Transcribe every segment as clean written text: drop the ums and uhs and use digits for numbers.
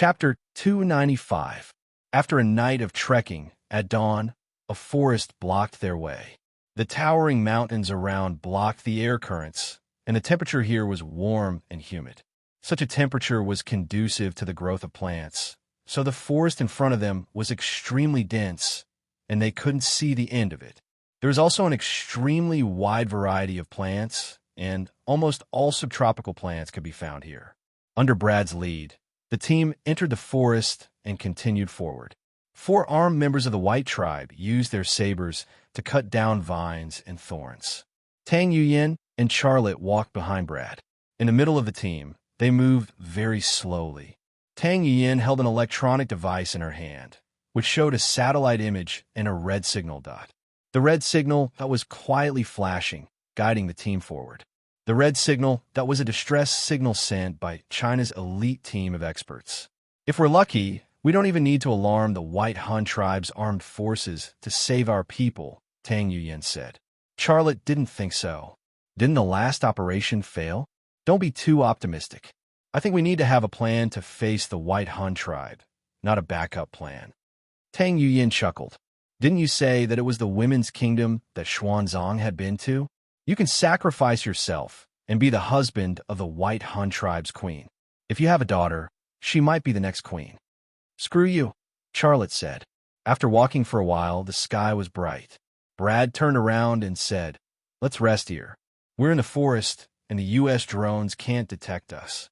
Chapter 295. After a night of trekking, at dawn, a forest blocked their way. The towering mountains around blocked the air currents, and the temperature here was warm and humid. Such a temperature was conducive to the growth of plants, so the forest in front of them was extremely dense, and they couldn't see the end of it. There was also an extremely wide variety of plants, and almost all subtropical plants could be found here. Under Brad's lead, the team entered the forest and continued forward. 4 armed members of the White Tribe used their sabers to cut down vines and thorns. Tang Yuyin and Charlotte walked behind Brad. In the middle of the team, they moved very slowly. Tang Yuyin held an electronic device in her hand, which showed a satellite image and a red signal dot. The red signal that was quietly flashing, guiding the team forward. The red signal that was a distress signal sent by China's elite team of experts. If we're lucky, we don't even need to alarm the White Han tribe's armed forces to save our people, Tang Yuyin said. Charlotte didn't think so. Didn't the last operation fail? Don't be too optimistic. I think we need to have a plan to face the White Han tribe, not a backup plan. Tang Yuyin chuckled. Didn't you say that it was the women's kingdom that Xuanzang had been to? You can sacrifice yourself and be the husband of the White Han tribe's queen. If you have a daughter, she might be the next queen. Screw you, Charlotte said. After walking for a while, the sky was bright. Brad turned around and said, "Let's rest here. We're in the forest, and the U.S. drones can't detect us."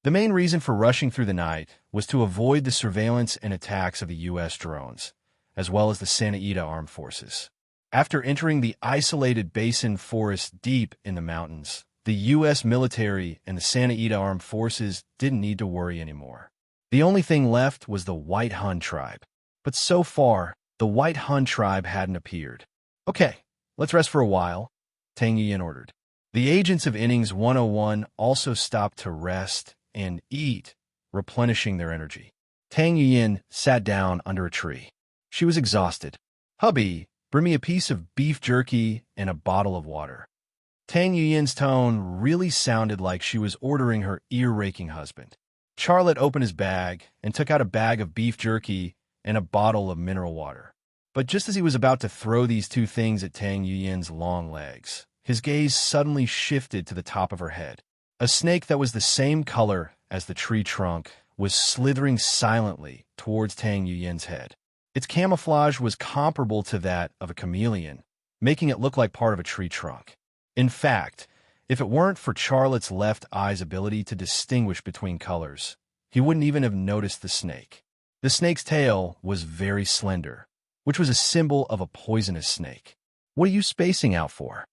The main reason for rushing through the night was to avoid the surveillance and attacks of the U.S. drones, as well as the Santa Ida armed forces. After entering the isolated basin forest deep in the mountains, the U.S. military and the Santa Ida armed forces didn't need to worry anymore. The only thing left was the White Han tribe. But so far, the White Han tribe hadn't appeared. "Okay, let's rest for a while," Tang Yuyin ordered. The agents of Innings 101 also stopped to rest and eat, replenishing their energy. Tang Yuyin sat down under a tree. She was exhausted. "Hubby, bring me a piece of beef jerky and a bottle of water." Tang Yuyin's tone really sounded like she was ordering her ear-raking husband. Charlotte opened his bag and took out a bag of beef jerky and a bottle of mineral water. But just as he was about to throw these two things at Tang Yuyin's long legs, his gaze suddenly shifted to the top of her head. A snake that was the same color as the tree trunk was slithering silently towards Tang Yuyin's head. Its camouflage was comparable to that of a chameleon, making it look like part of a tree trunk. In fact, if it weren't for Charlotte's left eye's ability to distinguish between colors, he wouldn't even have noticed the snake. The snake's tail was very slender, which was a symbol of a poisonous snake. "What are you spacing out for?"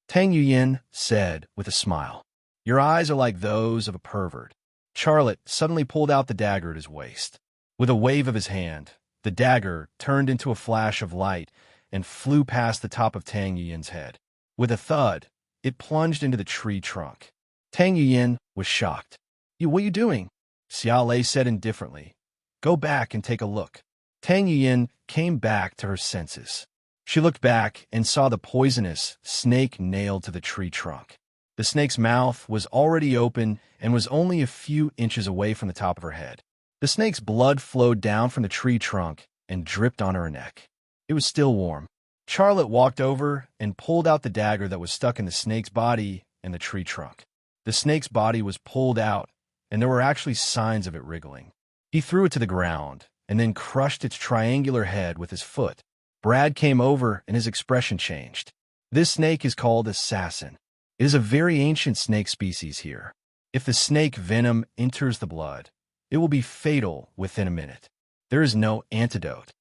Tang Yuyin said with a smile. "Your eyes are like those of a pervert." Charlotte suddenly pulled out the dagger at his waist. With a wave of his hand, the dagger turned into a flash of light and flew past the top of Tang Yuyin's head. With a thud, it plunged into the tree trunk. Tang Yuyin was shocked. What are you doing?" Xia Lei said indifferently. "Go back and take a look." Tang Yuyin came back to her senses. She looked back and saw the poisonous snake nailed to the tree trunk. The snake's mouth was already open and was only a few inches away from the top of her head. The snake's blood flowed down from the tree trunk and dripped on her neck. It was still warm. Charlotte walked over and pulled out the dagger that was stuck in the snake's body and the tree trunk. The snake's body was pulled out, and there were actually signs of it wriggling. He threw it to the ground and then crushed its triangular head with his foot. Brad came over and his expression changed. "This snake is called assassin. It is a very ancient snake species here. If the snake venom enters the blood, it will be fatal within a minute. There is no antidote.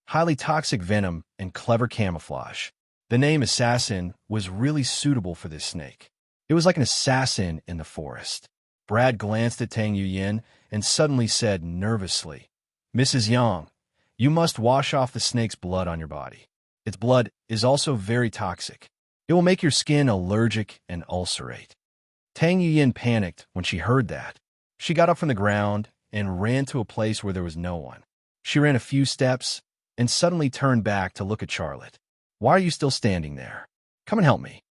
Highly toxic venom and clever camouflage. The name assassin was really suitable for this snake. It was like an assassin in the forest." Brad glanced at Tang Yuyin and suddenly said nervously, "Mrs. Yang, you must wash off the snake's blood on your body. Its blood is also very toxic. It will make your skin allergic and ulcerate." Tang Yuyin panicked when she heard that. She got up from the ground and ran to a place where there was no one. She ran a few steps and suddenly turned back to look at Charlotte. "Why are you still standing there? Come and help me."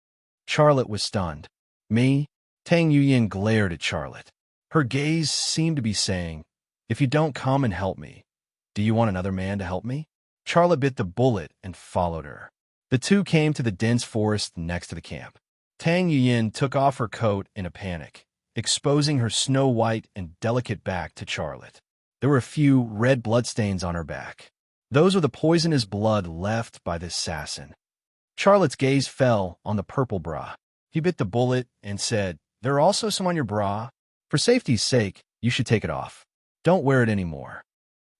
Charlotte was stunned. "Me?" Tang Yuyin glared at Charlotte. Her gaze seemed to be saying, "If you don't come and help me, do you want another man to help me?" Charlotte bit the bullet and followed her. The two came to the dense forest next to the camp. Tang Yuyin took off her coat in a panic, exposing her snow-white and delicate back to Charlotte. There were a few red bloodstains on her back. Those were the poisonous blood left by this assassin. Charlotte's gaze fell on the purple bra. He bit the bullet and said, "There are also some on your bra. For safety's sake, you should take it off. Don't wear it anymore."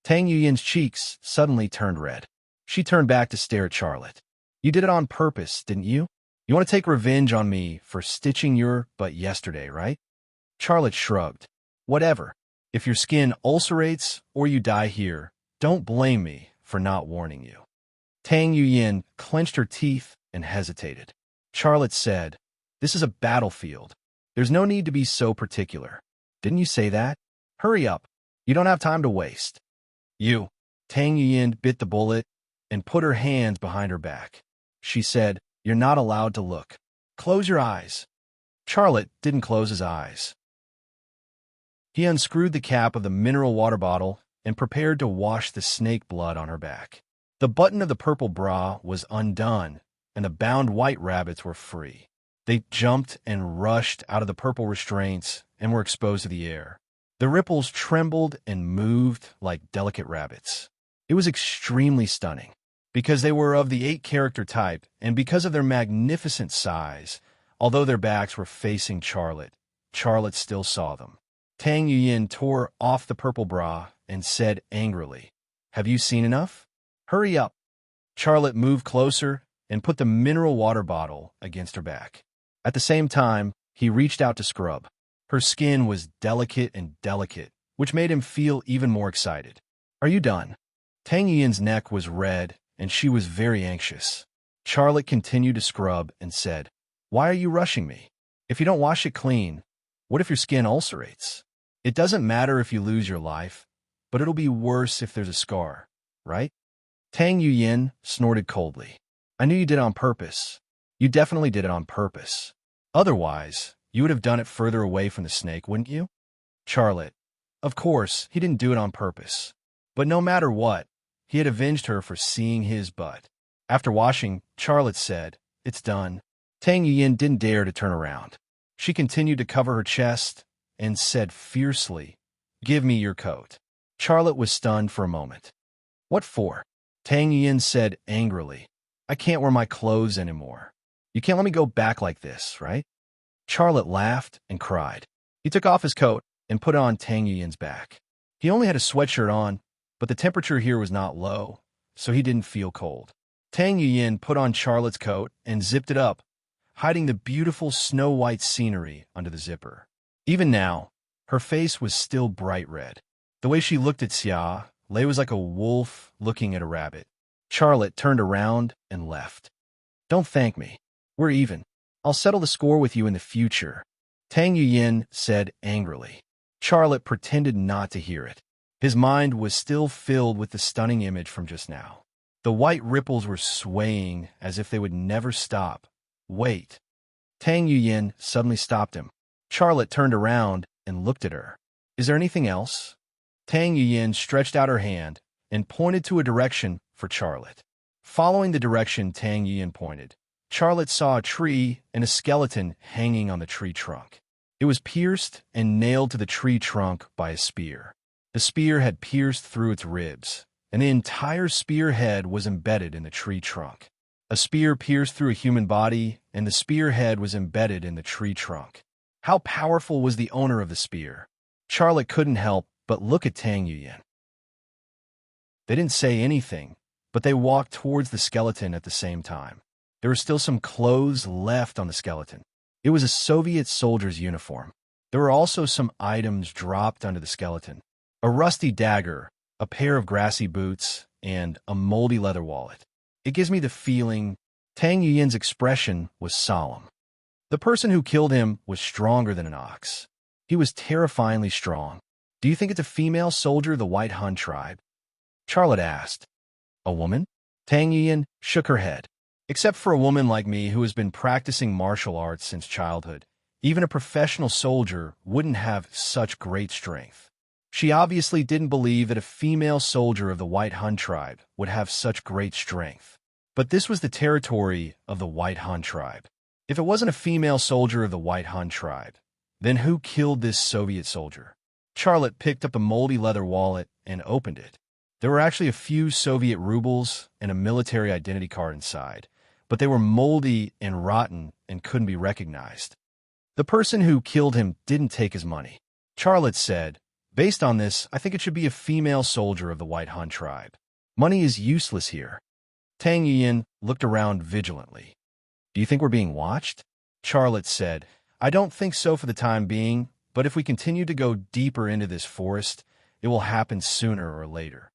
Tang Yuyin's cheeks suddenly turned red. She turned back to stare at Charlotte. "You did it on purpose, didn't you? You want to take revenge on me for stitching your butt yesterday, right?" Charlotte shrugged. "Whatever. If your skin ulcerates or you die here, don't blame me for not warning you." Tang Yuyin clenched her teeth and hesitated. Charlotte said, "This is a battlefield. There's no need to be so particular. Didn't you say that? Hurry up. You don't have time to waste." "You." Tang Yuyin bit the bullet and put her hands behind her back. She said, "You're not allowed to look. Close your eyes." Charlotte didn't close his eyes. He unscrewed the cap of the mineral water bottle and prepared to wash the snake blood on her back. The button of the purple bra was undone, and the bound white rabbits were free. They jumped and rushed out of the purple restraints and were exposed to the air. The ripples trembled and moved like delicate rabbits. It was extremely stunning. Because they were of the 8-character type, and because of their magnificent size, although their backs were facing Charlotte, Charlotte still saw them. Tang Yuyin tore off the purple bra and said angrily, "Have you seen enough? Hurry up." Charlotte moved closer and put the mineral water bottle against her back. At the same time, he reached out to scrub. Her skin was delicate, which made him feel even more excited. "Are you done?" Tang Yuyin's neck was red, and she was very anxious. Charlotte continued to scrub and said, "Why are you rushing me? If you don't wash it clean, what if your skin ulcerates? It doesn't matter if you lose your life, but it'll be worse if there's a scar, right?" Tang Yuyin snorted coldly. "I knew you did it on purpose. You definitely did it on purpose. Otherwise, you would have done it further away from the snake, wouldn't you?" Charlotte, "Of course, he didn't do it on purpose. But no matter what, he had avenged her for seeing his butt." After washing, Charlotte said, "It's done." Tang Yuyin didn't dare to turn around. She continued to cover her chest and said fiercely, "Give me your coat." Charlotte was stunned for a moment. "What for?" Tang Yuyin said angrily, "I can't wear my clothes anymore. You can't let me go back like this, right?" Charlotte laughed and cried. He took off his coat and put it on Tang Yuyin's back. He only had a sweatshirt on, but the temperature here was not low, so he didn't feel cold. Tang Yuyin put on Charlotte's coat and zipped it up, hiding the beautiful snow-white scenery under the zipper. Even now, her face was still bright red. The way she looked at Xia Lei was like a wolf looking at a rabbit. Charlotte turned around and left. "Don't thank me. We're even. I'll settle the score with you in the future," Tang Yuyin said angrily. Charlotte pretended not to hear it. His mind was still filled with the stunning image from just now. The white ripples were swaying as if they would never stop. "Wait." Tang Yuyin suddenly stopped him. Charlotte turned around and looked at her. "Is there anything else?" Tang Yuyin stretched out her hand and pointed to a direction for Charlotte. Following the direction Tang Yuyin pointed, Charlotte saw a tree and a skeleton hanging on the tree trunk. It was pierced and nailed to the tree trunk by a spear. The spear had pierced through its ribs, and the entire spear head was embedded in the tree trunk. A spear pierced through a human body, and the spear head was embedded in the tree trunk. How powerful was the owner of the spear? Charlotte couldn't help but look at Tang Yuyin. They didn't say anything, but they walked towards the skeleton at the same time. There were still some clothes left on the skeleton. It was a Soviet soldier's uniform. There were also some items dropped under the skeleton. A rusty dagger, a pair of grassy boots, and a moldy leather wallet. It gives me the feeling Tang Yuyin's expression was solemn. The person who killed him was stronger than an ox. He was terrifyingly strong. "Do you think it's a female soldier of the White Han tribe?" Charlotte asked. "A woman?" Tang Yuyin shook her head. "Except for a woman like me who has been practicing martial arts since childhood, Even a professional soldier wouldn't have such great strength. She obviously didn't believe that a female soldier of the White Hun tribe would have such great strength. But this was the territory of the White Hun tribe. If it wasn't a female soldier of the White Hun tribe, then who killed this Soviet soldier? Charlotte picked up the moldy leather wallet and opened it. There were actually a few Soviet rubles and a military identity card inside, but they were moldy and rotten and couldn't be recognized. The person who killed him didn't take his money. Charlotte said, "Based on this, I think it should be a female soldier of the White Hun tribe. Money is useless here." Tang Yuyin looked around vigilantly. "Do you think we're being watched?" Charlotte said, "I don't think so for the time being, but if we continue to go deeper into this forest, it will happen sooner or later."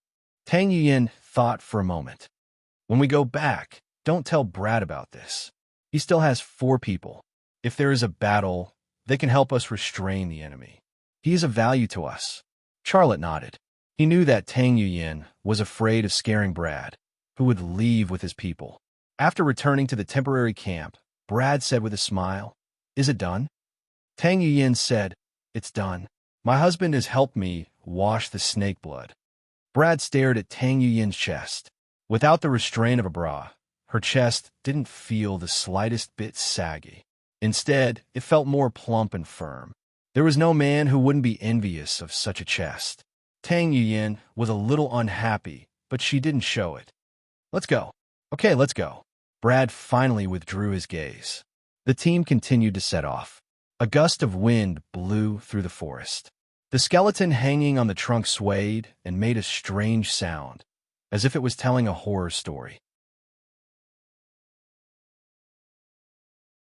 Tang Yuyin thought for a moment. "When we go back, don't tell Brad about this. He still has 4 people. If there is a battle, they can help us restrain the enemy. He is of value to us." Charlotte nodded. He knew that Tang Yuyin was afraid of scaring Brad, who would leave with his people. After returning to the temporary camp, Brad said with a smile, "Is it done?" Tang Yuyin said, "It's done. My husband has helped me wash the snake blood." Brad stared at Tang Yuyin's chest. Without the restraint of a bra, her chest didn't feel the slightest bit saggy. Instead, it felt more plump and firm. There was no man who wouldn't be envious of such a chest. Tang Yuyin was a little unhappy, but she didn't show it. "Let's go." "Okay, let's go." Brad finally withdrew his gaze. The team continued to set off. A gust of wind blew through the forest. The skeleton hanging on the trunk swayed and made a strange sound, as if it was telling a horror story.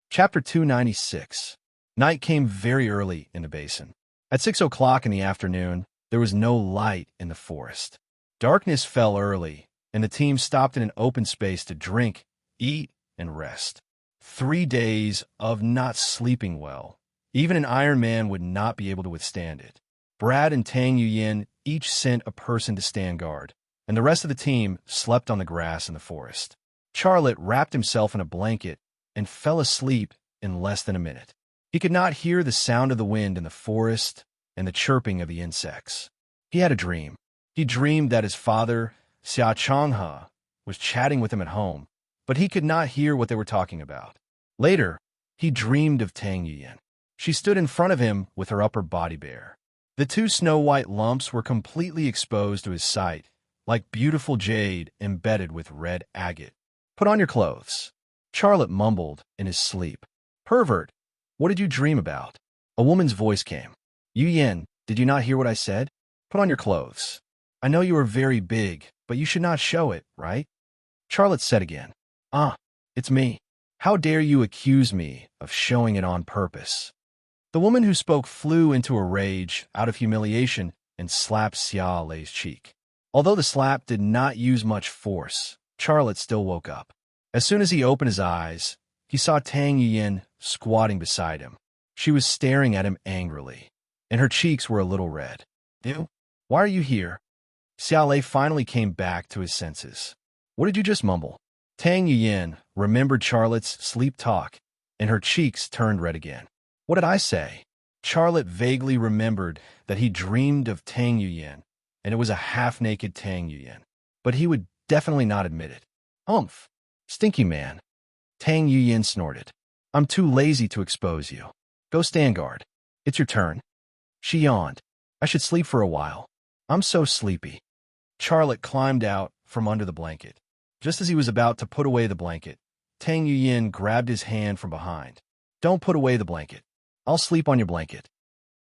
Chapter 296. Night came very early in the basin. At 6 o'clock in the afternoon, there was no light in the forest. Darkness fell early, and the team stopped in an open space to drink, eat, and rest. 3 days of not sleeping well. Even an Iron Man would not be able to withstand it. Brad and Tang Yuyin each sent a person to stand guard, and the rest of the team slept on the grass in the forest. Charlotte wrapped himself in a blanket and fell asleep in less than a minute. He could not hear the sound of the wind in the forest and the chirping of the insects. He had a dream. He dreamed that his father, Xia Changhe, was chatting with him at home, but he could not hear what they were talking about. Later, he dreamed of Tang Yuyin. She stood in front of him with her upper body bare. The 2 snow-white lumps were completely exposed to his sight, like beautiful jade embedded with red agate. "Put on your clothes." Charlotte mumbled in his sleep. "Pervert, what did you dream about?" A woman's voice came. "Yuyin, did you not hear what I said? Put on your clothes. I know you are very big, but you should not show it, right?" Charlotte said again, It's me. How dare you accuse me of showing it on purpose?" The woman who spoke flew into a rage out of humiliation and slapped Xia Lei's cheek. Although the slap did not use much force, Charlotte still woke up. As soon as he opened his eyes, he saw Tang Yuyin squatting beside him. She was staring at him angrily, and her cheeks were a little red. "Ew, why are you here?" Xia Lei finally came back to his senses. "What did you just mumble?" Tang Yuyin remembered Charlotte's sleep talk, and her cheeks turned red again. "What did I say?" Charlotte vaguely remembered that he dreamed of Tang Yuyin, and it was a half-naked Tang Yuyin, but he would definitely not admit it. "Humph! Stinky man." Tang Yuyin snorted. "I'm too lazy to expose you. Go stand guard. It's your turn." She yawned. "I should sleep for a while. I'm so sleepy." Charlotte climbed out from under the blanket. Just as he was about to put away the blanket, Tang Yuyin grabbed his hand from behind. "Don't put away the blanket. I'll sleep on your blanket."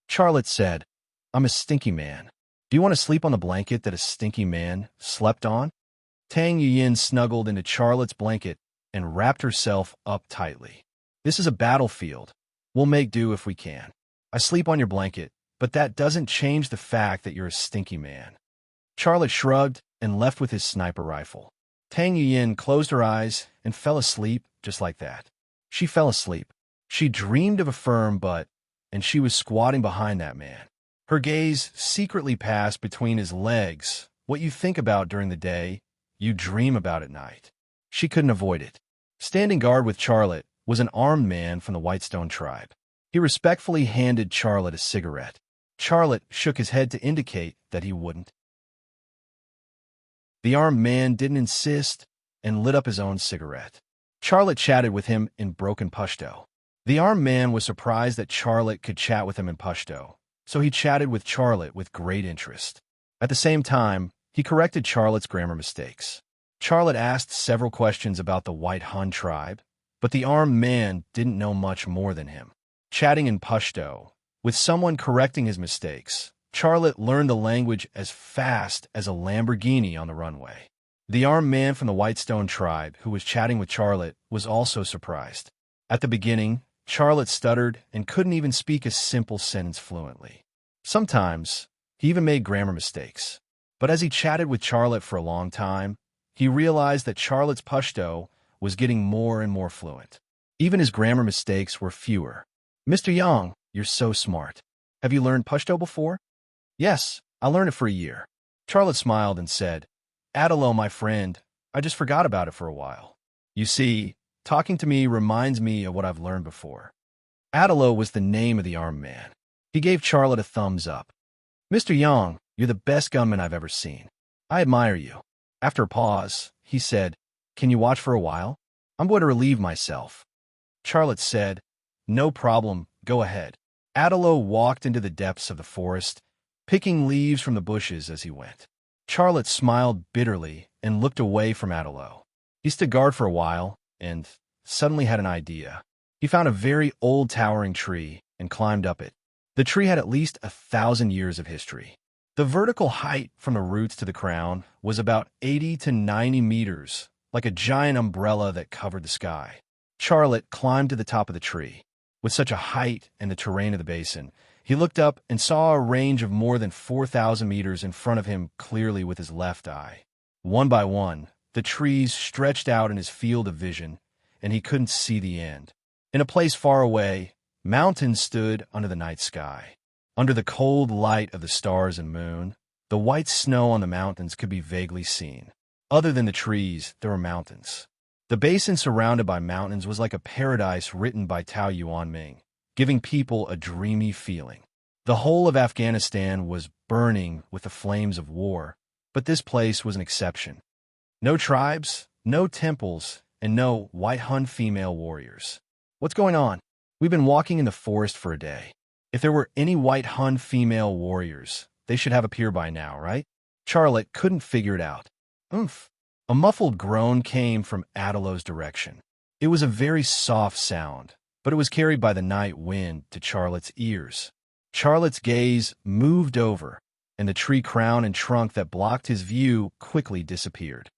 Charlotte said, "I'm a stinky man. Do you want to sleep on the blanket that a stinky man slept on?" Tang Yuyin snuggled into Charlotte's blanket and wrapped herself up tightly. "This is a battlefield. We'll make do if we can. I sleep on your blanket, but that doesn't change the fact that you're a stinky man." Charlotte shrugged and left with his sniper rifle. Tang Yuyin closed her eyes and fell asleep just like that. She fell asleep. She dreamed of a firm butt, and she was squatting behind that man. Her gaze secretly passed between his legs. What you think about during the day, you dream about at night. She couldn't avoid it. Standing guard with Charlotte was an armed man from the Whitestone tribe. He respectfully handed Charlotte a cigarette. Charlotte shook his head to indicate that he wouldn't. The armed man didn't insist and lit up his own cigarette. Charlotte chatted with him in broken Pashto. The armed man was surprised that Charlotte could chat with him in Pashto, so he chatted with Charlotte with great interest. At the same time, he corrected Charlotte's grammar mistakes. Charlotte asked several questions about the White Hun tribe, but the armed man didn't know much more than him. Chatting in Pashto, with someone correcting his mistakes, Charlotte learned the language as fast as a Lamborghini on the runway. The armed man from the Whitestone tribe who was chatting with Charlotte was also surprised. At the beginning, Charlotte stuttered and couldn't even speak a simple sentence fluently. Sometimes, he even made grammar mistakes. But as he chatted with Charlotte for a long time, he realized that Charlotte's Pashto was getting more and more fluent. Even his grammar mistakes were fewer. "Mr. Yang, you're so smart. Have you learned Pashto before?" "Yes, I learned it for a year." Charlotte smiled and said, "Adelo, my friend, I just forgot about it for a while. You see, talking to me reminds me of what I've learned before." Adelo was the name of the armed man. He gave Charlotte a thumbs up. "Mr. Yang, you're the best gunman I've ever seen. I admire you." After a pause, he said, "Can you watch for a while? I'm going to relieve myself." Charlotte said, "No problem, go ahead." Adelo walked into the depths of the forest, picking leaves from the bushes as he went. Charlotte smiled bitterly and looked away from Adelo. He stood guard for a while and suddenly had an idea. He found a very old towering tree and climbed up it. The tree had at least 1,000 years of history. The vertical height from the roots to the crown was about 80 to 90 meters, like a giant umbrella that covered the sky. Charlotte climbed to the top of the tree. With such a height and the terrain of the basin, he looked up and saw a range of more than 4,000 meters in front of him clearly with his left eye. One by one, the trees stretched out in his field of vision, and he couldn't see the end. In a place far away, mountains stood under the night sky. Under the cold light of the stars and moon, the white snow on the mountains could be vaguely seen. Other than the trees, there were mountains. The basin surrounded by mountains was like a paradise written by Tao Yuan Ming, giving people a dreamy feeling. The whole of Afghanistan was burning with the flames of war, but this place was an exception. No tribes, no temples, and no White Hun female warriors. "What's going on?" "We've been walking in the forest for a day. If there were any White Hun female warriors, they should have appeared by now, right?" Charlotte couldn't figure it out. "Oomph." A muffled groan came from Adelo's direction. It was a very soft sound, but it was carried by the night wind to Charlotte's ears. Charlotte's gaze moved over, and the tree crown and trunk that blocked his view quickly disappeared.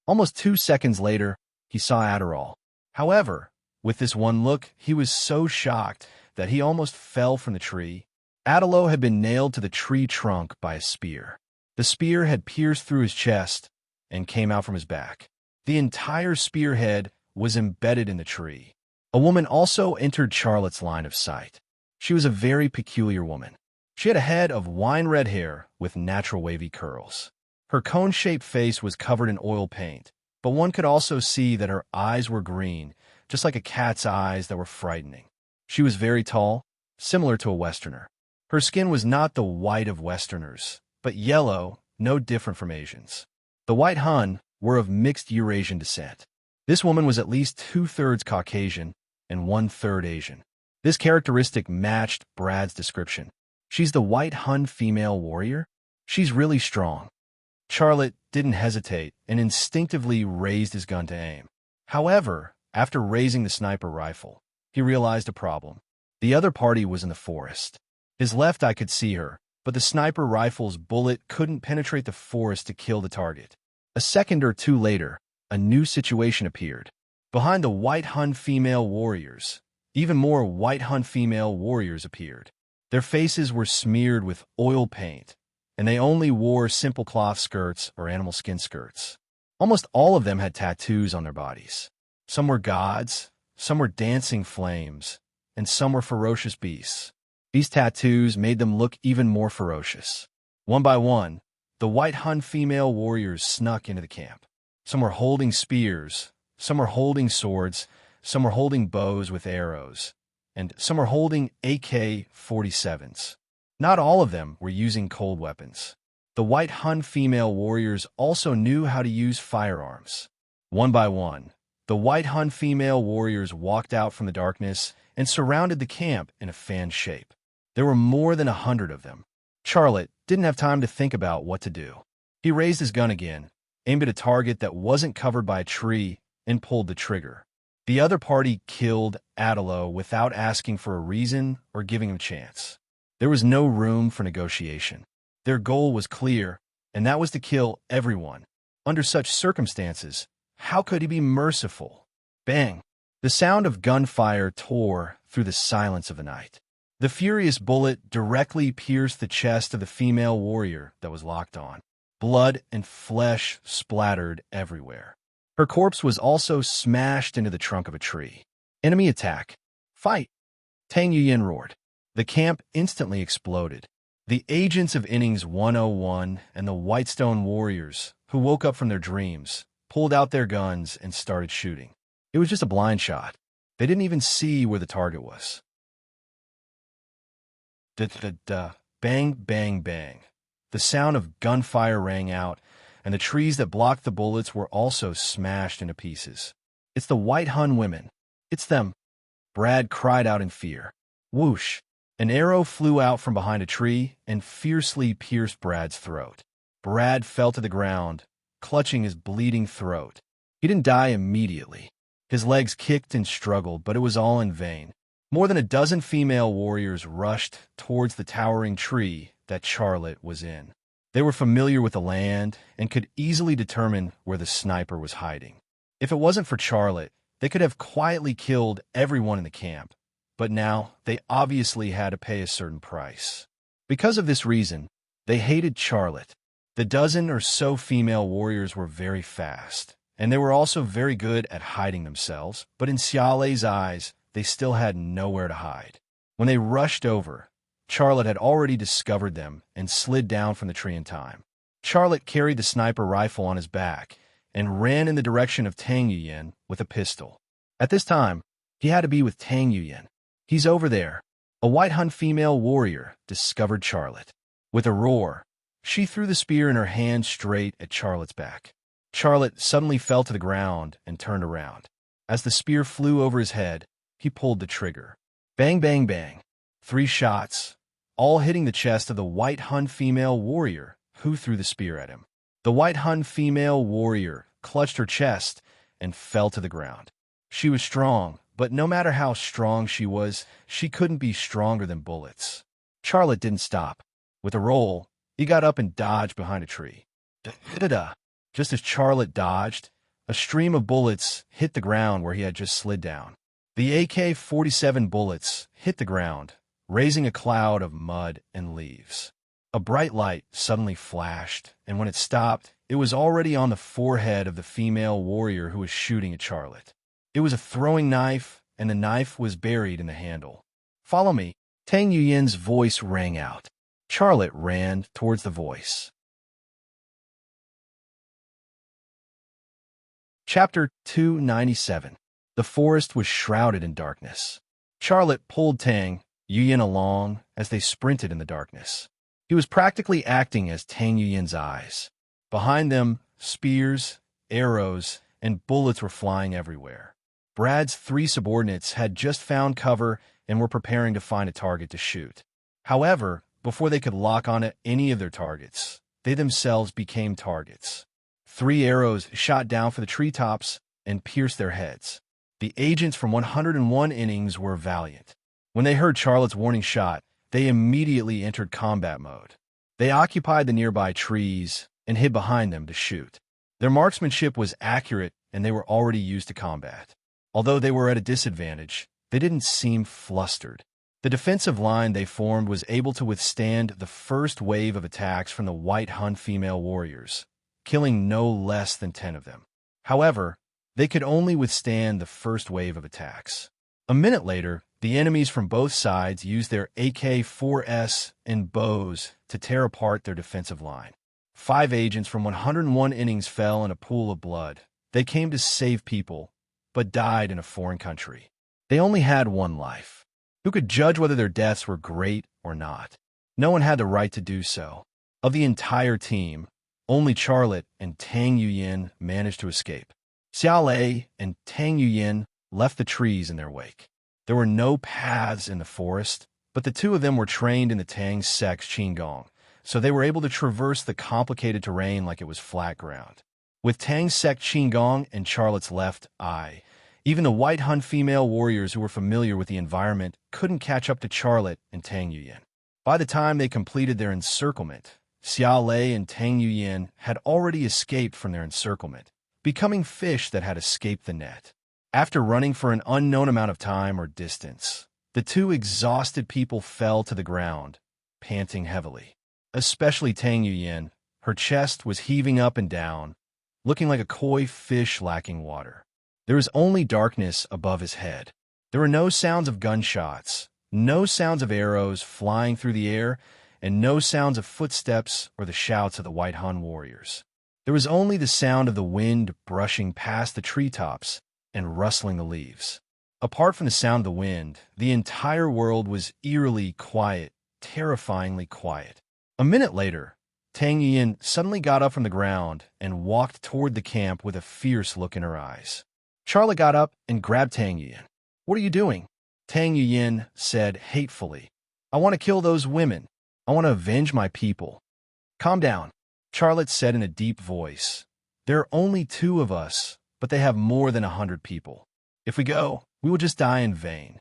Almost 2 seconds later, he saw Adderall. However, with this one look, he was so shocked that he almost fell from the tree. Adelo had been nailed to the tree trunk by a spear. The spear had pierced through his chest and came out from his back. The entire spearhead was embedded in the tree. A woman also entered Charlotte's line of sight. She was a very peculiar woman. She had a head of wine-red hair with natural wavy curls. Her cone-shaped face was covered in oil paint, but one could also see that her eyes were green, just like a cat's eyes that were frightening. She was very tall, similar to a Westerner. Her skin was not the white of Westerners, but yellow, no different from Asians. The White Hun were of mixed Eurasian descent. This woman was at least 2/3 Caucasian and 1/3 Asian. This characteristic matched Brad's description. "She's the White Hun female warrior? She's really strong." Charlotte didn't hesitate and instinctively raised his gun to aim. However, after raising the sniper rifle, he realized a problem. The other party was in the forest. His left eye could see her, but the sniper rifle's bullet couldn't penetrate the forest to kill the target. A second or two later, a new situation appeared. Behind the White Hun female warriors, even more White Hun female warriors appeared. Their faces were smeared with oil paint, and they only wore simple cloth skirts or animal skin skirts. Almost all of them had tattoos on their bodies. Some were gods, some were dancing flames, and some were ferocious beasts. These tattoos made them look even more ferocious. One by one, the White Hun female warriors snuck into the camp. Some were holding spears, some were holding swords, some were holding bows with arrows, and some were holding AK-47s. Not all of them were using cold weapons. The White Hun female warriors also knew how to use firearms. One by one, the White Hun female warriors walked out from the darkness and surrounded the camp in a fan shape. There were more than 100 of them. Charlotte didn't have time to think about what to do. He raised his gun again, aimed at a target that wasn't covered by a tree, and pulled the trigger. The other party killed Adelo without asking for a reason or giving him a chance. There was no room for negotiation. Their goal was clear, and that was to kill everyone. Under such circumstances, how could he be merciful? Bang! The sound of gunfire tore through the silence of the night. The furious bullet directly pierced the chest of the female warrior that was locked on. Blood and flesh splattered everywhere. Her corpse was also smashed into the trunk of a tree. Enemy attack. Fight! Tang Yuyin roared. The camp instantly exploded. The agents of Innings 101 and the Whitestone warriors, who woke up from their dreams, pulled out their guns and started shooting. It was just a blind shot. They didn't even see where the target was. Bang, bang, bang. The sound of gunfire rang out, and the trees that blocked the bullets were also smashed into pieces. It's the White Hun women. It's them. Brad cried out in fear. Whoosh! An arrow flew out from behind a tree and fiercely pierced Brad's throat. Brad fell to the ground, clutching his bleeding throat. He didn't die immediately. His legs kicked and struggled, but it was all in vain. More than a dozen female warriors rushed towards the towering tree that Charlotte was in. They were familiar with the land and could easily determine where the sniper was hiding. If it wasn't for Charlotte, they could have quietly killed everyone in the camp. But now they obviously had to pay a certain price. Because of this reason, they hated Charlotte. The dozen or so female warriors were very fast, and they were also very good at hiding themselves, but in Xiaolei's eyes, they still had nowhere to hide. When they rushed over, Charlotte had already discovered them and slid down from the tree in time. Charlotte carried the sniper rifle on his back and ran in the direction of Tang Yuyin with a pistol. At this time, he had to be with Tang Yuyin. He's over there. A White Hun female warrior discovered Charlotte. With a roar, she threw the spear in her hand straight at Charlotte's back. Charlotte suddenly fell to the ground and turned around. As the spear flew over his head, he pulled the trigger. Bang, bang, bang. 3 shots, all hitting the chest of the White Hun female warrior who threw the spear at him. The White Hun female warrior clutched her chest and fell to the ground. She was strong, but no matter how strong she was, she couldn't be stronger than bullets. Charlotte didn't stop. With a roll, he got up and dodged behind a tree. Da-da-da. Just as Charlotte dodged, a stream of bullets hit the ground where he had just slid down. The AK-47 bullets hit the ground, raising a cloud of mud and leaves. A bright light suddenly flashed, and when it stopped, it was already on the forehead of the female warrior who was shooting at Charlotte. It was a throwing knife, and the knife was buried in the handle. Follow me. Tang Yuyin's voice rang out. Charlotte ran towards the voice. Chapter 297. The forest was shrouded in darkness. Charlotte pulled Tang Yuyin along as they sprinted in the darkness. He was practically acting as Tang Yuyin's eyes. Behind them, spears, arrows, and bullets were flying everywhere. Brad's 3 subordinates had just found cover and were preparing to find a target to shoot. However, before they could lock onto any of their targets, they themselves became targets. 3 arrows shot down for the treetops and pierced their heads. The agents from 101 Innings were valiant. When they heard Charlotte's warning shot, they immediately entered combat mode. They occupied the nearby trees and hid behind them to shoot. Their marksmanship was accurate and they were already used to combat. Although they were at a disadvantage, they didn't seem flustered. The defensive line they formed was able to withstand the first wave of attacks from the White Hun female warriors, killing no less than 10 of them. However, they could only withstand the first wave of attacks. A minute later, the enemies from both sides used their AK-4S and bows to tear apart their defensive line. 5 agents from 101 Innings fell in a pool of blood. They came to save people, but died in a foreign country. They only had one life. Who could judge whether their deaths were great or not? No one had the right to do so. Of the entire team, only Charlotte and Tang Yuyin managed to escape. Xiao Lei and Tang Yuyin left the trees in their wake. There were no paths in the forest, but the two of them were trained in the Tang sect's Qigong, so they were able to traverse the complicated terrain like it was flat ground. With Tang's sect Qigong and Charlotte's left eye, even the White Hun female warriors who were familiar with the environment couldn't catch up to Charlotte and Tang Yuyin. By the time they completed their encirclement, Xiao Lei and Tang Yuyin had already escaped from their encirclement, becoming fish that had escaped the net. After running for an unknown amount of time or distance, the two exhausted people fell to the ground, panting heavily. Especially Tang Yuyin, her chest was heaving up and down, looking like a koi fish lacking water. There was only darkness above his head. There were no sounds of gunshots, no sounds of arrows flying through the air, and no sounds of footsteps or the shouts of the White Hun warriors. There was only the sound of the wind brushing past the treetops and rustling the leaves. Apart from the sound of the wind, the entire world was eerily quiet, terrifyingly quiet. A minute later, Tang Yuyin suddenly got up from the ground and walked toward the camp with a fierce look in her eyes. Charlotte got up and grabbed Tang Yuyin. "What are you doing?" Tang Yuyin said hatefully. "I want to kill those women. I want to avenge my people." "Calm down," Charlotte said in a deep voice. "There are only two of us, but they have more than 100 people. If we go, we will just die in vain."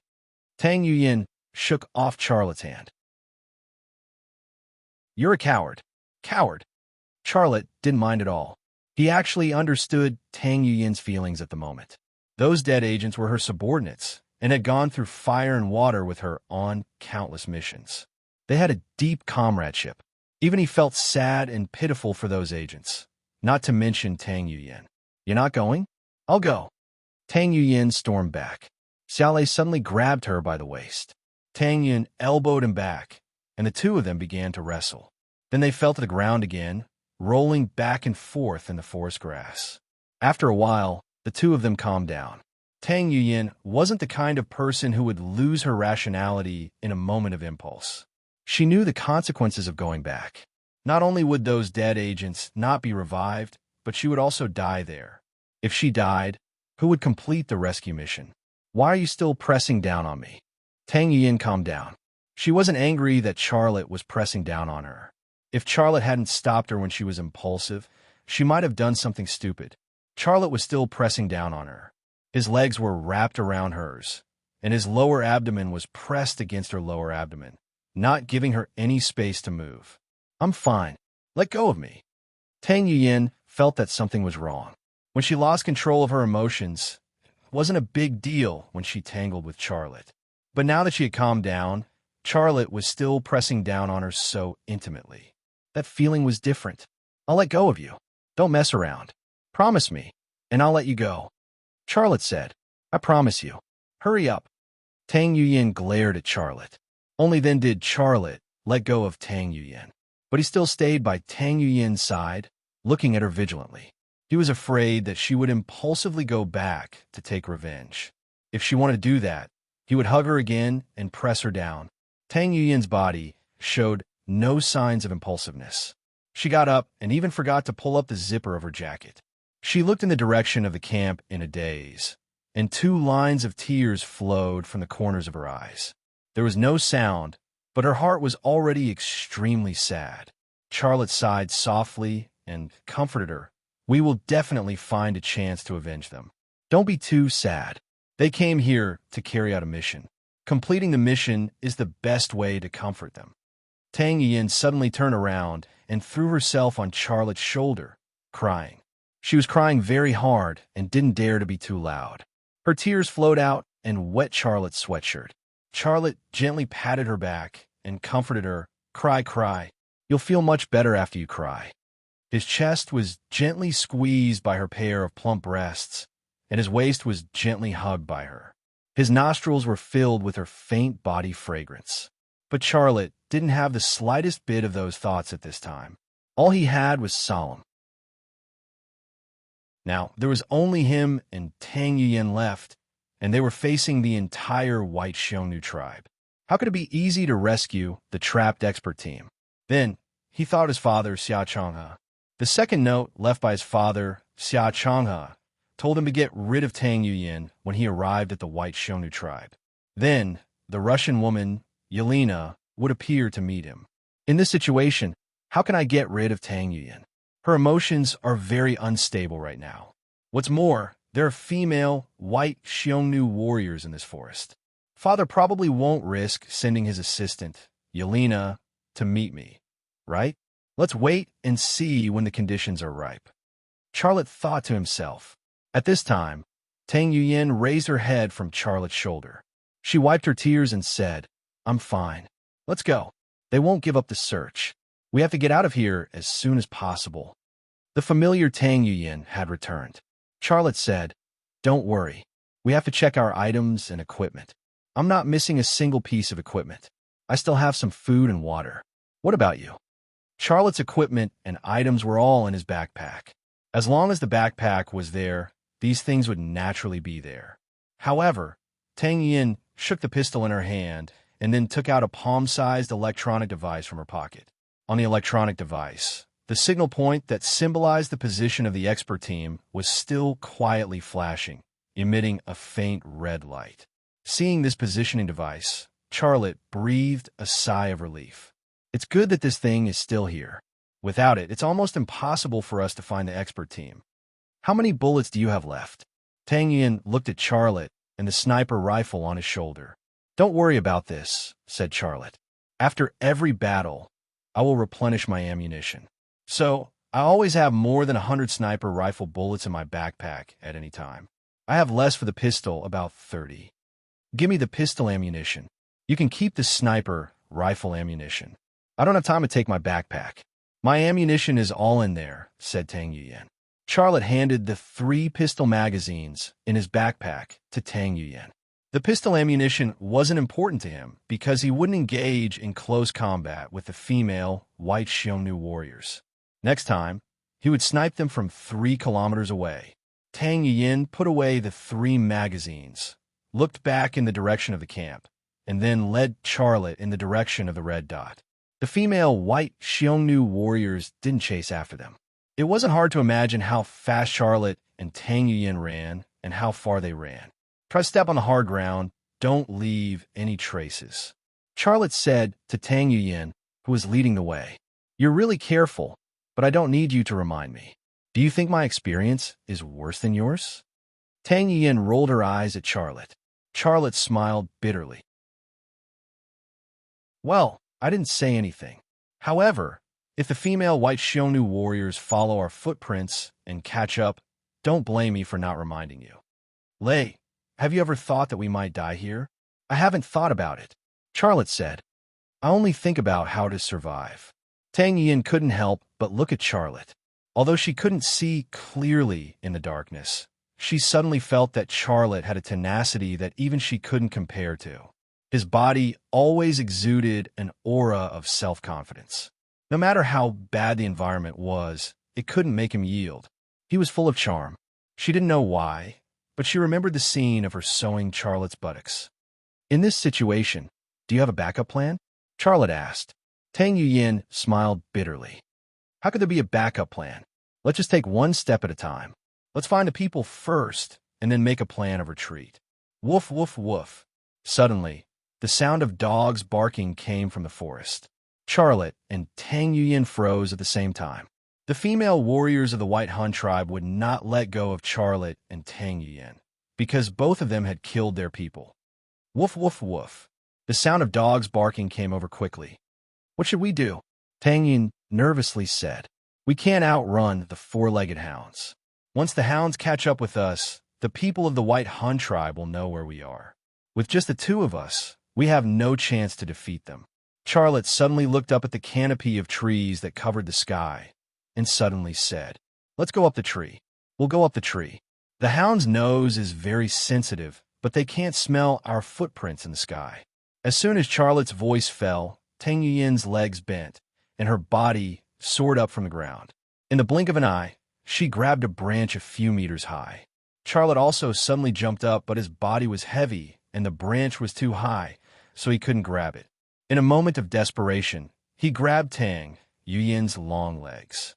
Tang Yuyin shook off Charlotte's hand. "You're a coward." Coward. Charlotte didn't mind at all. He actually understood Tang Yuyin's feelings at the moment. Those dead agents were her subordinates and had gone through fire and water with her on countless missions. They had a deep comradeship. Even he felt sad and pitiful for those agents, not to mention Tang Yuyin. "You're not going? I'll go." Tang Yuyin stormed back. Xiao Lei suddenly grabbed her by the waist. Tang Yuyin elbowed him back, and the two of them began to wrestle. Then they fell to the ground again, rolling back and forth in the forest grass. After a while, the two of them calmed down. Tang Yuyin wasn't the kind of person who would lose her rationality in a moment of impulse. She knew the consequences of going back. Not only would those dead agents not be revived, but she would also die there. If she died, who would complete the rescue mission? "Why are you still pressing down on me?" Tang Yuyin calmed down. She wasn't angry that Charlotte was pressing down on her. If Charlotte hadn't stopped her when she was impulsive, she might have done something stupid. Charlotte was still pressing down on her. His legs were wrapped around hers, and his lower abdomen was pressed against her lower abdomen, not giving her any space to move. "I'm fine. Let go of me." Tang Yuyin felt that something was wrong. When she lost control of her emotions, it wasn't a big deal when she tangled with Charlotte. But now that she had calmed down, Charlotte was still pressing down on her so intimately. That feeling was different. "I'll let go of you. Don't mess around. Promise me, and I'll let you go." Charlotte said, "I promise you. Hurry up." Tang Yuyin glared at Charlotte. Only then did Charlotte let go of Tang Yuyin. But he still stayed by Tang Yuyin's side, looking at her vigilantly. He was afraid that she would impulsively go back to take revenge. If she wanted to do that, he would hug her again and press her down. Tang Yuyin's body showed no signs of impulsiveness. She got up and even forgot to pull up the zipper of her jacket. She looked in the direction of the camp in a daze, and 2 lines of tears flowed from the corners of her eyes. There was no sound, but her heart was already extremely sad. Charlotte sighed softly and comforted her. "We will definitely find a chance to avenge them. Don't be too sad. They came here to carry out a mission. Completing the mission is the best way to comfort them." Tang Yuyin suddenly turned around and threw herself on Charlotte's shoulder, crying. She was crying very hard and didn't dare to be too loud. Her tears flowed out and wet Charlotte's sweatshirt. Charlotte gently patted her back and comforted her. "Cry, cry. You'll feel much better after you cry." His chest was gently squeezed by her pair of plump breasts, and his waist was gently hugged by her. His nostrils were filled with her faint body fragrance. But Charlotte didn't have the slightest bit of those thoughts at this time. All he had was solemn, Now, there was only him and Tang Yuyan left, and they were facing the entire White Xiongnu tribe. How could it be easy to rescue the trapped expert team? Then, he thought his father, Xia Changhe. The second note left by his father, Xia Changhe, told him to get rid of Tang Yuyan when he arrived at the White Xiongnu tribe. Then, the Russian woman, Yelena, would appear to meet him. In this situation, how can I get rid of Tang Yuyan? Her emotions are very unstable right now. What's more, there are female, White Xiongnu warriors in this forest. Father probably won't risk sending his assistant, Yelena, to meet me, right? Let's wait and see when the conditions are ripe. Charlotte thought to himself. At this time, Tang Yuyan raised her head from Charlotte's shoulder. She wiped her tears and said, I'm fine. Let's go. They won't give up the search. We have to get out of here as soon as possible. The familiar Tang Yuyan had returned. Charlotte said, Don't worry. We have to check our items and equipment. I'm not missing a single piece of equipment. I still have some food and water. What about you? Charlotte's equipment and items were all in his backpack. As long as the backpack was there, these things would naturally be there. However, Tang Yuyan shook the pistol in her hand and then took out a palm-sized electronic device from her pocket. On the electronic device, the signal point that symbolized the position of the expert team was still quietly flashing, emitting a faint red light. Seeing this positioning device, Charlotte breathed a sigh of relief. It's good that this thing is still here. Without it, it's almost impossible for us to find the expert team. How many bullets do you have left? Tang Yuyan looked at Charlotte and the sniper rifle on his shoulder. Don't worry about this, said Charlotte. After every battle, I will replenish my ammunition. So, I always have more than 100 sniper rifle bullets in my backpack at any time. I have less for the pistol, about 30. Give me the pistol ammunition. You can keep the sniper rifle ammunition. I don't have time to take my backpack. My ammunition is all in there, said Tang Yuyan. Charlotte handed the 3 pistol magazines in his backpack to Tang Yuyan. The pistol ammunition wasn't important to him because he wouldn't engage in close combat with the female White Xiongnu warriors. Next time, he would snipe them from 3 kilometers away. Tang Yuyan put away the 3 magazines, looked back in the direction of the camp, and then led Charlotte in the direction of the red dot. The female White Xiongnu warriors didn't chase after them. It wasn't hard to imagine how fast Charlotte and Tang Yuyan ran and how far they ran. Try to step on the hard ground. Don't leave any traces. Charlotte said to Tang Yuyan, who was leading the way, You're really careful, but I don't need you to remind me. Do you think my experience is worse than yours? Tang Yuyan rolled her eyes at Charlotte. Charlotte smiled bitterly. Well, I didn't say anything. However, if the female White Xiongnu warriors follow our footprints and catch up, don't blame me for not reminding you. Lei, have you ever thought that we might die here? I haven't thought about it, Charlotte said. I only think about how to survive. Tang Yuyan couldn't help but look at Charlotte. Although she couldn't see clearly in the darkness, she suddenly felt that Charlotte had a tenacity that even she couldn't compare to. His body always exuded an aura of self-confidence. No matter how bad the environment was, it couldn't make him yield. He was full of charm. She didn't know why, but she remembered the scene of her sewing Charlotte's buttocks. In this situation, do you have a backup plan? Charlotte asked. Tang Yuyan smiled bitterly. How could there be a backup plan? Let's just take one step at a time. Let's find the people first, and then make a plan of retreat. Woof, woof, woof. Suddenly, the sound of dogs barking came from the forest. Charlotte and Tang Yuyan froze at the same time. The female warriors of the White Han tribe would not let go of Charlotte and Tang Yuyan, because both of them had killed their people. Woof, woof, woof. The sound of dogs barking came over quickly. What should we do? Tang Yuyan nervously said. We can't outrun the 4-legged hounds. Once the hounds catch up with us, the people of the White Han tribe will know where we are. With just the 2 of us, we have no chance to defeat them. Charlotte suddenly looked up at the canopy of trees that covered the sky, and suddenly said, Let's go up the tree. We'll go up the tree. The hound's nose is very sensitive, but they can't smell our footprints in the sky. As soon as Charlotte's voice fell, Tang Yuyan's legs bent, and her body soared up from the ground. In the blink of an eye, she grabbed a branch a few meters high. Charlotte also suddenly jumped up, but his body was heavy and the branch was too high, so he couldn't grab it. In a moment of desperation, he grabbed Tang Yuyin's long legs.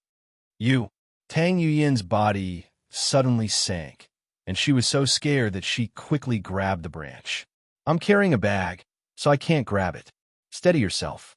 Tang Yuyin's body suddenly sank, and she was so scared that she quickly grabbed the branch. I'm carrying a bag, so I can't grab it. Steady yourself.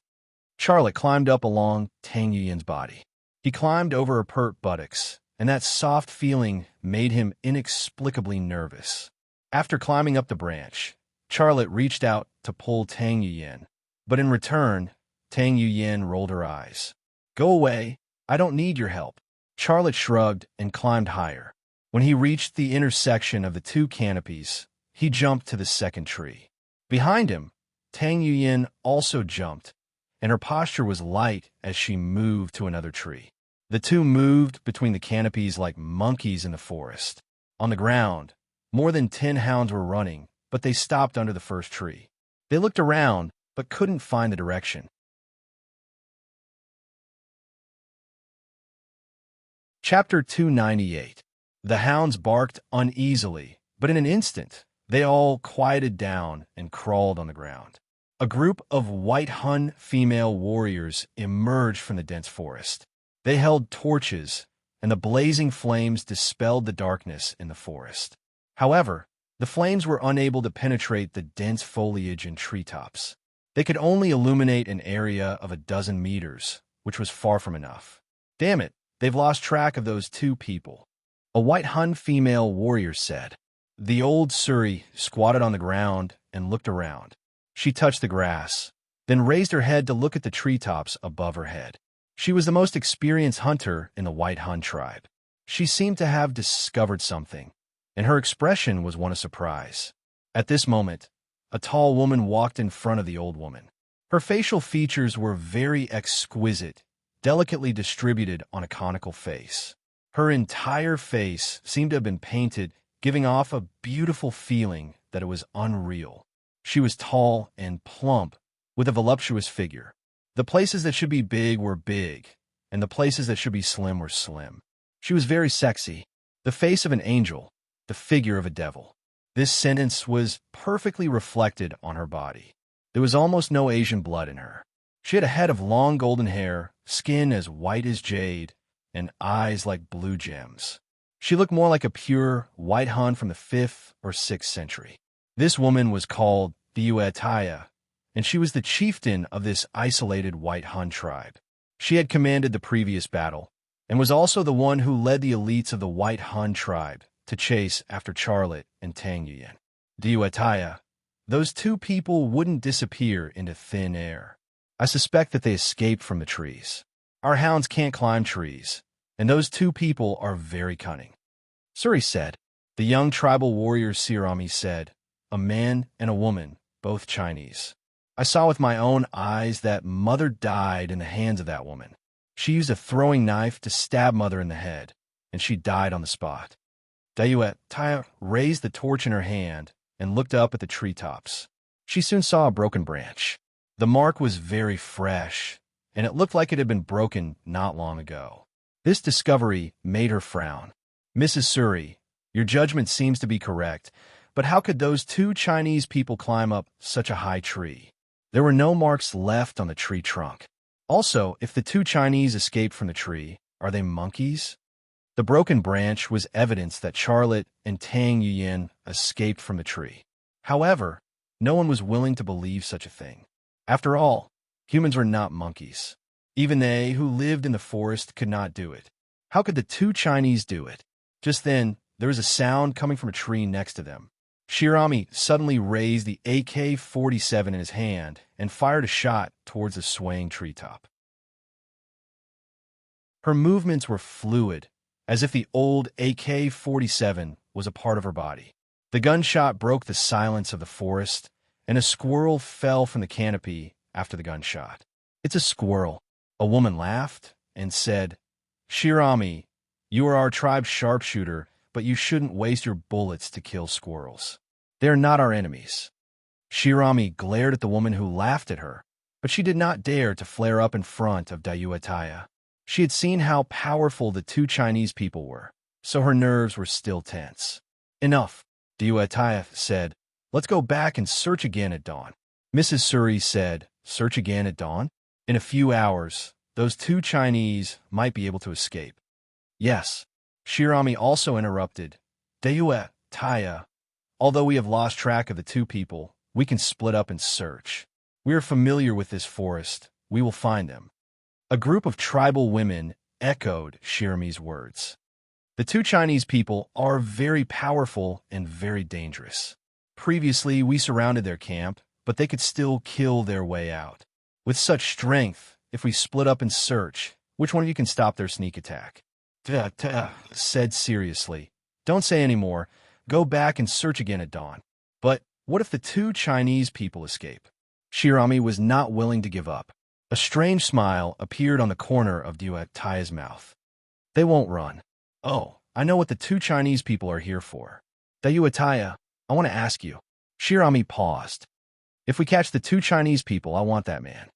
Charlotte climbed up along Tang Yuyin's body. He climbed over her pert buttocks, and that soft feeling made him inexplicably nervous. After climbing up the branch, Charlotte reached out to pull Tang Yuyin, but in return, Tang Yuyin rolled her eyes. Go away, I don't need your help. Charlotte shrugged and climbed higher. When he reached the intersection of the two canopies, he jumped to the second tree. Behind him, Tang Yuyin also jumped, and her posture was light as she moved to another tree. The two moved between the canopies like monkeys in the forest. On the ground, more than 10 hounds were running, but they stopped under the first tree. They looked around, but couldn't find the direction. Chapter 298. The hounds barked uneasily, but in an instant, they all quieted down and crawled on the ground. A group of white Hun female warriors emerged from the dense forest. They held torches, and the blazing flames dispelled the darkness in the forest. However, the flames were unable to penetrate the dense foliage and treetops. They could only illuminate an area of a dozen meters, which was far from enough. Damn it, they've lost track of those two people. A white Hun female warrior said. The old Suri squatted on the ground and looked around. She touched the grass, then raised her head to look at the treetops above her head. She was the most experienced hunter in the White Hun tribe. She seemed to have discovered something, and her expression was one of surprise. At this moment, a tall woman walked in front of the old woman. Her facial features were very exquisite, delicately distributed on a conical face. Her entire face seemed to have been painted, giving off a beautiful feeling that it was unreal. She was tall and plump, with a voluptuous figure. The places that should be big were big, and the places that should be slim were slim. She was very sexy, the face of an angel, the figure of a devil. This sentence was perfectly reflected on her body. There was almost no Asian blood in her. She had a head of long golden hair, skin as white as jade, and eyes like blue gems. She looked more like a pure white Hun from the 5th or 6th century. This woman was called Diuetaya, and she was the chieftain of this isolated White Hun tribe. She had commanded the previous battle, and was also the one who led the elites of the White Hun tribe to chase after Charlotte and Tang Yuyin. Diuetaya, those two people wouldn't disappear into thin air. I suspect that they escaped from the trees. Our hounds can't climb trees, and those two people are very cunning. Suri said. The young tribal warrior Sirami said, a man and a woman, both Chinese. I saw with my own eyes that Mother died in the hands of that woman. She used a throwing knife to stab Mother in the head, and she died on the spot. Diuetaya raised the torch in her hand and looked up at the treetops. She soon saw a broken branch. The mark was very fresh, and it looked like it had been broken not long ago. This discovery made her frown. Mrs. Suri, your judgment seems to be correct, but how could those two Chinese people climb up such a high tree? There were no marks left on the tree trunk. Also, if the two Chinese escaped from the tree, are they monkeys? The broken branch was evidence that Charlotte and Tang Yuyin escaped from the tree. However, no one was willing to believe such a thing. After all, humans were not monkeys. Even they who lived in the forest could not do it. How could the two Chinese do it? Just then, there was a sound coming from a tree next to them. Shirami suddenly raised the AK-47 in his hand and fired a shot towards the swaying treetop. Her movements were fluid, as if the old AK-47 was a part of her body. The gunshot broke the silence of the forest, and a squirrel fell from the canopy after the gunshot. It's a squirrel. A woman laughed and said, Shirami, you are our tribe's sharpshooter, but you shouldn't waste your bullets to kill squirrels. They are not our enemies. Shirami glared at the woman who laughed at her, but she did not dare to flare up in front of Diuetaya. She had seen how powerful the two Chinese people were, so her nerves were still tense. Enough, Diuataya said. Let's go back and search again at dawn. Mrs. Suri said, search again at dawn? In a few hours, those two Chinese might be able to escape. Yes. Shirami also interrupted. Diuataya, although we have lost track of the two people, we can split up and search. We are familiar with this forest. We will find them. A group of tribal women echoed Shirami's words. The two Chinese people are very powerful and very dangerous. Previously, we surrounded their camp, but they could still kill their way out. With such strength, if we split up and search, which one of you can stop their sneak attack? Said seriously. Don't say any more. Go back and search again at dawn. But what if the two Chinese people escape? Shirami was not willing to give up. A strange smile appeared on the corner of Diuataya's mouth. They won't run. Oh, I know what the two Chinese people are here for. Diuataya, I want to ask you. Shirami paused. If we catch the two Chinese people, I want that man.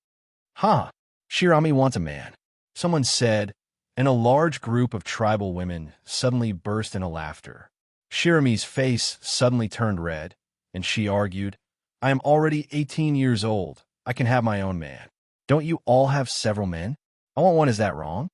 Huh? Shirami wants a man. Someone said, and a large group of tribal women suddenly burst into laughter. Shirami's face suddenly turned red, and she argued, I am already 18 years old. I can have my own man. Don't you all have several men? I want one, is that wrong?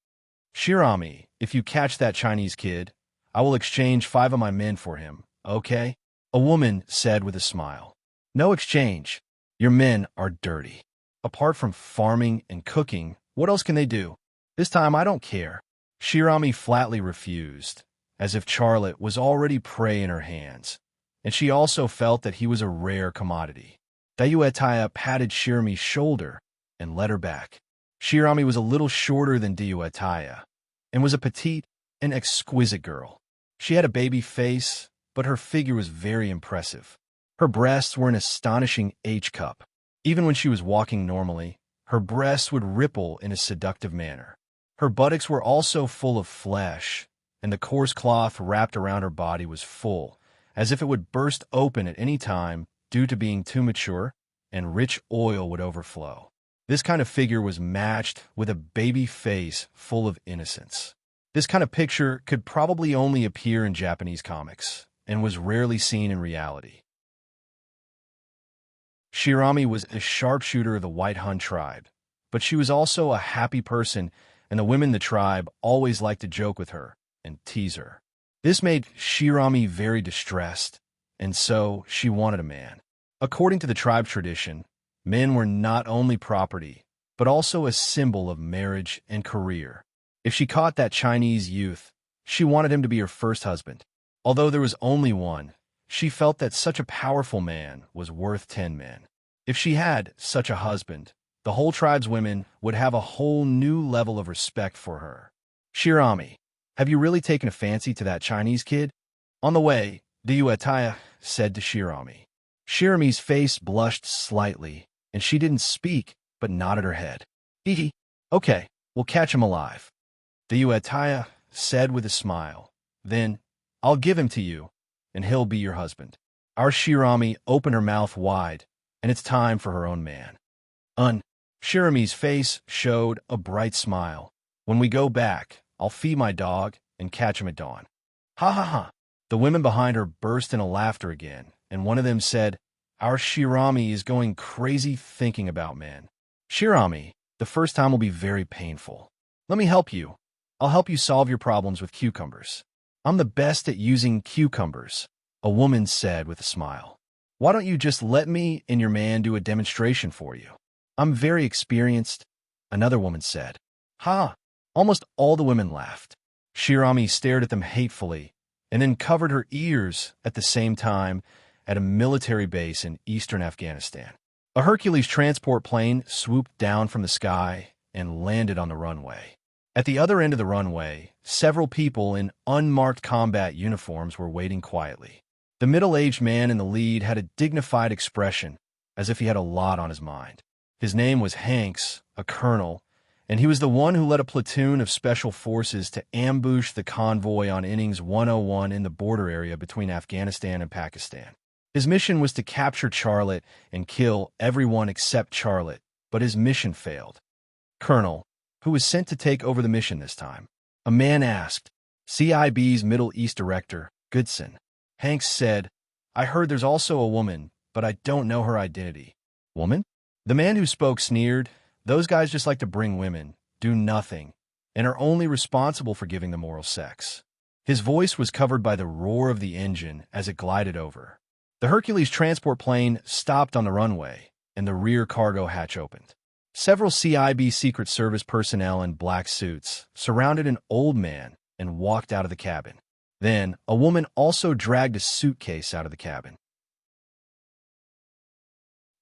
Shirami, if you catch that Chinese kid, I will exchange 5 of my men for him, okay? A woman said with a smile. No exchange. Your men are dirty. Apart from farming and cooking, what else can they do? This time I don't care. Shirami flatly refused, as if Charlotte was already prey in her hands, and she also felt that he was a rare commodity. Diuataya patted Shirami's shoulder and led her back. Shirami was a little shorter than Diuataya, and was a petite and exquisite girl. She had a baby face, but her figure was very impressive. Her breasts were an astonishing H-cup. Even when she was walking normally, her breasts would ripple in a seductive manner. Her buttocks were also full of flesh, and the coarse cloth wrapped around her body was full, as if it would burst open at any time due to being too mature, and rich oil would overflow. This kind of figure was matched with a baby face full of innocence. This kind of picture could probably only appear in Japanese comics, and was rarely seen in reality. Shirami was a sharpshooter of the White Hun tribe, but she was also a happy person, and the women in the tribe always liked to joke with her and tease her. This made Shirami very distressed, and so she wanted a man. According to the tribe tradition, men were not only property, but also a symbol of marriage and career. If she caught that Chinese youth, she wanted him to be her first husband. Although there was only one, she felt that such a powerful man was worth 10 men. If she had such a husband, the whole tribe's women would have a whole new level of respect for her. Shirami, have you really taken a fancy to that Chinese kid? On the way, Diuataya said to Shirami. Shirami's face blushed slightly, and she didn't speak, but nodded her head. Hee. Okay, we'll catch him alive. Diuataya said with a smile. Then, I'll give him to you, and he'll be your husband. Our Shirami opened her mouth wide, and it's time for her own man. Shirami's face showed a bright smile. When we go back, I'll feed my dog and catch him at dawn. Ha ha ha. The women behind her burst into laughter again, and one of them said, Our Shirami is going crazy thinking about men. Shirami, the first time will be very painful. Let me help you. I'll help you solve your problems with cucumbers. I'm the best at using cucumbers, a woman said with a smile. Why don't you just let me and your man do a demonstration for you? I'm very experienced, another woman said. Ha! Almost all the women laughed. Shirami stared at them hatefully, and then covered her ears at the same time at a military base in eastern Afghanistan. A Hercules transport plane swooped down from the sky and landed on the runway. At the other end of the runway, several people in unmarked combat uniforms were waiting quietly. The middle-aged man in the lead had a dignified expression, as if he had a lot on his mind. His name was Hanks, a colonel, and he was the one who led a platoon of special forces to ambush the convoy on innings 101 in the border area between Afghanistan and Pakistan. His mission was to capture Charlotte and kill everyone except Charlotte, but his mission failed. Colonel, who was sent to take over the mission this time? A man asked. CIB's Middle East director, Goodson. Hanks said, I heard there's also a woman, but I don't know her identity. Woman? The man who spoke sneered. Those guys just like to bring women, do nothing, and are only responsible for giving them oral sex. His voice was covered by the roar of the engine as it glided over. The Hercules transport plane stopped on the runway, and the rear cargo hatch opened. Several CIB Secret Service personnel in black suits surrounded an old man and walked out of the cabin. Then, a woman also dragged a suitcase out of the cabin.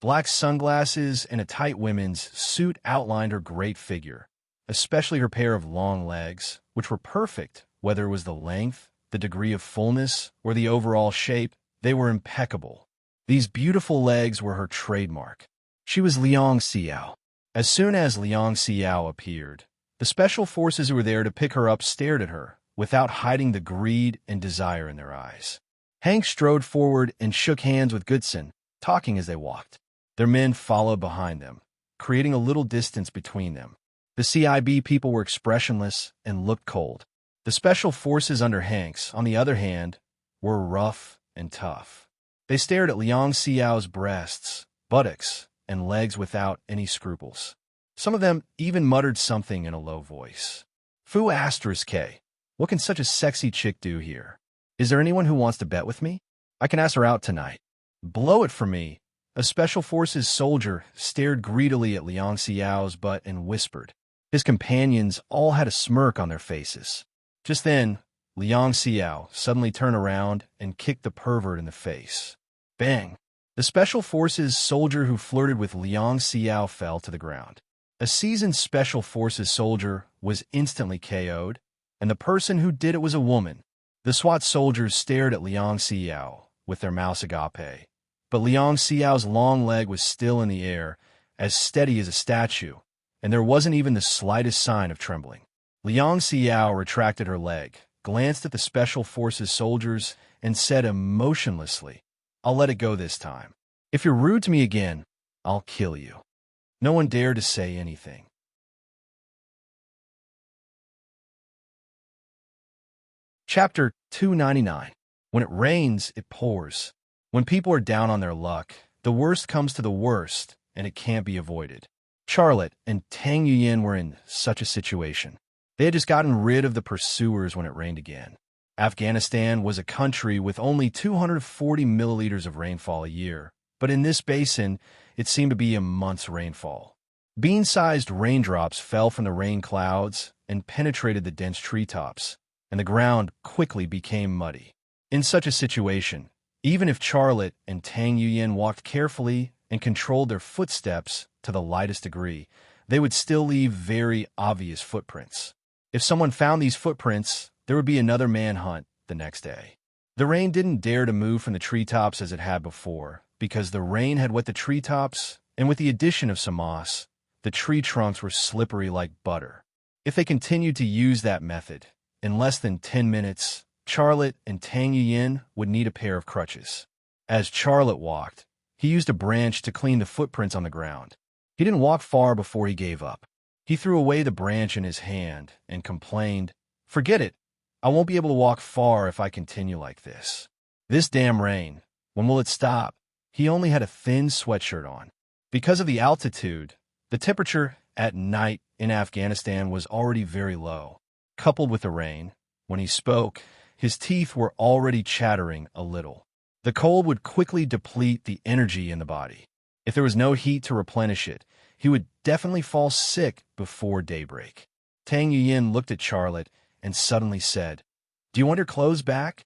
Black sunglasses and a tight women's suit outlined her great figure, especially her pair of long legs, which were perfect, whether it was the length, the degree of fullness, or the overall shape. They were impeccable. These beautiful legs were her trademark. She was Liang Xiao. As soon as Liang Xiao appeared, the special forces who were there to pick her up stared at her, without hiding the greed and desire in their eyes. Hank strode forward and shook hands with Goodson, talking as they walked. Their men followed behind them, creating a little distance between them. The CIB people were expressionless and looked cold. The special forces under Hanks, on the other hand, were rough and tough. They stared at Liang Xiao's breasts, buttocks, and legs without any scruples. Some of them even muttered something in a low voice. Fu *K. What can such a sexy chick do here? Is there anyone who wants to bet with me? I can ask her out tonight. Blow it for me. A Special Forces soldier stared greedily at Liang Xiao's butt and whispered. His companions all had a smirk on their faces. Just then, Liang Xiao suddenly turned around and kicked the pervert in the face. Bang! The Special Forces soldier who flirted with Liang Xiao fell to the ground. A seasoned Special Forces soldier was instantly KO'd, and the person who did it was a woman. The SWAT soldiers stared at Liang Xiao with their mouths agape, but Liang Xiao's long leg was still in the air, as steady as a statue, and there wasn't even the slightest sign of trembling. Liang Xiao retracted her leg, glanced at the Special Forces soldiers, and said emotionlessly, I'll let it go this time. If you're rude to me again, I'll kill you. No one dared to say anything. Chapter 299. When it rains, it pours. When people are down on their luck, the worst comes to the worst, and it can't be avoided. Charlotte and Tang Yuyin were in such a situation. They had just gotten rid of the pursuers when it rained again. Afghanistan was a country with only 240 milliliters of rainfall a year, but in this basin, it seemed to be a month's rainfall. Bean-sized raindrops fell from the rain clouds and penetrated the dense treetops, and the ground quickly became muddy. In such a situation, even if Charlotte and Tang Yuyin walked carefully and controlled their footsteps to the lightest degree, they would still leave very obvious footprints. If someone found these footprints, there would be another manhunt the next day. The rain didn't dare to move from the treetops as it had before, because the rain had wet the treetops, and with the addition of some moss, the tree trunks were slippery like butter. If they continued to use that method, in less than 10 minutes, Charlotte and Tang Yuyin would need a pair of crutches. As Charlotte walked, he used a branch to clean the footprints on the ground. He didn't walk far before he gave up. He threw away the branch in his hand and complained, Forget it. I won't be able to walk far if I continue like this. This damn rain. When will it stop? He only had a thin sweatshirt on. Because of the altitude, the temperature at night in Afghanistan was already very low. Coupled with the rain, when he spoke, his teeth were already chattering a little. The cold would quickly deplete the energy in the body. If there was no heat to replenish it, he would definitely fall sick before daybreak. Tang Yuyin looked at Charlotte and suddenly said, Do you want your clothes back?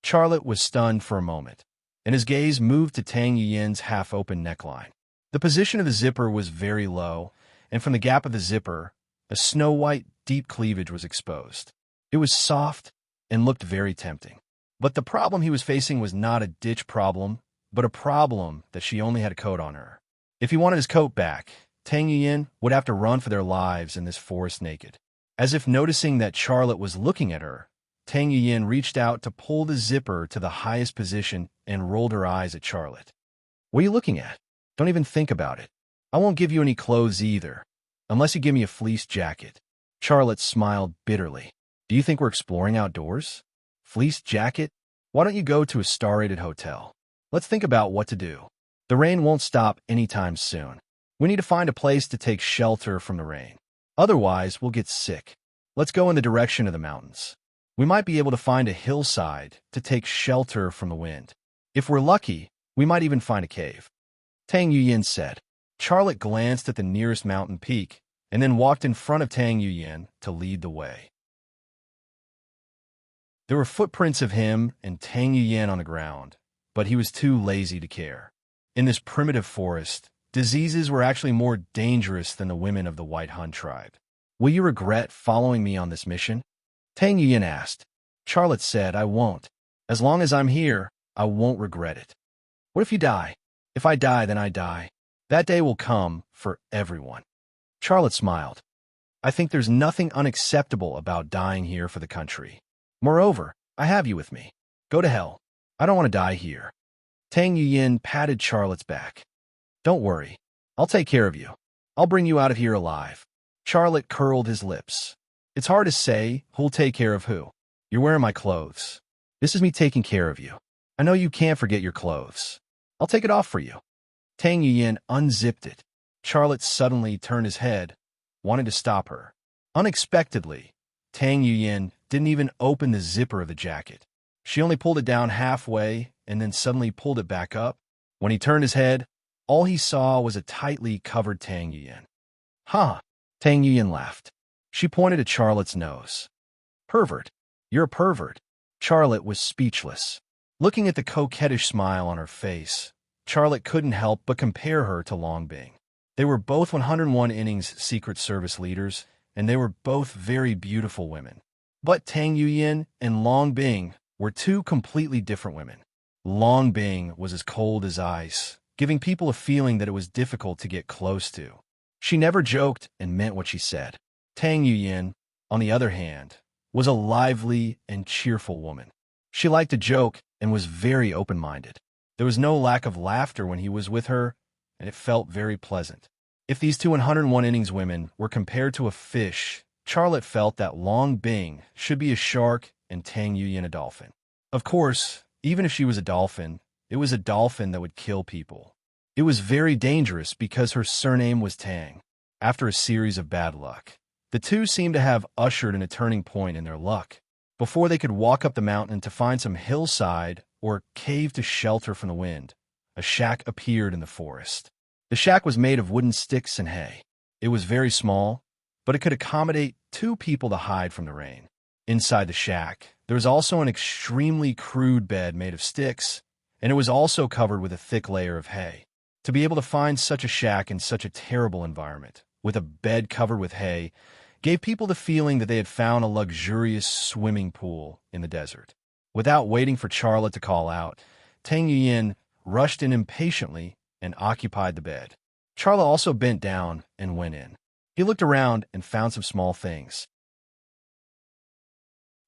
Charlotte was stunned for a moment, and his gaze moved to Tang Yuyin's half-open neckline. The position of the zipper was very low, and from the gap of the zipper, a snow-white, deep cleavage was exposed. It was soft and looked very tempting. But the problem he was facing was not a ditch problem, but a problem that she only had a coat on her. If he wanted his coat back, Tang Yuyin would have to run for their lives in this forest naked. As if noticing that Charlotte was looking at her, Tang Yuyin reached out to pull the zipper to the highest position and rolled her eyes at Charlotte. What are you looking at? Don't even think about it. I won't give you any clothes either. unless you give me a fleece jacket. Charlotte smiled bitterly. Do you think we're exploring outdoors? Fleece jacket? Why don't you go to a star-rated hotel? Let's think about what to do. The rain won't stop anytime soon. We need to find a place to take shelter from the rain. Otherwise, we'll get sick. Let's go in the direction of the mountains. We might be able to find a hillside to take shelter from the wind. If we're lucky, we might even find a cave. Tang Yuyin said. Charlotte glanced at the nearest mountain peak and then walked in front of Tang Yuyin to lead the way. There were footprints of him and Tang Yuyin on the ground, but he was too lazy to care. In this primitive forest, diseases were actually more dangerous than the women of the White Hun tribe. Will you regret following me on this mission? Tang Yuyin asked. Charlotte said, I won't. As long as I'm here, I won't regret it. What if you die? If I die, then I die. That day will come for everyone. Charlotte smiled. I think there's nothing unacceptable about dying here for the country. Moreover, I have you with me. Go to hell. I don't want to die here. Tang Yuyin patted Charlotte's back. Don't worry. I'll take care of you. I'll bring you out of here alive. Charlotte curled his lips. It's hard to say who'll take care of who. You're wearing my clothes. This is me taking care of you. I know you can't forget your clothes. I'll take it off for you. Tang Yuyin unzipped it. Charlotte suddenly turned his head, wanted to stop her. Unexpectedly, Tang Yuyin didn't even open the zipper of the jacket. She only pulled it down halfway and then suddenly pulled it back up. When he turned his head, all he saw was a tightly covered Tang Yuyin. Huh, Tang Yuyin laughed. She pointed at Charlotte's nose. Pervert. You're a pervert. Charlotte was speechless. Looking at the coquettish smile on her face, Charlotte couldn't help but compare her to Long Bing. They were both 101 innings Secret Service leaders, and they were both very beautiful women. But Tang Yuyin and Long Bing were two completely different women. Long Bing was as cold as ice, giving people a feeling that it was difficult to get close to. She never joked and meant what she said. Tang Yuyin, on the other hand, was a lively and cheerful woman. She liked to joke and was very open-minded. There was no lack of laughter when he was with her, and it felt very pleasant. If these two 101 innings women were compared to a fish, Charlotte felt that Long Bing should be a shark and Tang Yuyin a dolphin. Of course, even if she was a dolphin, it was a dolphin that would kill people. It was very dangerous because her surname was Tang. After a series of bad luck, the two seemed to have ushered in a turning point in their luck. Before they could walk up the mountain to find some hillside or cave to shelter from the wind, a shack appeared in the forest. The shack was made of wooden sticks and hay. It was very small, but it could accommodate two people to hide from the rain. Inside the shack, there was also an extremely crude bed made of sticks, and it was also covered with a thick layer of hay. To be able to find such a shack in such a terrible environment, with a bed covered with hay, gave people the feeling that they had found a luxurious swimming pool in the desert. Without waiting for Charlotte to call out, Tang Yuyin rushed in impatiently and occupied the bed. Charlotte also bent down and went in. He looked around and found some small things.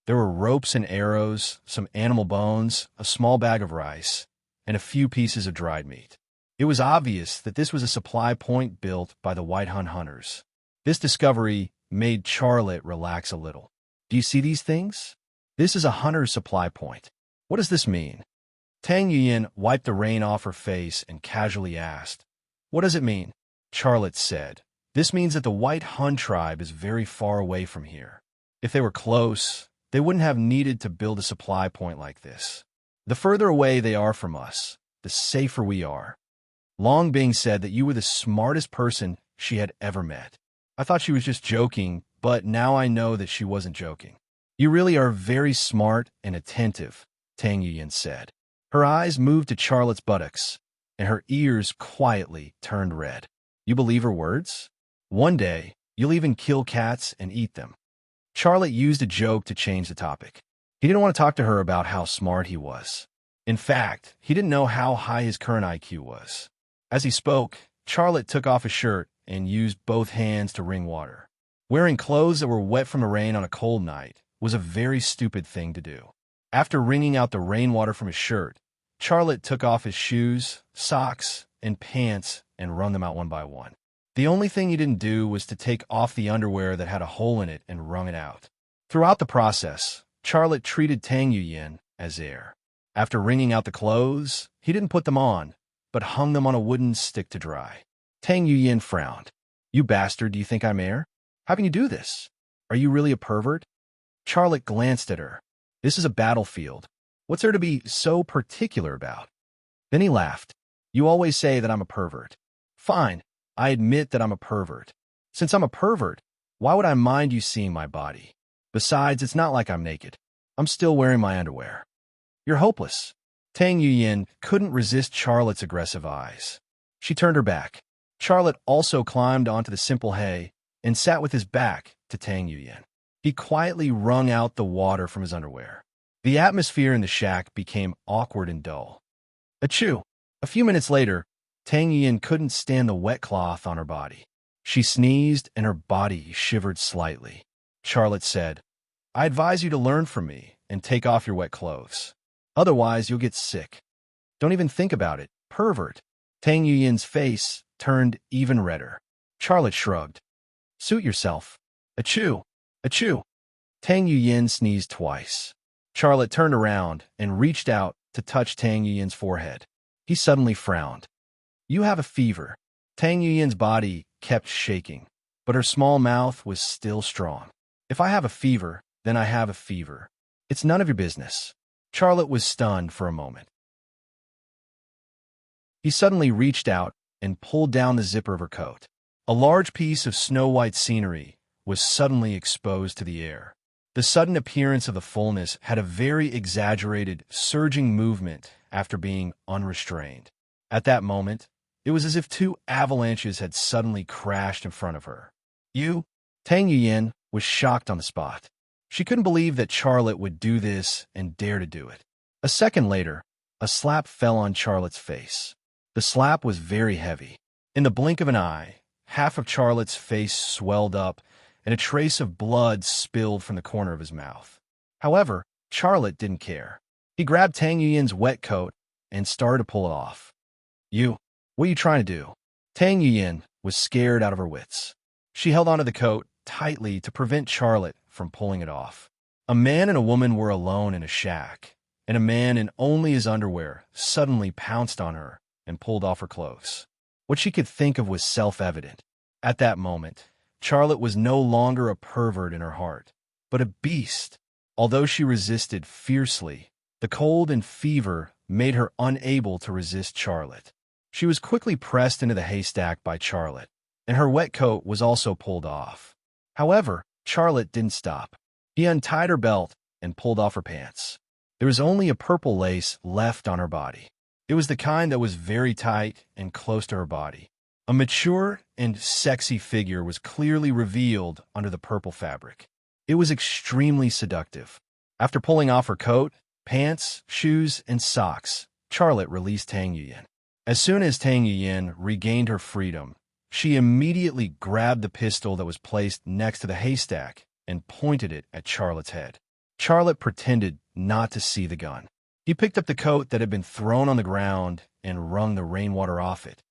There were ropes and arrows, some animal bones, a small bag of rice, and a few pieces of dried meat. It was obvious that this was a supply point built by the White Hun hunters. This discovery made Charlotte relax a little. Do you see these things? This is a hunter's supply point. What does this mean? Tang Yuyin wiped the rain off her face and casually asked, What does it mean? Charlotte said, This means that the White Hun tribe is very far away from here. If they were close, they wouldn't have needed to build a supply point like this. The further away they are from us, the safer we are. Long Bing said that you were the smartest person she had ever met. I thought she was just joking, but now I know that she wasn't joking. You really are very smart and attentive, Tang Yuyin said. Her eyes moved to Charlotte's buttocks, and her ears quietly turned red. You believe her words? One day, you'll even kill cats and eat them. Charlotte used a joke to change the topic. He didn't want to talk to her about how smart he was. In fact, he didn't know how high his current IQ was. As he spoke, Charlotte took off his shirt and used both hands to wring water. Wearing clothes that were wet from the rain on a cold night was a very stupid thing to do. After wringing out the rainwater from his shirt, Charlotte took off his shoes, socks, and pants and wrung them out one by one. The only thing you didn't do was to take off the underwear that had a hole in it and wrung it out. Throughout the process, Charlotte treated Tang Yuyin as air. After wringing out the clothes, he didn't put them on, but hung them on a wooden stick to dry. Tang Yuyin frowned. "You bastard, do you think I'm air? How can you do this? Are you really a pervert?" Charlotte glanced at her. "This is a battlefield. What's there to be so particular about?" Then he laughed. "You always say that I'm a pervert. Fine, I admit that I'm a pervert. Since I'm a pervert, why would I mind you seeing my body? Besides, it's not like I'm naked. I'm still wearing my underwear." "You're hopeless." Tang Yuyin couldn't resist Charlotte's aggressive eyes. She turned her back. Charlotte also climbed onto the simple hay and sat with his back to Tang Yuyin. He quietly wrung out the water from his underwear. The atmosphere in the shack became awkward and dull. Achoo! A few minutes later, Tang Yuyin couldn't stand the wet cloth on her body. She sneezed and her body shivered slightly. Charlotte said, "I advise you to learn from me and take off your wet clothes. Otherwise, you'll get sick. Don't even think about it, pervert." Tang Yuyin's face turned even redder. Charlotte shrugged. "Suit yourself." Achoo! Achoo! Tang Yuyin sneezed twice. Charlotte turned around and reached out to touch Tang Yuyin's forehead. He suddenly frowned. "You have a fever." Tang Yuyin's body kept shaking, but her small mouth was still strong. "If I have a fever, then I have a fever. It's none of your business." Charlotte was stunned for a moment. He suddenly reached out and pulled down the zipper of her coat. A large piece of snow-white scenery was suddenly exposed to the air. The sudden appearance of the fullness had a very exaggerated, surging movement after being unrestrained. At that moment, it was as if two avalanches had suddenly crashed in front of her. "You?" Tang Yuyin was shocked on the spot. She couldn't believe that Charlotte would do this and dare to do it. A second later, a slap fell on Charlotte's face. The slap was very heavy. In the blink of an eye, half of Charlotte's face swelled up and a trace of blood spilled from the corner of his mouth. However, Charlotte didn't care. He grabbed Tang Yuyin's wet coat and started to pull it off. "You, what are you trying to do?" Tang Yuyin was scared out of her wits. She held onto the coat tightly to prevent Charlotte from pulling it off. A man and a woman were alone in a shack, and a man in only his underwear suddenly pounced on her and pulled off her clothes. What she could think of was self-evident. At that moment, Charlotte was no longer a pervert in her heart, but a beast. Although she resisted fiercely, the cold and fever made her unable to resist Charlotte. She was quickly pressed into the haystack by Charlotte, and her wet coat was also pulled off. However, Charlotte didn't stop. He untied her belt and pulled off her pants. There was only a purple lace left on her body. It was the kind that was very tight and close to her body. A mature and sexy figure was clearly revealed under the purple fabric. It was extremely seductive. After pulling off her coat, pants, shoes, and socks, Charlotte released Tang Yuyin. As soon as Tang Yuyin regained her freedom, she immediately grabbed the pistol that was placed next to the haystack and pointed it at Charlotte's head. Charlotte pretended not to see the gun. He picked up the coat that had been thrown on the ground and wrung the rainwater off it.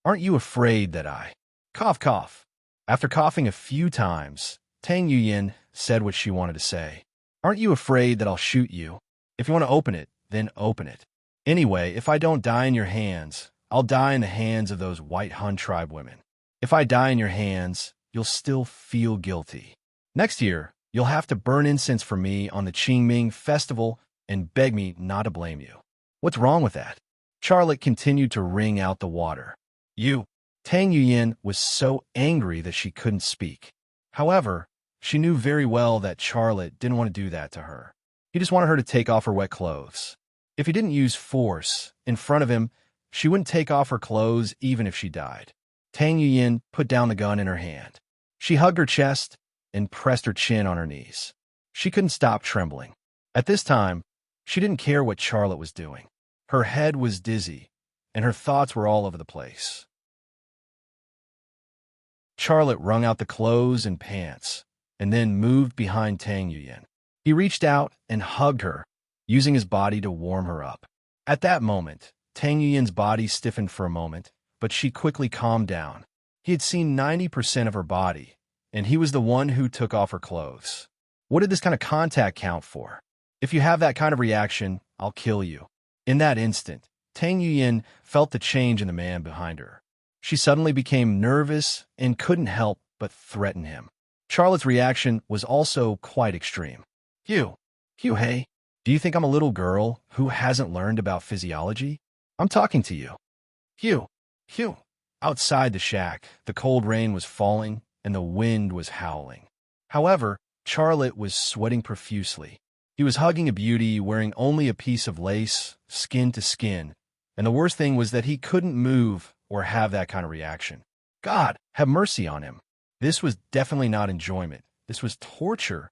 "Aren't you afraid that I—" Cough, cough. After coughing a few times, Tang Yuyin said what she wanted to say. "Aren't you afraid that I'll shoot you? If you want to open it, then open it. Anyway, if I don't die in your hands, I'll die in the hands of those white Hun tribe women. If I die in your hands, you'll still feel guilty. Next year, you'll have to burn incense for me on the Qingming festival and beg me not to blame you." "What's wrong with that?" Charlotte continued to wring out the water. "You." Tang Yuyin was so angry that she couldn't speak. However, she knew very well that Charlotte didn't want to do that to her. He just wanted her to take off her wet clothes. If he didn't use force in front of him, she wouldn't take off her clothes even if she died. Tang Yuyin put down the gun in her hand. She hugged her chest and pressed her chin on her knees. She couldn't stop trembling. At this time, she didn't care what Charlotte was doing. Her head was dizzy, and her thoughts were all over the place. Charlotte wrung out the clothes and pants, and then moved behind Tang Yuyin. He reached out and hugged her, using his body to warm her up. At that moment, Tang Yuyin's body stiffened for a moment, but she quickly calmed down. He had seen 90% of her body, and he was the one who took off her clothes. What did this kind of contact count for? If you have that kind of reaction, I'll kill you. In that instant, Tang Yuyin felt the change in the man behind her. She suddenly became nervous and couldn't help but threaten him. Charlotte's reaction was also quite extreme. Hugh, hey, do you think I'm a little girl who hasn't learned about physiology? I'm talking to you. Hugh. Outside the shack, the cold rain was falling and the wind was howling. However, Charlotte was sweating profusely. He was hugging a beauty wearing only a piece of lace, skin to skin, and the worst thing was that he couldn't move or have that kind of reaction. God, have mercy on him. This was definitely not enjoyment. This was torture.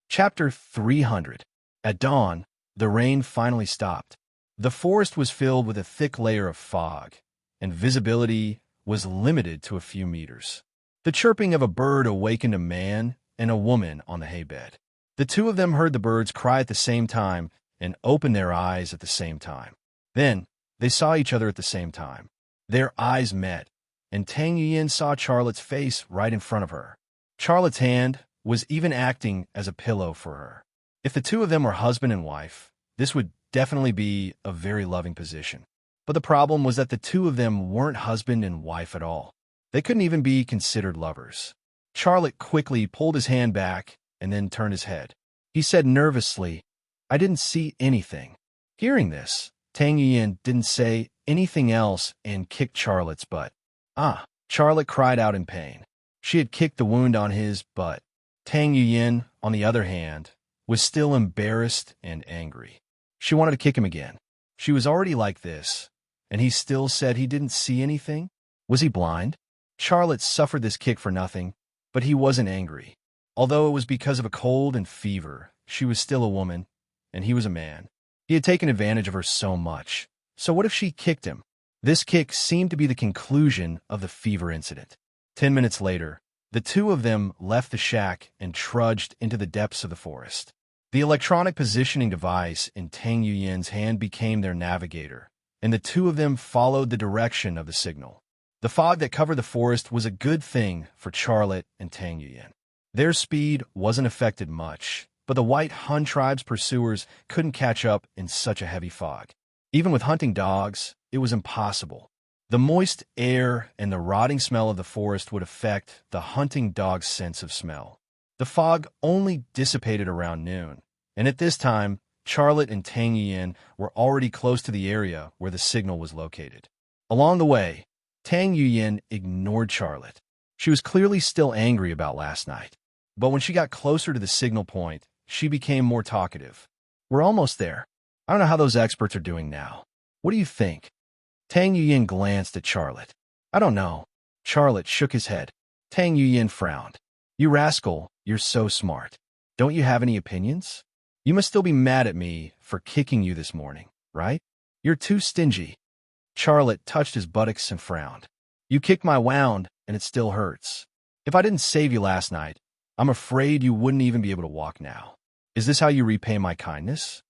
Chapter 300. At dawn, the rain finally stopped. The forest was filled with a thick layer of fog, and visibility was limited to a few meters. The chirping of a bird awakened a man and a woman on the haybed. The two of them heard the birds cry at the same time and opened their eyes at the same time. Then, they saw each other at the same time. Their eyes met, and Tang Yuyin saw Charlotte's face right in front of her. Charlotte's hand was even acting as a pillow for her. If the two of them were husband and wife, this would definitely be a very loving position. But the problem was that the two of them weren't husband and wife at all. They couldn't even be considered lovers. Charlotte quickly pulled his hand back and then turned his head. He said nervously, I didn't see anything. Hearing this, Tang Yuyin didn't say anything else and kicked Charlotte's butt. Charlotte cried out in pain. She had kicked the wound on his butt. Tang Yuyin, on the other hand, was still embarrassed and angry. She wanted to kick him again. She was already like this, and he still said he didn't see anything? Was he blind? Charlotte suffered this kick for nothing, but he wasn't angry. Although it was because of a cold and fever, she was still a woman, and he was a man. He had taken advantage of her so much. So what if she kicked him? This kick seemed to be the conclusion of the fever incident. 10 minutes later, the two of them left the shack and trudged into the depths of the forest. The electronic positioning device in Tang Yuyin's hand became their navigator, and the two of them followed the direction of the signal. The fog that covered the forest was a good thing for Charlotte and Tang Yuyin. Their speed wasn't affected much, but the White Han tribe's pursuers couldn't catch up in such a heavy fog. Even with hunting dogs, it was impossible. The moist air and the rotting smell of the forest would affect the hunting dog's sense of smell. The fog only dissipated around noon, and at this time, Charlotte and Tang Yuyin were already close to the area where the signal was located. Along the way, Tang Yuyin ignored Charlotte. She was clearly still angry about last night, but when she got closer to the signal point, she became more talkative. We're almost there. I don't know how those experts are doing now. What do you think? Tang Yuyin glanced at Charlotte. I don't know. Charlotte shook his head. Tang Yuyin frowned. You rascal, you're so smart. Don't you have any opinions? You must still be mad at me for kicking you this morning, right? You're too stingy. Charlotte touched his buttocks and frowned. You kicked my wound, and it still hurts. If I didn't save you last night, I'm afraid you wouldn't even be able to walk now. Is this how you repay my kindness?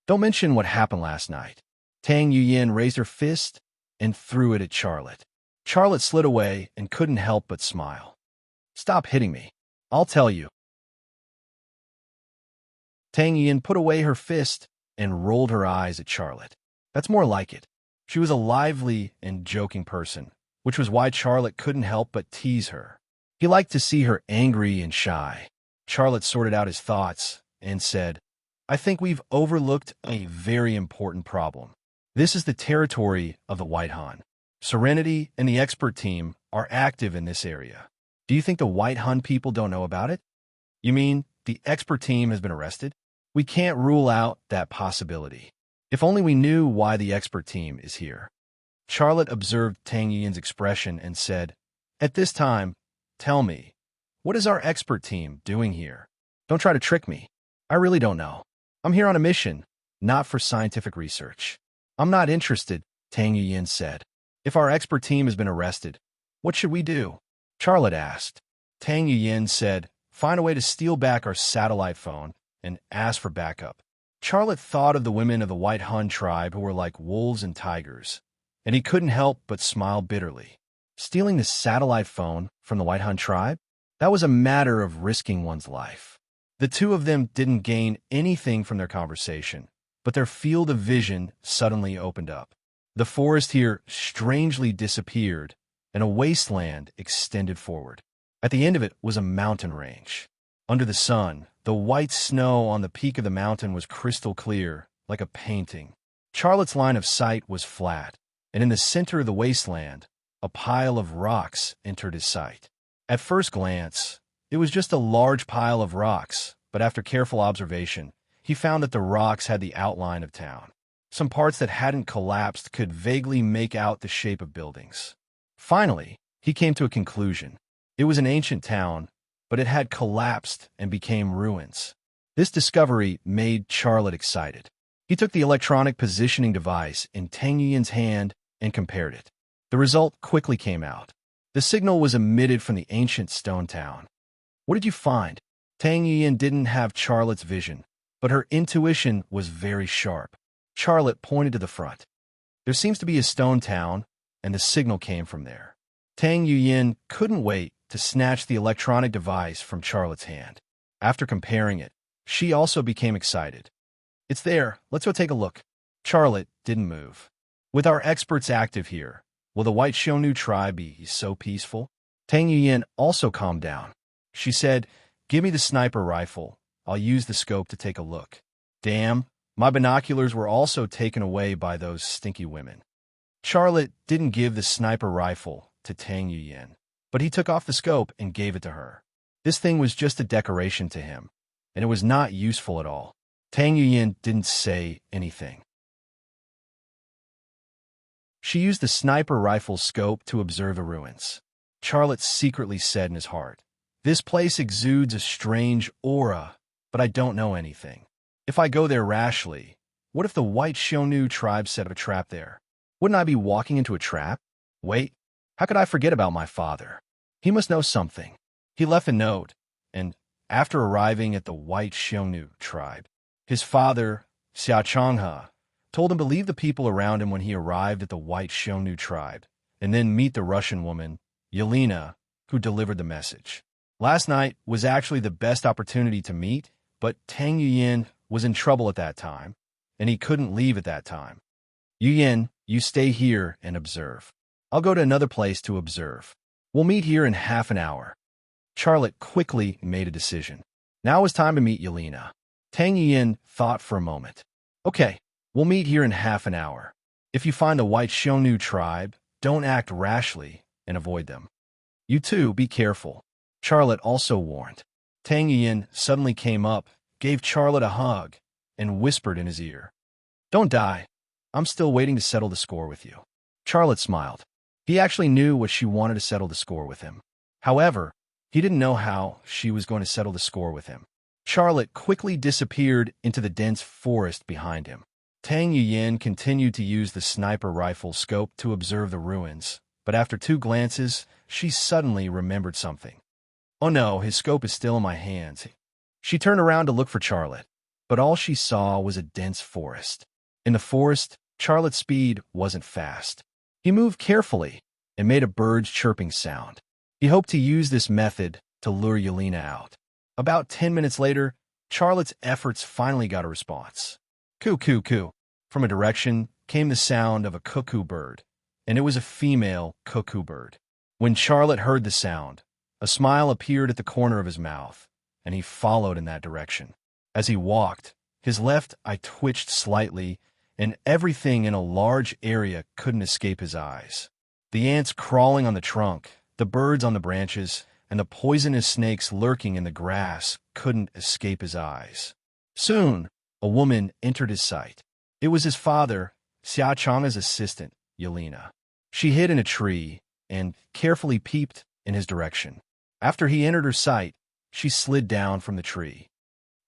Don't mention what happened last night. Tang Yuyin raised her fist and threw it at Charlotte. Charlotte slid away and couldn't help but smile. Stop hitting me. I'll tell you. Tang Yuyin put away her fist and rolled her eyes at Charlotte. That's more like it. She was a lively and joking person, which was why Charlotte couldn't help but tease her. He liked to see her angry and shy. Charlotte sorted out his thoughts and said, I think we've overlooked a very important problem. This is the territory of the White Han. Serenity and the expert team are active in this area. Do you think the White Han people don't know about it? You mean the expert team has been arrested? We can't rule out that possibility. If only we knew why the expert team is here. Charlotte observed Tang Yuyin's expression and said, At this time, tell me, what is our expert team doing here? Don't try to trick me. I really don't know. I'm here on a mission, not for scientific research. I'm not interested, Tang Yuyin said. If our expert team has been arrested, what should we do? Charlotte asked. Tang Yuyin said, find a way to steal back our satellite phone and ask for backup. Charlotte thought of the women of the White Hun tribe who were like wolves and tigers, and he couldn't help but smile bitterly. Stealing the satellite phone from the White Hun tribe? That was a matter of risking one's life. The two of them didn't gain anything from their conversation, but their field of vision suddenly opened up. The forest here strangely disappeared, and a wasteland extended forward. At the end of it was a mountain range. Under the sun, the white snow on the peak of the mountain was crystal clear, like a painting. Charlotte's line of sight was flat, and in the center of the wasteland, a pile of rocks entered his sight. At first glance, it was just a large pile of rocks, but after careful observation, he found that the rocks had the outline of town. Some parts that hadn't collapsed could vaguely make out the shape of buildings. Finally, he came to a conclusion. It was an ancient town, but it had collapsed and became ruins. This discovery made Charlotte excited. He took the electronic positioning device in Tang Yuyin's hand and compared it. The result quickly came out. The signal was emitted from the ancient stone town. What did you find? Tang Yuyin didn't have Charlotte's vision, but her intuition was very sharp. Charlotte pointed to the front. There seems to be a stone town, and the signal came from there. Tang Yuyin couldn't wait to snatch the electronic device from Charlotte's hand. After comparing it, she also became excited. It's there. Let's go take a look. Charlotte didn't move. With our experts active here, will the White Xiongnu tribe be so peaceful? Tang Yuyin also calmed down. She said, "Give me the sniper rifle. I'll use the scope to take a look." Damn, my binoculars were also taken away by those stinky women. Charlotte didn't give the sniper rifle to Tang Yuyin, but he took off the scope and gave it to her. This thing was just a decoration to him, and it was not useful at all. Tang Yuyin didn't say anything. She used the sniper rifle's scope to observe the ruins. Charlotte secretly said in his heart, "This place exudes a strange aura, but I don't know anything. If I go there rashly, what if the White Xiongnu tribe set up a trap there? Wouldn't I be walking into a trap? Wait, how could I forget about my father? He must know something." He left a note, and after arriving at the White Xiongnu tribe, his father, Xia Changhe, told him to leave the people around him when he arrived at the White Xiongnu tribe, and then meet the Russian woman, Yelena, who delivered the message. Last night was actually the best opportunity to meet, but Tang Yuyin was in trouble at that time, and he couldn't leave at that time. "Yuyin, you stay here and observe. I'll go to another place to observe. We'll meet here in half an hour." Charlotte quickly made a decision. Now it was time to meet Yelena. Tang Yuyin thought for a moment. "Okay, we'll meet here in half an hour. If you find the White Xiongnu tribe, don't act rashly and avoid them. You too, be careful," Charlotte also warned. Tang Yuyin suddenly came up, gave Charlotte a hug, and whispered in his ear, "Don't die. I'm still waiting to settle the score with you." Charlotte smiled. He actually knew what she wanted to settle the score with him. However, he didn't know how she was going to settle the score with him. Charlotte quickly disappeared into the dense forest behind him. Tang Yuyin continued to use the sniper rifle scope to observe the ruins, but after 2 glances, she suddenly remembered something. "Oh no, his scope is still in my hands." She turned around to look for Charlotte, but all she saw was a dense forest. In the forest, Charlotte's speed wasn't fast. He moved carefully and made a bird's chirping sound. He hoped to use this method to lure Yelena out. About 10 minutes later, Charlotte's efforts finally got a response. Coo, coo, coo. From a direction came the sound of a cuckoo bird, and it was a female cuckoo bird. When Charlotte heard the sound, a smile appeared at the corner of his mouth, and he followed in that direction. As he walked, his left eye twitched slightly, and everything in a large area couldn't escape his eyes. The ants crawling on the trunk, the birds on the branches, and the poisonous snakes lurking in the grass couldn't escape his eyes. Soon, a woman entered his sight. It was his father, Xia Chang's assistant, Yelena. She hid in a tree and carefully peeped in his direction. After he entered her sight, she slid down from the tree.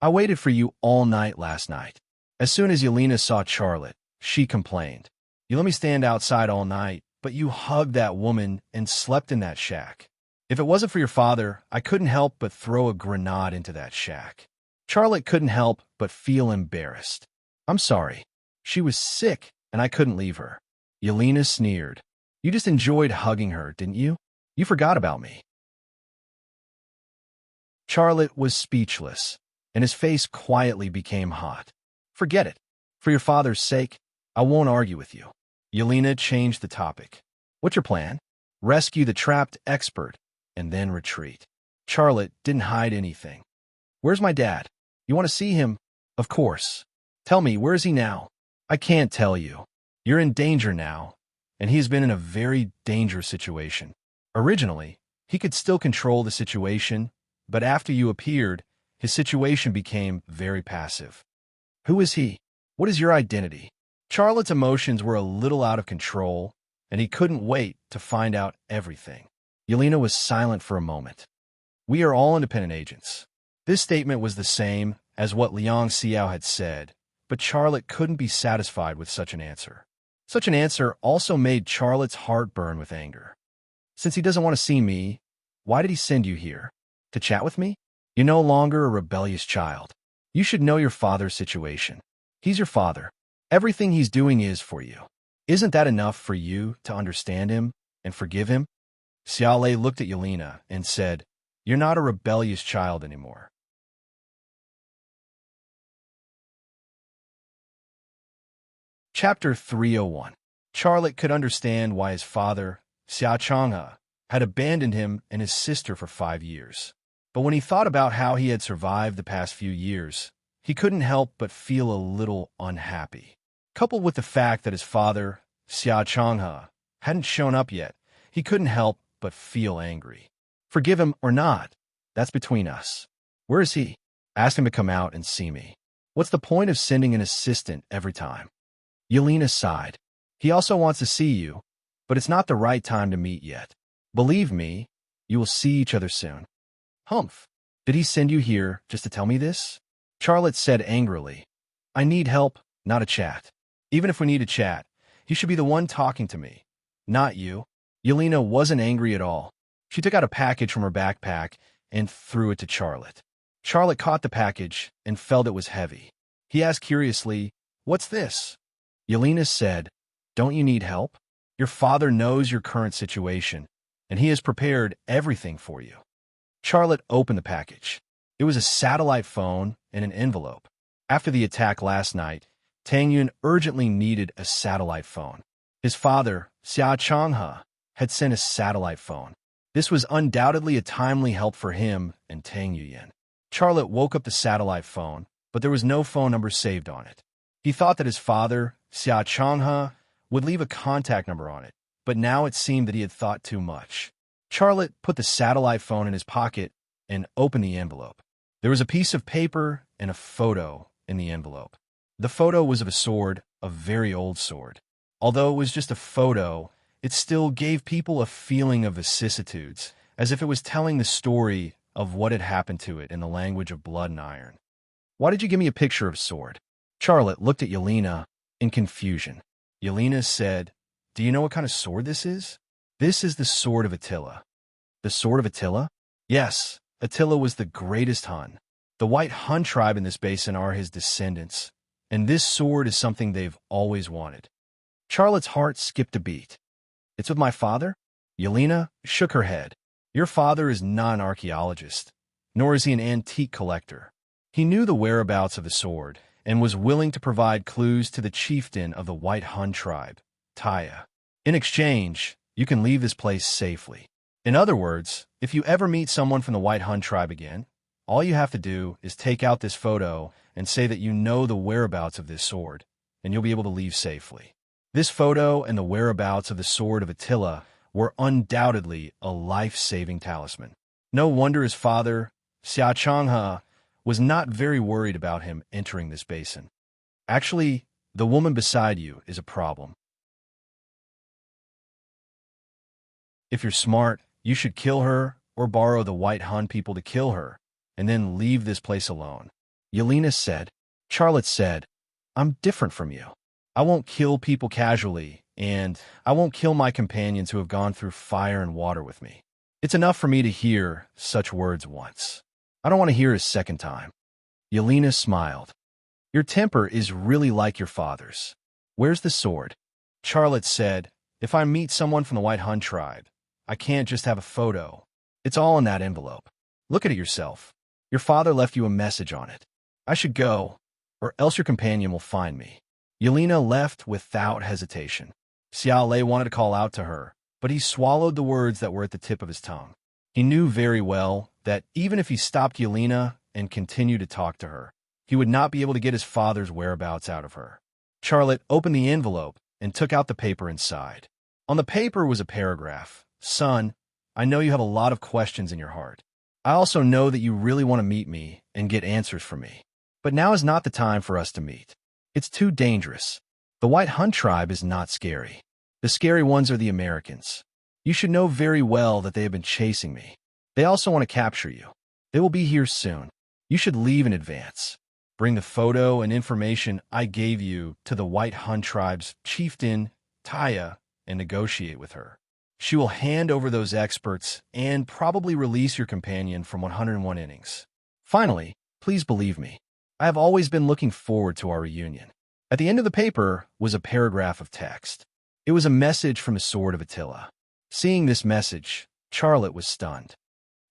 "I waited for you all night last night." As soon as Yelena saw Charlotte, she complained. "You let me stand outside all night, but you hugged that woman and slept in that shack. If it wasn't for your father, I couldn't help but throw a grenade into that shack." Charlotte couldn't help but feel embarrassed. I'm sorry. She was sick, and I couldn't leave her. Yelena sneered. You just enjoyed hugging her, didn't you? You forgot about me. Charlotte was speechless, and his face quietly became hot. Forget it. For your father's sake, I won't argue with you. Yelena changed the topic. What's your plan? Rescue the trapped expert, and then retreat. Charlotte didn't hide anything. Where's my dad? You want to see him? Of course. Tell me, where is he now? I can't tell you. You're in danger now, and he's been in a very dangerous situation. Originally, he could still control the situation, but after you appeared, his situation became very passive. Who is he? What is your identity? Charlotte's emotions were a little out of control, and he couldn't wait to find out everything. Yelena was silent for a moment. We are all independent agents. This statement was the same as what Liang Xiao had said, but Charlotte couldn't be satisfied with such an answer. Such an answer also made Charlotte's heart burn with anger. Since he doesn't want to see me, why did he send you here? To chat with me? You're no longer a rebellious child. You should know your father's situation. He's your father. Everything he's doing is for you. Isn't that enough for you to understand him and forgive him? Xiaolei looked at Yelena and said, You're not a rebellious child anymore. Chapter 301. Charlotte could understand why his father, Xia Changhe, had abandoned him and his sister for 5 years. But when he thought about how he had survived the past few years, he couldn't help but feel a little unhappy. Coupled with the fact that his father, Xia Changhe, hadn't shown up yet, he couldn't help but feel angry. Forgive him or not, that's between us. Where is he? Ask him to come out and see me. What's the point of sending an assistant every time? Yelena sighed. He also wants to see you, but it's not the right time to meet yet. Believe me, you will see each other soon. Humph. Did he send you here just to tell me this? Charlotte said angrily. I need help, not a chat. Even if we need a chat, you should be the one talking to me, not you. Yelena wasn't angry at all. She took out a package from her backpack and threw it to Charlotte. Charlotte caught the package and felt it was heavy. He asked curiously, What's this? Yelena said, Don't you need help? Your father knows your current situation, and he has prepared everything for you. Charlotte opened the package. It was a satellite phone in an envelope. After the attack last night, Tang Yun urgently needed a satellite phone. His father, Xia Changhe, had sent a satellite phone. This was undoubtedly a timely help for him and Tang Yun. Charlotte woke up the satellite phone, but there was no phone number saved on it. He thought that his father, Xia Changhe, would leave a contact number on it, but now it seemed that he had thought too much. Charlotte put the satellite phone in his pocket and opened the envelope. There was a piece of paper and a photo in the envelope. The photo was of a sword, a very old sword. Although it was just a photo, it still gave people a feeling of vicissitudes, as if it was telling the story of what had happened to it in the language of blood and iron. Why did you give me a picture of a sword? Charlotte looked at Yelena in confusion. Yelena said, Do you know what kind of sword this is? This is the sword of Attila. The sword of Attila? Yes, Attila was the greatest Hun. The white Hun tribe in this basin are his descendants, and this sword is something they've always wanted. Charlotte's heart skipped a beat. It's with my father? Yelena shook her head. Your father is not an archaeologist, nor is he an antique collector. He knew the whereabouts of the sword and was willing to provide clues to the chieftain of the white Hun tribe, Taya. In exchange, you can leave this place safely. In other words, if you ever meet someone from the white Hun tribe again, all you have to do is take out this photo and say that you know the whereabouts of this sword, and you'll be able to leave safely. This photo and the whereabouts of the sword of Attila were undoubtedly a life-saving talisman. No wonder his father, Xia Changhe, was not very worried about him entering this basin. Actually, the woman beside you is a problem. If you're smart, you should kill her or borrow the white Hun people to kill her, and then leave this place alone. Yelena said. Charlotte said, I'm different from you. I won't kill people casually, and I won't kill my companions who have gone through fire and water with me. It's enough for me to hear such words once. I don't want to hear it a second time. Yelena smiled. Your temper is really like your father's. Where's the sword? Charlotte said, if I meet someone from the White Hun tribe, I can't just have a photo. It's all in that envelope. Look at it yourself. Your father left you a message on it. I should go, or else your companion will find me. Yelena left without hesitation. Xiao Lei wanted to call out to her, but he swallowed the words that were at the tip of his tongue. He knew very well that even if he stopped Yelena and continued to talk to her, he would not be able to get his father's whereabouts out of her. Charlotte opened the envelope and took out the paper inside. On the paper was a paragraph. Son, I know you have a lot of questions in your heart. I also know that you really want to meet me and get answers from me. But now is not the time for us to meet. It's too dangerous. The White Hun tribe is not scary. The scary ones are the Americans. You should know very well that they have been chasing me. They also want to capture you. They will be here soon. You should leave in advance. Bring the photo and information I gave you to the White Hun tribe's chieftain, Taya, and negotiate with her. She will hand over those experts and probably release your companion from 101 innings. Finally, please believe me. I have always been looking forward to our reunion. At the end of the paper was a paragraph of text. It was a message from the Sword of Attila. Seeing this message, Charlotte was stunned.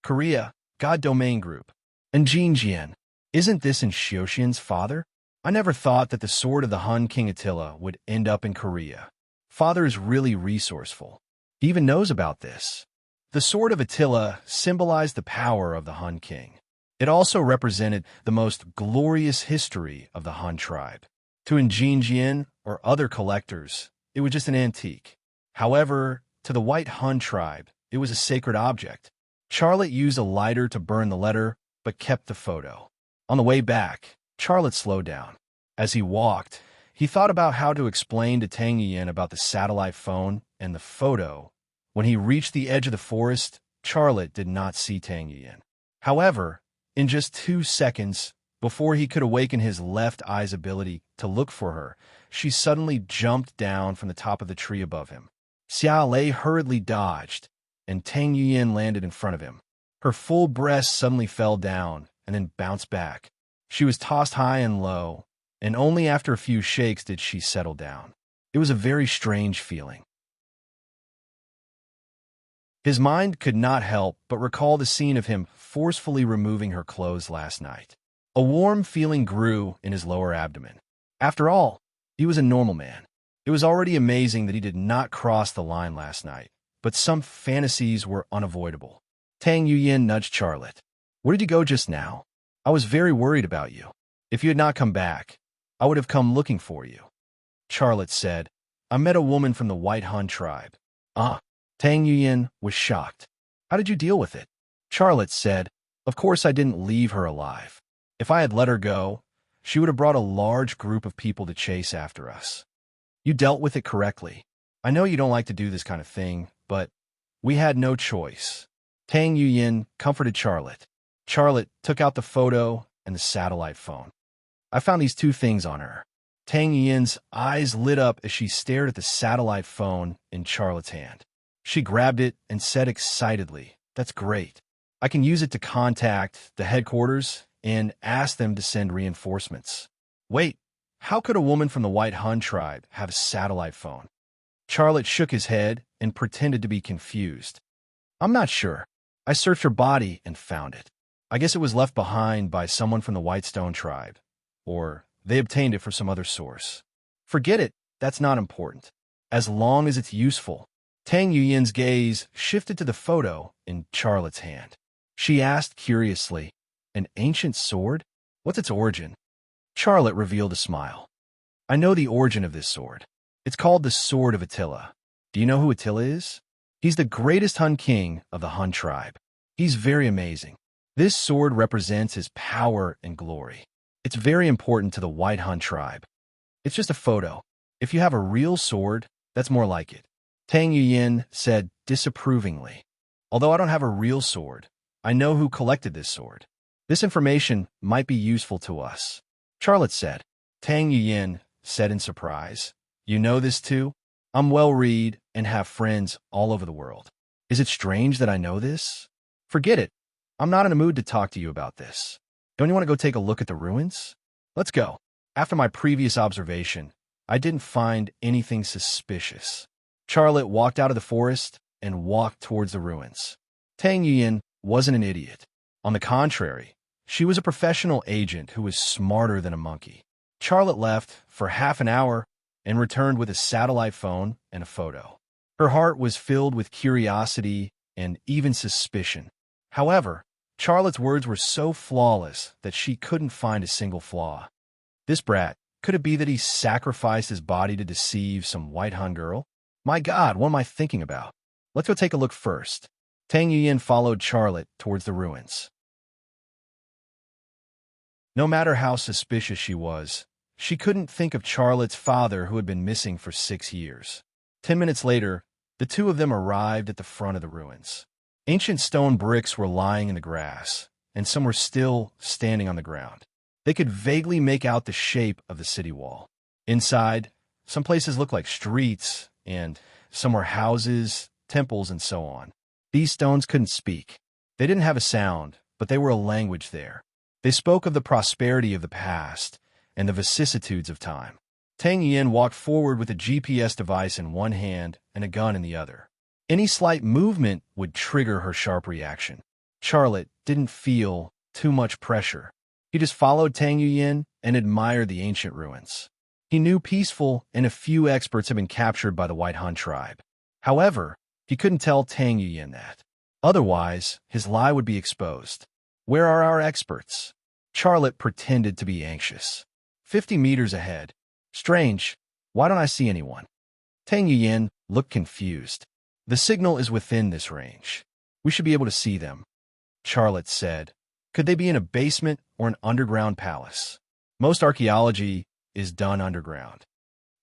Korea, God Domain Group. And Jinjian. Isn't this Xiaoxian's father? I never thought that the sword of the Hun King Attila would end up in Korea. Father is really resourceful. He even knows about this. The sword of Attila symbolized the power of the Hun King. It also represented the most glorious history of the Han tribe. To Jinjian or other collectors, it was just an antique. However, to the White Hun tribe, it was a sacred object. Charlotte used a lighter to burn the letter, but kept the photo. On the way back, Charlotte slowed down. As he walked, he thought about how to explain to Tang Yuyan about the satellite phone and the photo. When he reached the edge of the forest, Charlotte did not see Tang Yuyan. However, in just 2 seconds, before he could awaken his left eye's ability to look for her, she suddenly jumped down from the top of the tree above him. Xiao Lei hurriedly dodged, and Tang Yuyan landed in front of him. Her full breast suddenly fell down and then bounced back. She was tossed high and low, and only after a few shakes did she settle down. It was a very strange feeling. His mind could not help but recall the scene of him forcefully removing her clothes last night. A warm feeling grew in his lower abdomen. After all, he was a normal man. It was already amazing that he did not cross the line last night, but some fantasies were unavoidable. Tang Yuyan nudged Charlotte. Where did you go just now? I was very worried about you. If you had not come back, I would have come looking for you. Charlotte said, I met a woman from the White Hun tribe. Tang Yuyan was shocked. How did you deal with it? Charlotte said, of course I didn't leave her alive. If I had let her go, she would have brought a large group of people to chase after us. You dealt with it correctly. I know you don't like to do this kind of thing, but we had no choice. Tang Yuyan comforted Charlotte. Charlotte took out the photo and the satellite phone. I found these 2 things on her. Tang Yuyan's eyes lit up as she stared at the satellite phone in Charlotte's hand. She grabbed it and said excitedly, that's great. I can use it to contact the headquarters and ask them to send reinforcements. Wait, how could a woman from the White Hun tribe have a satellite phone? Charlotte shook his head and pretended to be confused. I'm not sure. I searched her body and found it. I guess it was left behind by someone from the Whitestone tribe, or they obtained it from some other source. Forget it, that's not important. As long as it's useful. Tang Yuyan's gaze shifted to the photo in Charlotte's hand. She asked curiously, an ancient sword? What's its origin? Charlotte revealed a smile. I know the origin of this sword. It's called the Sword of Attila. Do you know who Attila is? He's the greatest Hun king of the Hun tribe. He's very amazing. This sword represents his power and glory. It's very important to the White Hun tribe. It's just a photo. If you have a real sword, that's more like it. Tang Yuyan said disapprovingly. Although I don't have a real sword, I know who collected this sword. This information might be useful to us. Charlotte said. Tang Yuyan said in surprise. You know this too? I'm well-read and have friends all over the world. Is it strange that I know this? Forget it. I'm not in a mood to talk to you about this. Don't you want to go take a look at the ruins? Let's go. After my previous observation, I didn't find anything suspicious. Charlotte walked out of the forest and walked towards the ruins. Tang Yuan wasn't an idiot. On the contrary, she was a professional agent who was smarter than a monkey. Charlotte left for half an hour and returned with a satellite phone and a photo. Her heart was filled with curiosity and even suspicion. However, Charlotte's words were so flawless that she couldn't find a single flaw. This brat, could it be that he sacrificed his body to deceive some white Han girl? My God, what am I thinking about? Let's go take a look first. Tang Yuan followed Charlotte towards the ruins. No matter how suspicious she couldn't think of Charlotte's father who had been missing for 6 years. 10 minutes later, the two of them arrived at the front of the ruins. Ancient stone bricks were lying in the grass, and some were still standing on the ground. They could vaguely make out the shape of the city wall. Inside, some places looked like streets, and some were houses, temples, and so on. These stones couldn't speak. They didn't have a sound, but they were a language there. They spoke of the prosperity of the past and the vicissitudes of time. Tang Yuan walked forward with a GPS device in one hand and a gun in the other. Any slight movement would trigger her sharp reaction. Charlotte didn't feel too much pressure. He just followed Tang Yuan and admired the ancient ruins. He knew peaceful and a few experts had been captured by the White Han tribe. However, he couldn't tell Tang Yuan that. Otherwise, his lie would be exposed. Where are our experts? Charlotte pretended to be anxious. 50 meters ahead. Strange. Why don't I see anyone? Tang Yuan looked confused. The signal is within this range. We should be able to see them. Charlotte said. Could they be in a basement or an underground palace? Most archaeology is done underground.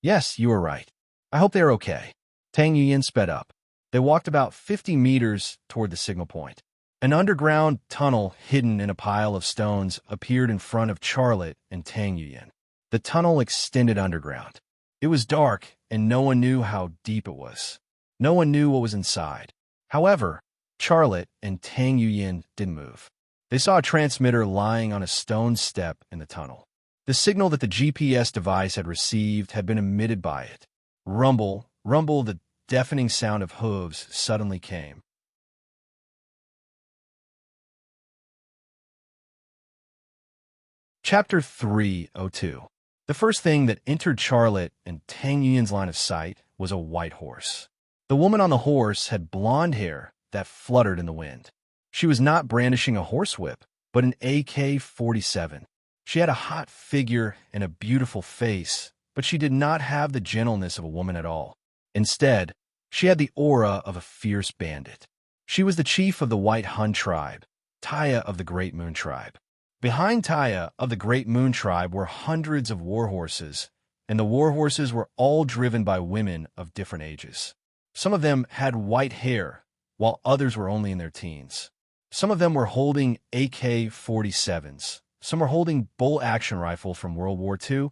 Yes, you are right. I hope they are okay. Tang Yuan sped up. They walked about 50 meters toward the signal point. An underground tunnel hidden in a pile of stones appeared in front of Charlotte and Tang Yuan. The tunnel extended underground. It was dark, and no one knew how deep it was. No one knew what was inside. However, Charlotte and Tang Yuan didn't move. They saw a transmitter lying on a stone step in the tunnel. The signal that the GPS device had received had been emitted by it. Rumble, rumble, the deafening sound of hooves suddenly came. Chapter 302. The first thing that entered Charlotte and Tang Yuan's line of sight was a white horse. The woman on the horse had blonde hair that fluttered in the wind. She was not brandishing a horsewhip, but an AK-47. She had a hot figure and a beautiful face, but she did not have the gentleness of a woman at all. Instead, she had the aura of a fierce bandit. She was the chief of the White Han tribe, Taya of the Great Moon tribe. Behind Taya of the Great Moon tribe were hundreds of war horses, and the war horses were all driven by women of different ages. Some of them had white hair, while others were only in their teens. Some of them were holding AK-47s, some were holding bolt-action rifle from World War II,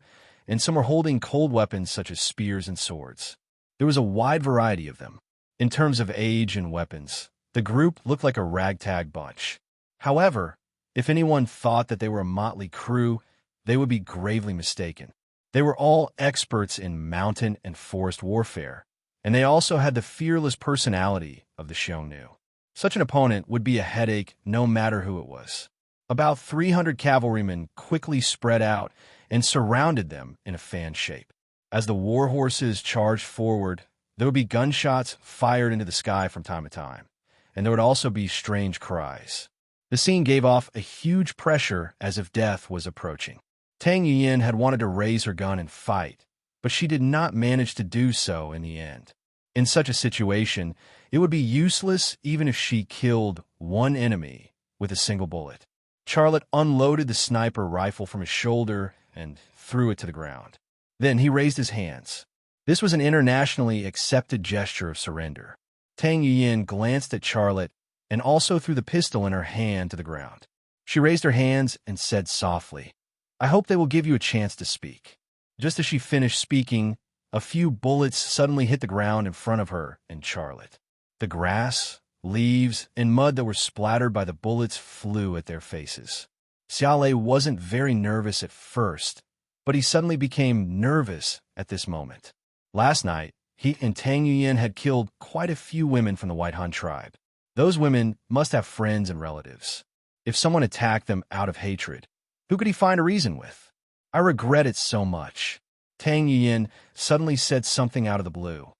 and some were holding cold weapons such as spears and swords. There was a wide variety of them. In terms of age and weapons, the group looked like a ragtag bunch. However, if anyone thought that they were a motley crew, they would be gravely mistaken. They were all experts in mountain and forest warfare, and they also had the fearless personality of the Xiongnu. Such an opponent would be a headache no matter who it was. About 300 cavalrymen quickly spread out and surrounded them in a fan shape. As the war horses charged forward, there would be gunshots fired into the sky from time to time, and there would also be strange cries. The scene gave off a huge pressure as if death was approaching. Tang Yuan had wanted to raise her gun and fight, but she did not manage to do so in the end. In such a situation, it would be useless even if she killed one enemy with a single bullet. Charlotte unloaded the sniper rifle from his shoulder and threw it to the ground. Then he raised his hands. This was an internationally accepted gesture of surrender. Tang Yuan glanced at Charlotte and also threw the pistol in her hand to the ground. She raised her hands and said softly, "I hope they will give you a chance to speak." Just as she finished speaking, a few bullets suddenly hit the ground in front of her and Charlotte. The grass, leaves, and mud that were splattered by the bullets flew at their faces. Xiaolei wasn't very nervous at first, but he suddenly became nervous at this moment. Last night, he and Tang Yuyin had killed quite a few women from the White Han tribe. Those women must have friends and relatives. If someone attacked them out of hatred, who could he find a reason with? I regret it so much. Tang Yuyin suddenly said something out of the blue.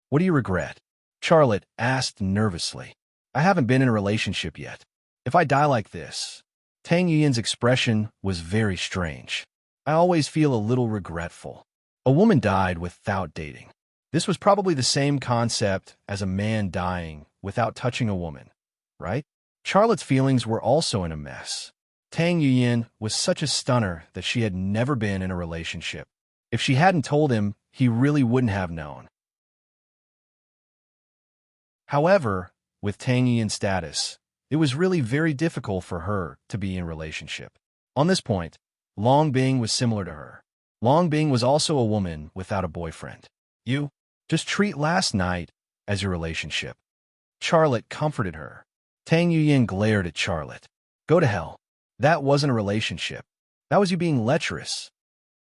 What do you regret? Charlotte asked nervously. I haven't been in a relationship yet. If I die like this... Tang Yuyin's expression was very strange. I always feel a little regretful. A woman died without dating. This was probably the same concept as a man dying without touching a woman, right? Charlotte's feelings were also in a mess. Tang Yuyin was such a stunner that she had never been in a relationship. If she hadn't told him, he really wouldn't have known. However, with Tang Yuyin's status, it was really very difficult for her to be in a relationship. On this point, Long Bing was similar to her. Long Bing was also a woman without a boyfriend. You just treat last night as your relationship. Charlotte comforted her. Tang Yuyin glared at Charlotte. Go to hell. That wasn't a relationship. That was you being lecherous.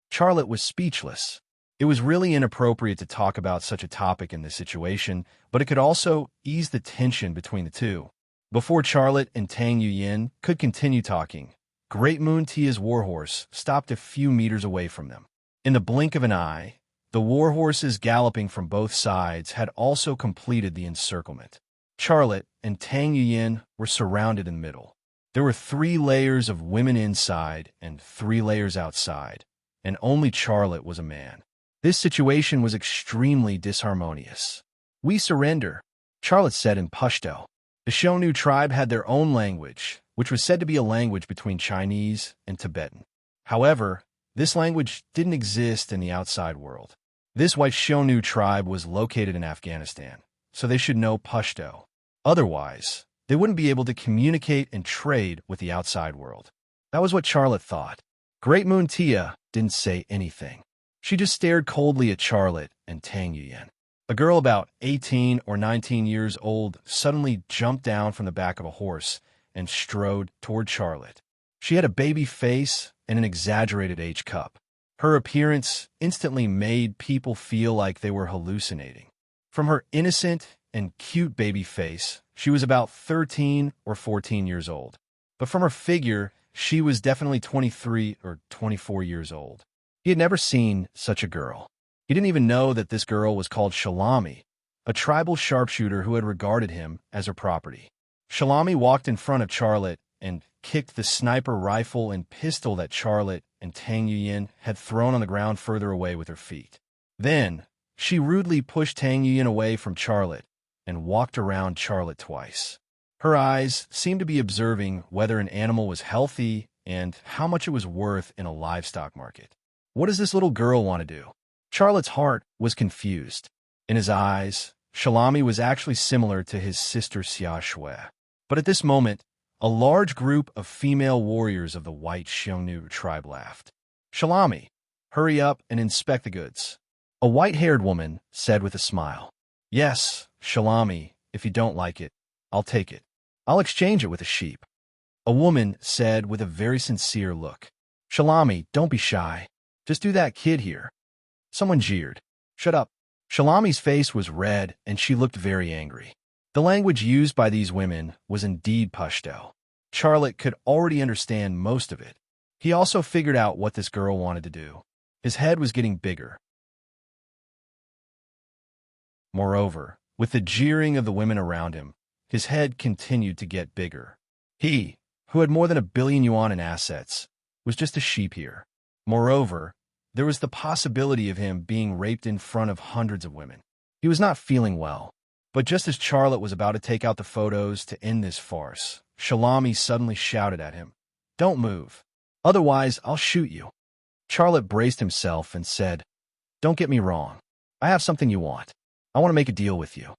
Charlotte was speechless. It was really inappropriate to talk about such a topic in this situation, but it could also ease the tension between the two. Before Charlotte and Tang Yuyin could continue talking, Great Moon Tia's warhorse stopped a few meters away from them. In the blink of an eye, the warhorses galloping from both sides had also completed the encirclement. Charlotte and Tang Yuyin were surrounded in the middle. There were 3 layers of women inside and 3 layers outside, and only Charlotte was a man. This situation was extremely disharmonious. We surrender, Charlotte said in Pashto. The Xiongnu tribe had their own language, which was said to be a language between Chinese and Tibetan. However, this language didn't exist in the outside world. This white Xiongnu tribe was located in Afghanistan, so they should know Pashto. Otherwise, they wouldn't be able to communicate and trade with the outside world. That was what Charlotte thought. Great Moon Tia didn't say anything. She just stared coldly at Charlotte and Tang Yuyin. A girl about 18 or 19 years old suddenly jumped down from the back of a horse and strode toward Charlotte. She had a baby face and an exaggerated age cup. Her appearance instantly made people feel like they were hallucinating. From her innocent and cute baby face, she was about 13 or 14 years old. But from her figure, she was definitely 23 or 24 years old. He had never seen such a girl. He didn't even know that this girl was called Shalami, a tribal sharpshooter who had regarded him as her property. Shalami walked in front of Charlotte and kicked the sniper rifle and pistol that Charlotte and Tang Yuyin had thrown on the ground further away with her feet. Then, she rudely pushed Tang Yuyin away from Charlotte and walked around Charlotte twice. Her eyes seemed to be observing whether an animal was healthy and how much it was worth in a livestock market. What does this little girl want to do? Charlotte's heart was confused. In his eyes, Shalami was actually similar to his sister Xia Shui. But at this moment, a large group of female warriors of the white Xiongnu tribe laughed. Shalami, hurry up and inspect the goods. A white-haired woman said with a smile. Yes, Shalami, if you don't like it, I'll take it. I'll exchange it with a sheep. A woman said with a very sincere look. Shalami, don't be shy. Just do that kid here. Someone jeered. Shut up. Shalami's face was red and she looked very angry. The language used by these women was indeed Pashto. Charlotte could already understand most of it. He also figured out what this girl wanted to do. His head was getting bigger. Moreover, with the jeering of the women around him, his head continued to get bigger. He, who had more than 1 billion yuan in assets, was just a sheep here. Moreover, there was the possibility of him being raped in front of hundreds of women. He was not feeling well. But just as Charlotte was about to take out the photos to end this farce, Shalami suddenly shouted at him, Don't move. Otherwise, I'll shoot you. Charlotte braced himself and said, Don't get me wrong. I have something you want. I want to make a deal with you.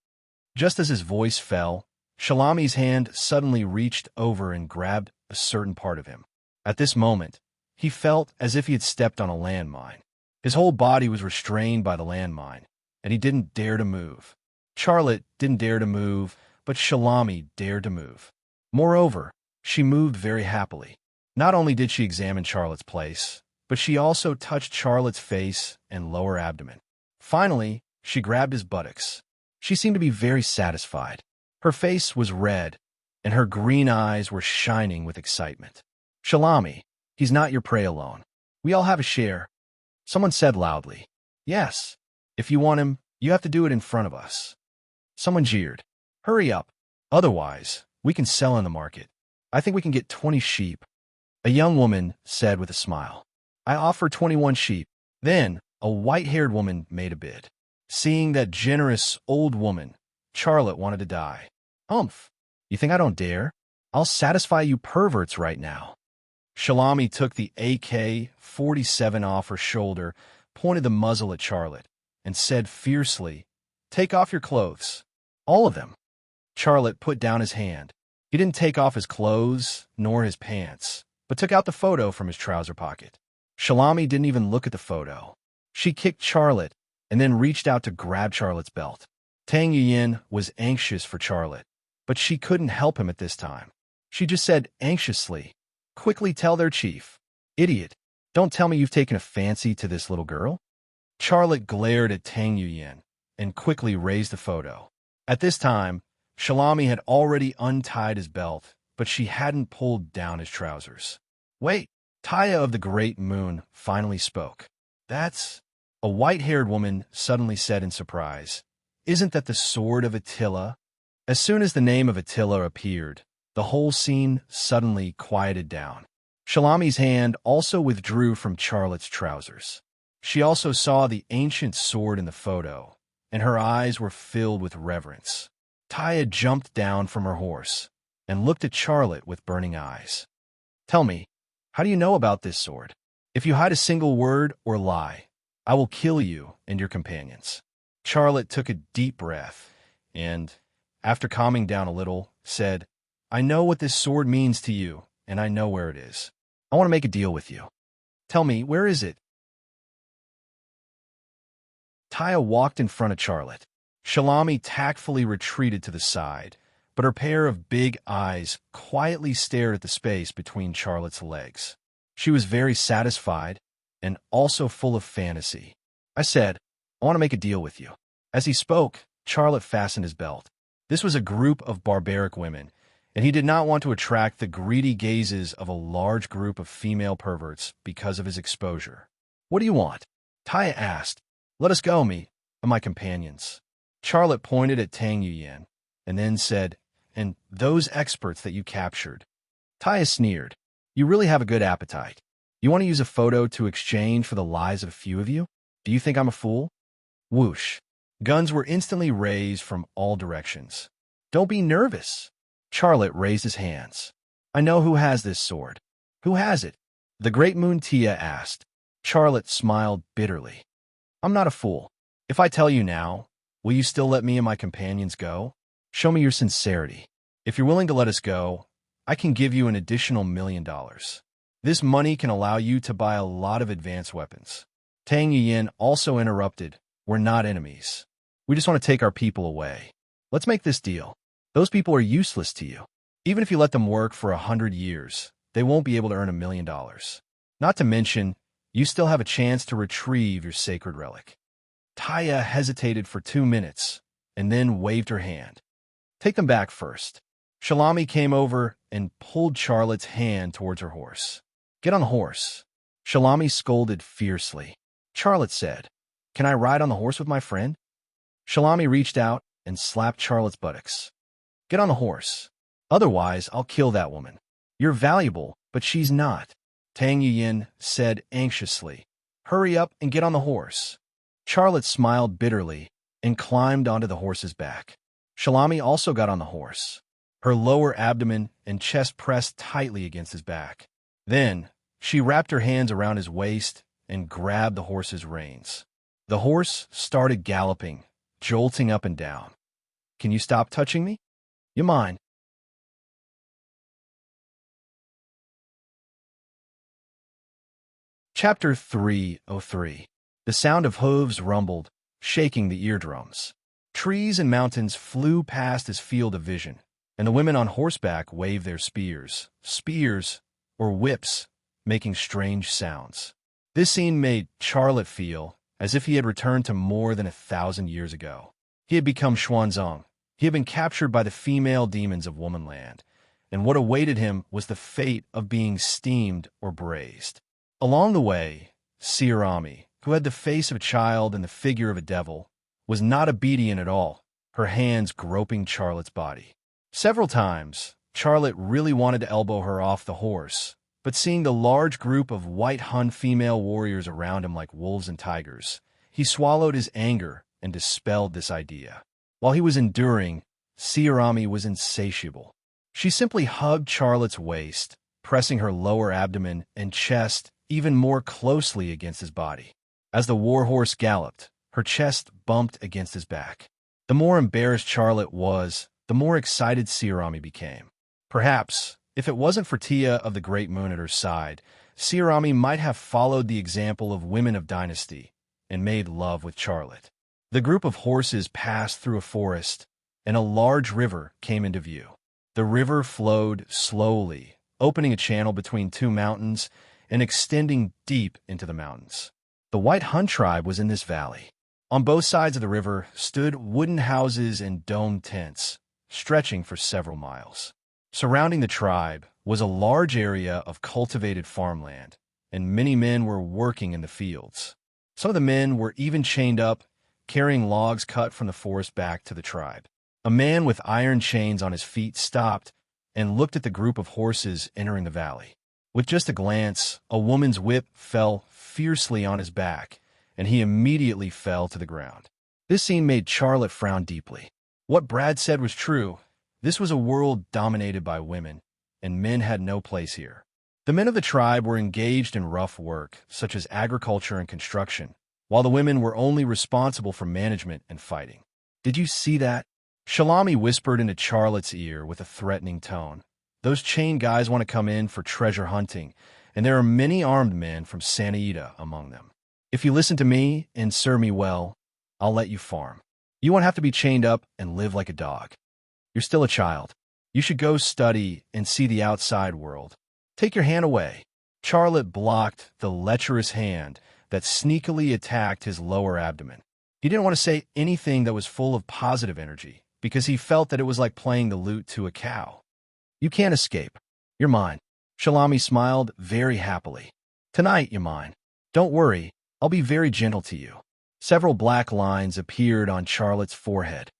Just as his voice fell, Shalami's hand suddenly reached over and grabbed a certain part of him. At this moment, he felt as if he had stepped on a landmine. His whole body was restrained by the landmine, and he didn't dare to move. Charlotte didn't dare to move, but Shalami dared to move. Moreover, she moved very happily. Not only did she examine Charlotte's place, but she also touched Charlotte's face and lower abdomen. Finally, she grabbed his buttocks. She seemed to be very satisfied. Her face was red, and her green eyes were shining with excitement. Shalami, he's not your prey alone. We all have a share. Someone said loudly. Yes. If you want him, you have to do it in front of us. Someone jeered. Hurry up. Otherwise, we can sell in the market. I think we can get 20 sheep. A young woman said with a smile. I offer 21 sheep. Then, a white-haired woman made a bid. Seeing that generous old woman, Charlotte wanted to die. Humph. You think I don't dare? I'll satisfy you perverts right now. Shalami took the AK-47 off her shoulder, pointed the muzzle at Charlotte, and said fiercely, Take off your clothes. All of them. Charlotte put down his hand. He didn't take off his clothes, nor his pants, but took out the photo from his trouser pocket. Shalami didn't even look at the photo. She kicked Charlotte, and then reached out to grab Charlotte's belt. Tang Yuyin was anxious for Charlotte, but she couldn't help him at this time. She just said anxiously, Quickly tell their chief. Idiot, don't tell me you've taken a fancy to this little girl. Charlotte glared at Tang Yuyin and quickly raised the photo. At this time, Shalami had already untied his belt, but she hadn't pulled down his trousers. Wait, Taya of the Great Moon finally spoke. That's... A white-haired woman suddenly said in surprise. Isn't that the sword of Attila? As soon as the name of Attila appeared, the whole scene suddenly quieted down. Shalami's hand also withdrew from Charlotte's trousers. She also saw the ancient sword in the photo, and her eyes were filled with reverence. Taya jumped down from her horse and looked at Charlotte with burning eyes. Tell me, how do you know about this sword? If you hide a single word or lie, I will kill you and your companions. Charlotte took a deep breath and, after calming down a little, said, I know what this sword means to you, and I know where it is. I want to make a deal with you. Tell me, where is it? Taya walked in front of Charlotte. Shalami tactfully retreated to the side, but her pair of big eyes quietly stared at the space between Charlotte's legs. She was very satisfied and also full of fantasy. I said, I want to make a deal with you. As he spoke, Charlotte fastened his belt. This was a group of barbaric women, and he did not want to attract the greedy gazes of a large group of female perverts because of his exposure. What do you want? Taya asked. Let us go, me and my companions. Charlotte pointed at Tang Yuyin, and then said, and those experts that you captured. Taya sneered. You really have a good appetite. You want to use a photo to exchange for the lives of a few of you? Do you think I'm a fool? Whoosh. Guns were instantly raised from all directions. Don't be nervous. Charlotte raised his hands. I know who has this sword. Who has it? The Great Moon Tia asked. Charlotte smiled bitterly. I'm not a fool. If I tell you now, will you still let me and my companions go? Show me your sincerity. If you're willing to let us go, I can give you an additional $1 million. This money can allow you to buy a lot of advanced weapons. Tang Yuyin also interrupted. We're not enemies. We just want to take our people away. Let's make this deal. Those people are useless to you. Even if you let them work for 100 years, they won't be able to earn $1 million. Not to mention, you still have a chance to retrieve your sacred relic. Taya hesitated for 2 minutes and then waved her hand. Take them back first. Shalami came over and pulled Charlotte's hand towards her horse. Get on the horse. Shalami scolded fiercely. Charlotte said, Can I ride on the horse with my friend? Shalami reached out and slapped Charlotte's buttocks. Get on the horse. Otherwise, I'll kill that woman. You're valuable, but she's not. Tang Yuyin said anxiously. Hurry up and get on the horse. Charlotte smiled bitterly and climbed onto the horse's back. Shalami also got on the horse. Her lower abdomen and chest pressed tightly against his back. Then, she wrapped her hands around his waist and grabbed the horse's reins. The horse started galloping, jolting up and down. Can you stop touching me? You mind? Chapter 303. The sound of hooves rumbled, shaking the eardrums. Trees and mountains flew past his field of vision, and the women on horseback waved their spears. Spears, or whips, making strange sounds. This scene made Charlotte feel as if he had returned to more than 1,000 years ago. He had become Xuanzang. He had been captured by the female demons of Womanland, and what awaited him was the fate of being steamed or braised. Along the way, Sirami, who had the face of a child and the figure of a devil, was not obedient at all, her hands groping Charlotte's body. Several times, Charlotte really wanted to elbow her off the horse, but seeing the large group of white Hun female warriors around him like wolves and tigers, he swallowed his anger and dispelled this idea. While he was enduring, Sirami was insatiable. She simply hugged Charlotte's waist, pressing her lower abdomen and chest even more closely against his body. As the warhorse galloped, her chest bumped against his back. The more embarrassed Charlotte was, the more excited Sirami became. Perhaps, if it wasn't for Tia of the Great Moon at her side, Sirami might have followed the example of women of dynasty and made love with Charlotte. The group of horses passed through a forest, and a large river came into view. The river flowed slowly, opening a channel between two mountains and extending deep into the mountains. The White Hun tribe was in this valley. On both sides of the river stood wooden houses and domed tents, stretching for several miles. Surrounding the tribe was a large area of cultivated farmland, and many men were working in the fields. Some of the men were even chained up, carrying logs cut from the forest back to the tribe. A man with iron chains on his feet stopped and looked at the group of horses entering the valley. With just a glance, a woman's whip fell fiercely on his back, and he immediately fell to the ground. This scene made Charlotte frown deeply. What Brad said was true. This was a world dominated by women, and men had no place here. The men of the tribe were engaged in rough work, such as agriculture and construction, while the women were only responsible for management and fighting. "Did you see that?" Shalami whispered into Charlotte's ear with a threatening tone. "Those chain guys want to come in for treasure hunting, and there are many armed men from Sanaida among them. If you listen to me and serve me well, I'll let you farm. You won't have to be chained up and live like a dog. You're still a child. You should go study and see the outside world. Take your hand away." Charlotte blocked the lecherous hand that sneakily attacked his lower abdomen. He didn't want to say anything that was full of positive energy, because he felt that it was like playing the lute to a cow. "You can't escape. You're mine." Shalami smiled very happily. "Tonight, you're mine. Don't worry, I'll be very gentle to you." Several black lines appeared on Charlotte's forehead.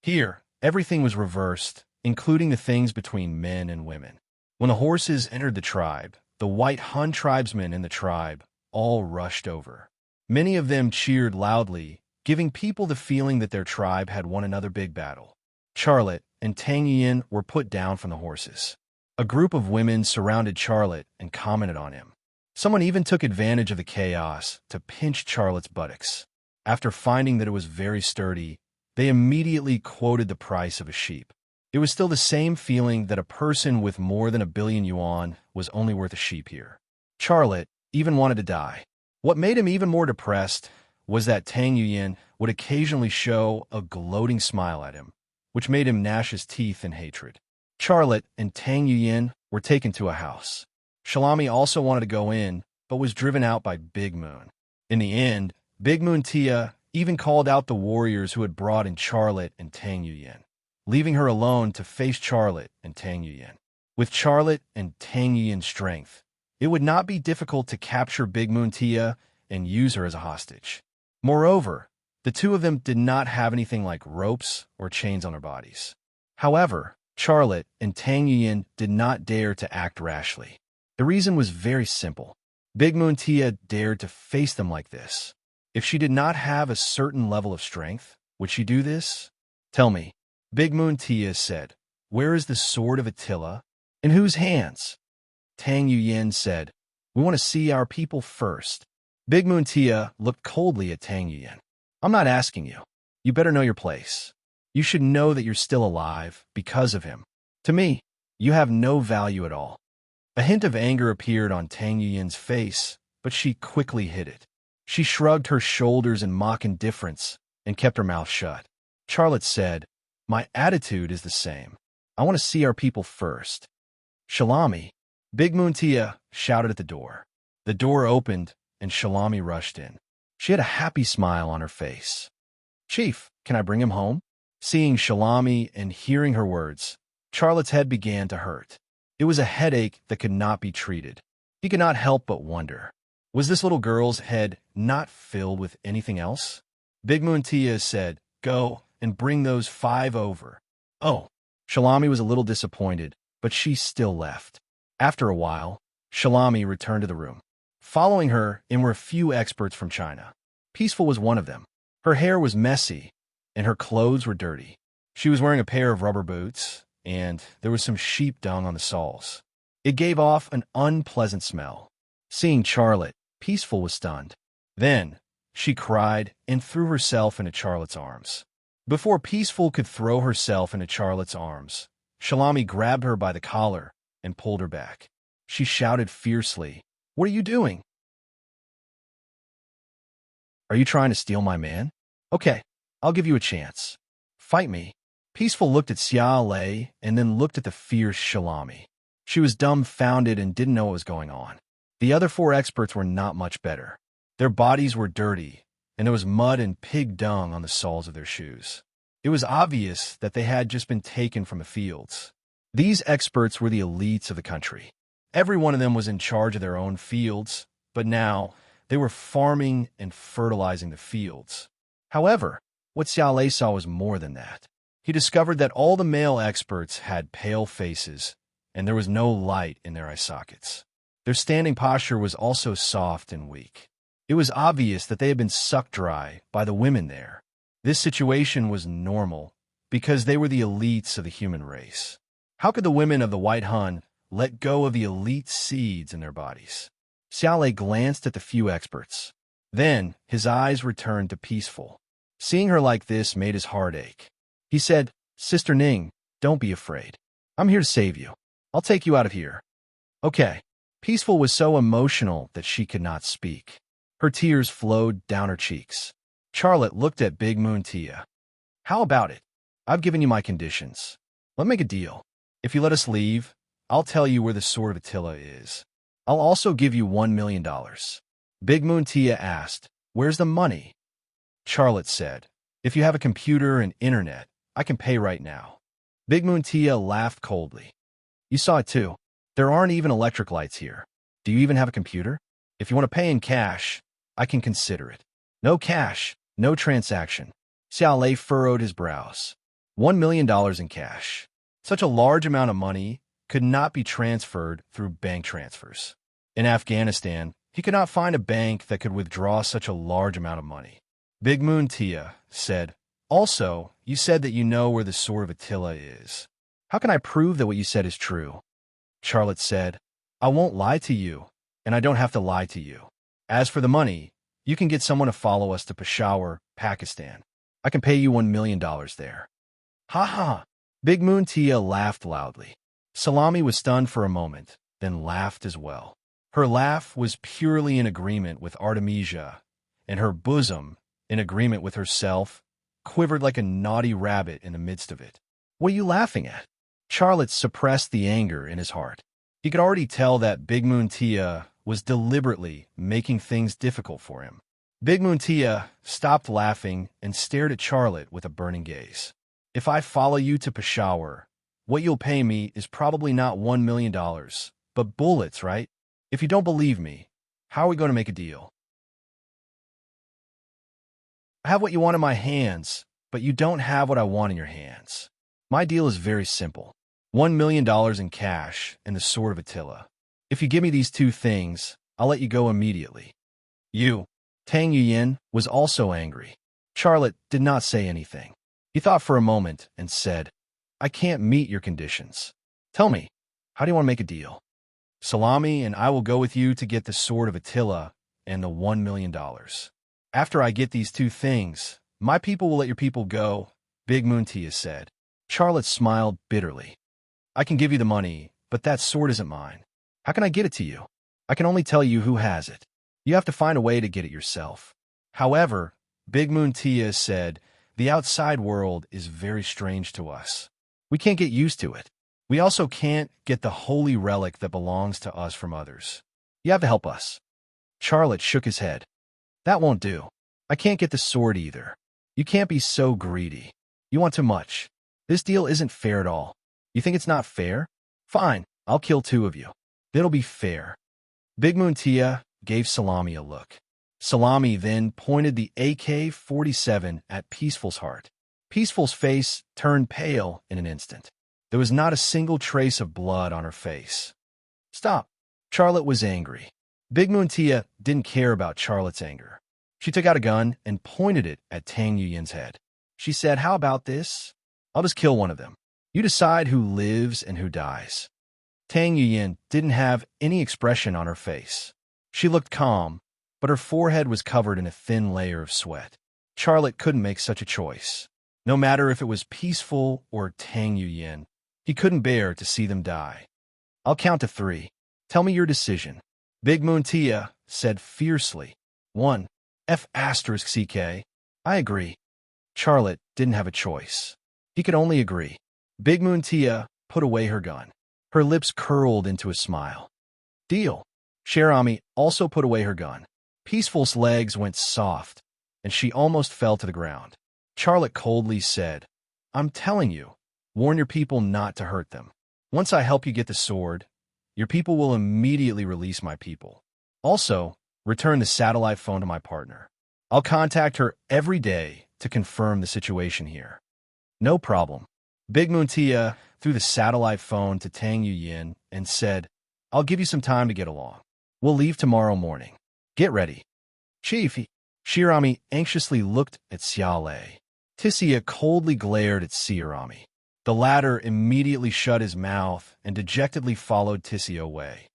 Here, everything was reversed, including the things between men and women. When the horses entered the tribe, the white Hun tribesmen in the tribe all rushed over. Many of them cheered loudly, giving people the feeling that their tribe had won another big battle. Charlotte and Tang Yin were put down from the horses. A group of women surrounded Charlotte and commented on him. Someone even took advantage of the chaos to pinch Charlotte's buttocks. After finding that it was very sturdy, they immediately quoted the price of a sheep. It was still the same feeling that a person with more than 1,000,000,000 yuan was only worth a sheep here. Charlotte even wanted to die. What made him even more depressed was that Tang Yuyin would occasionally show a gloating smile at him, which made him gnash his teeth in hatred. Charlotte and Tang Yuyin were taken to a house. Shalami also wanted to go in, but was driven out by Big Moon. In the end, Big Moon Tia even called out the warriors who had brought in Charlotte and Tang Yuyin, leaving her alone to face Charlotte and Tang Yuyin. With Charlotte and Tang Yuyin's strength, it would not be difficult to capture Big Moon Tia and use her as a hostage. Moreover, the two of them did not have anything like ropes or chains on their bodies. However, Charlotte and Tang Yuyin did not dare to act rashly. The reason was very simple. Big Moon Tia dared to face them like this. If she did not have a certain level of strength, would she do this? "Tell me," Big Moon Tia said, "where is the sword of Attila? In whose hands?" Tang Yuyin said, "We want to see our people first." Big Moon Tia looked coldly at Tang Yuyin. "I'm not asking you. You better know your place. You should know that you're still alive because of him. To me, you have no value at all." A hint of anger appeared on Tang Yuyin's face, but she quickly hid it. She shrugged her shoulders in mock indifference and kept her mouth shut. Charlotte said, "My attitude is the same. I want to see our people first. Shalami, Big Moon Tia shouted at the door. The door opened, and Shalami rushed in. She had a happy smile on her face. Chief, can I bring him home? Seeing Shalami and hearing her words, Charlotte's head began to hurt. It was a headache that could not be treated. He could not help but wonder, was this little girl's head not filled with anything else? Big Moon Tia said, go and bring those 5 over. Oh, Shalami was a little disappointed, but she still left. After a while, Shalami returned to the room. Following her in were a few experts from China. Peaceful was one of them. Her hair was messy, and her clothes were dirty. She was wearing a pair of rubber boots, and there was some sheep dung on the soles. It gave off an unpleasant smell. Seeing Charlotte, Peaceful was stunned. Then, she cried and threw herself into Charlotte's arms. Before Peaceful could throw herself into Charlotte's arms, Shalami grabbed her by the collar and pulled her back. She shouted fiercely, "What are you doing? Are you trying to steal my man? Okay, I'll give you a chance. Fight me." Peaceful looked at Xia Lei and then looked at the fierce Shalami. She was dumbfounded and didn't know what was going on. The other 4 experts were not much better. Their bodies were dirty, and there was mud and pig dung on the soles of their shoes. It was obvious that they had just been taken from the fields. These experts were the elites of the country. Every one of them was in charge of their own fields, but now they were farming and fertilizing the fields. However, what Xia Lei saw was more than that. He discovered that all the male experts had pale faces, and there was no light in their eye sockets. Their standing posture was also soft and weak. It was obvious that they had been sucked dry by the women there. This situation was normal because they were the elites of the human race. How could the women of the White Hun let go of the elite seeds in their bodies? Xia Lei glanced at the few experts. Then his eyes returned to Peaceful. Seeing her like this made his heart ache. He said, "Sister Ning, don't be afraid. I'm here to save you. I'll take you out of here." Okay. Peaceful was so emotional that she could not speak. Her tears flowed down her cheeks. Charlotte looked at Big Moon Tia. "How about it? I've given you my conditions. Let's make a deal. If you let us leave, I'll tell you where the Sword of Attila is. I'll also give you $1 million. Big Moon Tia asked, "Where's the money?" Charlotte said, "If you have a computer and internet, I can pay right now." Big Moon Tia laughed coldly. "You saw it too. There aren't even electric lights here. Do you even have a computer? If you want to pay in cash, I can consider it." "No cash, no transaction." Xia Lei furrowed his brows. $1 million in cash. Such a large amount of money could not be transferred through bank transfers. In Afghanistan, he could not find a bank that could withdraw such a large amount of money. Big Moon Tia said, "Also, you said that you know where the Sword of Attila is. How can I prove that what you said is true?" Charlotte said, "I won't lie to you, and I don't have to lie to you. As for the money, you can get someone to follow us to Peshawar, Pakistan. I can pay you $1 million there." "Ha ha!" Big Moon Tia laughed loudly. Salami was stunned for a moment, then laughed as well. Her laugh was purely in agreement with Artemisia, and her bosom, in agreement with herself, quivered like a naughty rabbit in the midst of it. "What are you laughing at?" Charlotte suppressed the anger in his heart. He could already tell that Big Moon Tia was deliberately making things difficult for him. Big Moon Tia stopped laughing and stared at Charlotte with a burning gaze. "If I follow you to Peshawar, what you'll pay me is probably not $1 million, but bullets, right? If you don't believe me, how are we going to make a deal? I have what you want in my hands, but you don't have what I want in your hands. My deal is very simple. $1 million in cash and the Sword of Attila. If you give me these 2 things, I'll let you go immediately." Tang Yuyin was also angry. Charlotte did not say anything. He thought for a moment and said, "I can't meet your conditions. Tell me, how do you want to make a deal?" "Salami and I will go with you to get the Sword of Attila and the $1 million. After I get these 2 things, my people will let your people go," Big Moon Tia said. Charlotte smiled bitterly. "I can give you the money, but that sword isn't mine. How can I get it to you? I can only tell you who has it. You have to find a way to get it yourself." However, Big Moon Tia said, "The outside world is very strange to us. We can't get used to it. We also can't get the holy relic that belongs to us from others. You have to help us. Charlotte shook his head. That won't do. I can't get the sword either. You can't be so greedy. You want too much. This deal isn't fair at all. You think it's not fair? Fine, I'll kill 2 of you. It'll be fair. Big Moon Tia gave Salami a look. Salami then pointed the AK-47 at Peaceful's heart. Peaceful's face turned pale in an instant. There was not a single trace of blood on her face. Stop. Charlotte was angry. Big Moon Tia didn't care about Charlotte's anger. She took out a gun and pointed it at Tang Yuyin's head. She said, how about this? I'll just kill one of them. You decide who lives and who dies. Tang Yuyin didn't have any expression on her face. She looked calm, but her forehead was covered in a thin layer of sweat. Charlotte couldn't make such a choice. No matter if it was Peaceful or Tang Yuyin, he couldn't bear to see them die. I'll count to 3. Tell me your decision. Big Moon Tia said fiercely. 1. F***CK. I agree. Charlotte didn't have a choice. He could only agree. Big Moon Tia put away her gun. Her lips curled into a smile. Deal. Sherami also put away her gun. Peaceful's legs went soft, and she almost fell to the ground. Charlotte coldly said, I'm telling you, warn your people not to hurt them. Once I help you get the sword, your people will immediately release my people. Also, return the satellite phone to my partner. I'll contact her every day to confirm the situation here. No problem. Big Moon Tia threw the satellite phone to Tang Yuyin and said, I'll give you some time to get along. We'll leave tomorrow morning. Get ready. Chief, Shirami anxiously looked at Xiaolei. Tissia coldly glared at Shirami. The latter immediately shut his mouth and dejectedly followed Tissia away.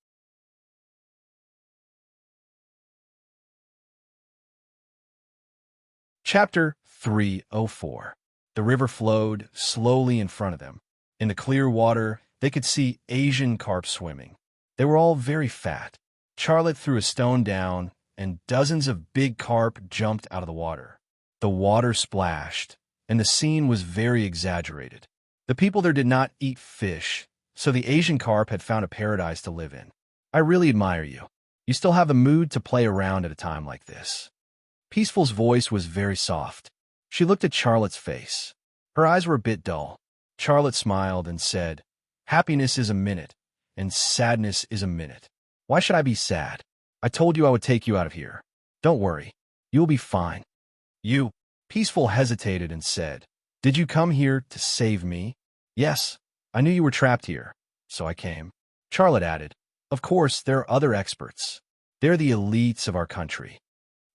Chapter 304. The river flowed slowly in front of them. In the clear water, they could see Asian carp swimming. They were all very fat. Charlotte threw a stone down, and dozens of big carp jumped out of the water. The water splashed, and the scene was very exaggerated. The people there did not eat fish, so the Asian carp had found a paradise to live in. I really admire you. You still have the mood to play around at a time like this. Peaceful's voice was very soft. She looked at Charlotte's face. Her eyes were a bit dull. Charlotte smiled and said, Happiness is a minute, and sadness is a minute. Why should I be sad? I told you I would take you out of here. Don't worry. You will be fine. You. Peaceful hesitated and said, Did you come here to save me? Yes. I knew you were trapped here, so I came. Charlotte added, Of course, there are other experts. They're the elites of our country.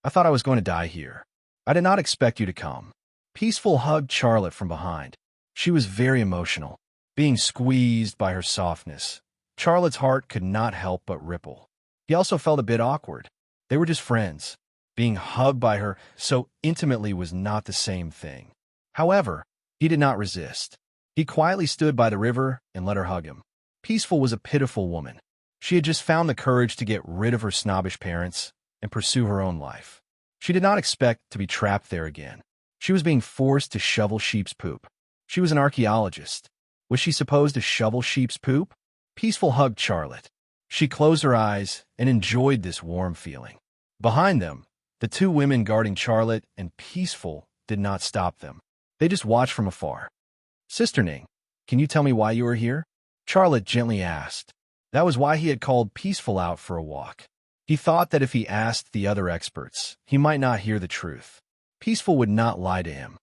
I thought I was going to die here. I did not expect you to come. Peaceful hugged Charlotte from behind. She was very emotional, being squeezed by her softness. Charlotte's heart could not help but ripple. He also felt a bit awkward. They were just friends. Being hugged by her so intimately was not the same thing. However, he did not resist. He quietly stood by the river and let her hug him. Peaceful was a pitiful woman. She had just found the courage to get rid of her snobbish parents and pursue her own life. She did not expect to be trapped there again. She was being forced to shovel sheep's poop. She was an archaeologist. Was she supposed to shovel sheep's poop? Peaceful hugged Charlotte. She closed her eyes and enjoyed this warm feeling. Behind them, the 2 women guarding Charlotte and Peaceful did not stop them. They just watched from afar. Sister Ning, can you tell me why you are here? Charlotte gently asked. That was why he had called Peaceful out for a walk. He thought that if he asked the other experts, he might not hear the truth. Peaceful would not lie to him.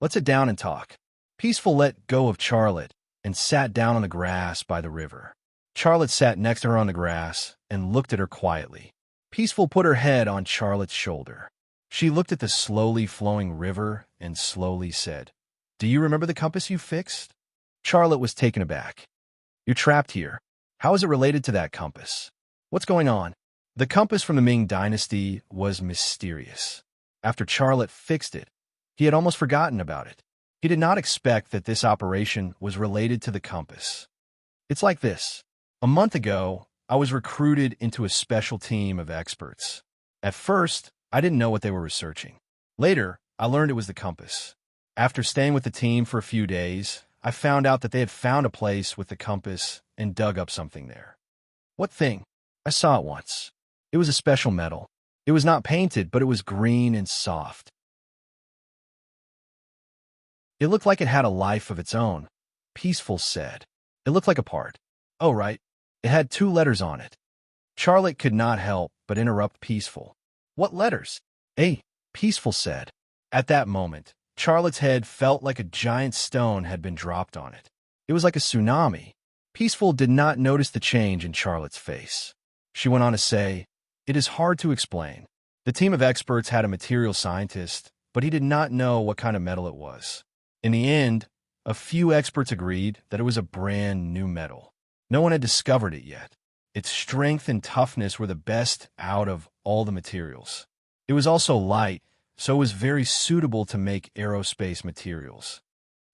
Let's sit down and talk. Peaceful let go of Charlotte and sat down on the grass by the river. Charlotte sat next to her on the grass and looked at her quietly. Peaceful put her head on Charlotte's shoulder. She looked at the slowly flowing river and slowly said, Do you remember the compass you fixed? Charlotte was taken aback. You're trapped here. How is it related to that compass? What's going on? The compass from the Ming Dynasty was mysterious. After Charlotte fixed it, he had almost forgotten about it. He did not expect that this operation was related to the compass. It's like this. A month ago, I was recruited into a special team of experts. At first, I didn't know what they were researching. Later, I learned it was the compass. After staying with the team for a few days, I found out that they had found a place with the compass and dug up something there. What thing? I saw it once. It was a special metal. It was not painted, but it was green and soft. It looked like it had a life of its own, Peaceful said. It looked like a part. Oh, right. It had 2 letters on it. Charlotte could not help but interrupt Peaceful. What letters? A, Peaceful said. At that moment, Charlotte's head felt like a giant stone had been dropped on it. It was like a tsunami. Peaceful did not notice the change in Charlotte's face. She went on to say, "It is hard to explain. The team of experts had a material scientist, but he did not know what kind of metal it was. In the end, a few experts agreed that it was a brand new metal. No one had discovered it yet. Its strength and toughness were the best out of all the materials. It was also light, so it was very suitable to make aerospace materials."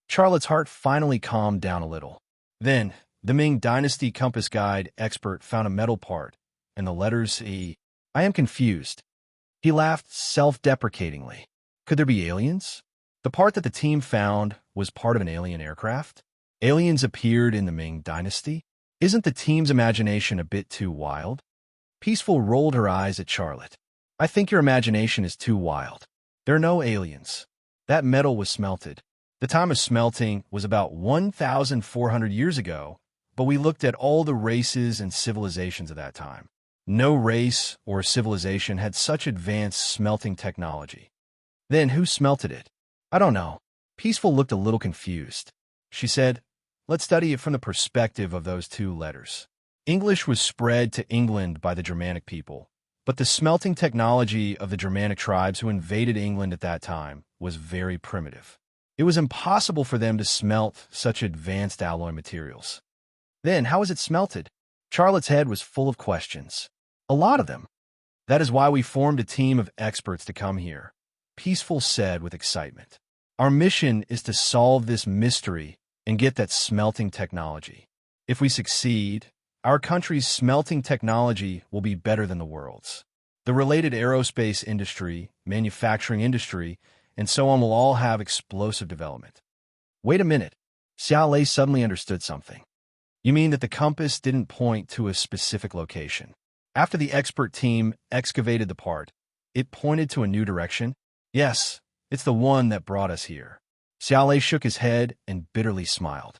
Charlotte's heart finally calmed down a little. Then, the Ming Dynasty compass guide expert found a metal part, and the letters E. "I am confused." He laughed self-deprecatingly. Could there be aliens? The part that the team found was part of an alien aircraft? Aliens appeared in the Ming Dynasty? Isn't the team's imagination a bit too wild? Peaceful rolled her eyes at Charlotte. "I think your imagination is too wild. There are no aliens. That metal was smelted. The time of smelting was about 1,400 years ago, but we looked at all the races and civilizations of that time. No race or civilization had such advanced smelting technology. Then who smelted it? I don't know." Peaceful looked a little confused. She said, "Let's study it from the perspective of those 2 letters. English was spread to England by the Germanic people, but the smelting technology of the Germanic tribes who invaded England at that time was very primitive. It was impossible for them to smelt such advanced alloy materials. Then how was it smelted?" Charlotte's head was full of questions. "A lot of them. That is why we formed a team of experts to come here," Peaceful said with excitement. "Our mission is to solve this mystery and get that smelting technology. If we succeed, our country's smelting technology will be better than the world's. The related aerospace industry, manufacturing industry, and so on will all have explosive development." Wait a minute. Xiaolei suddenly understood something. "You mean that the compass didn't point to a specific location? After the expert team excavated the part, it pointed to a new direction?" "Yes, it's the one that brought us here." Xiaolei shook his head and bitterly smiled.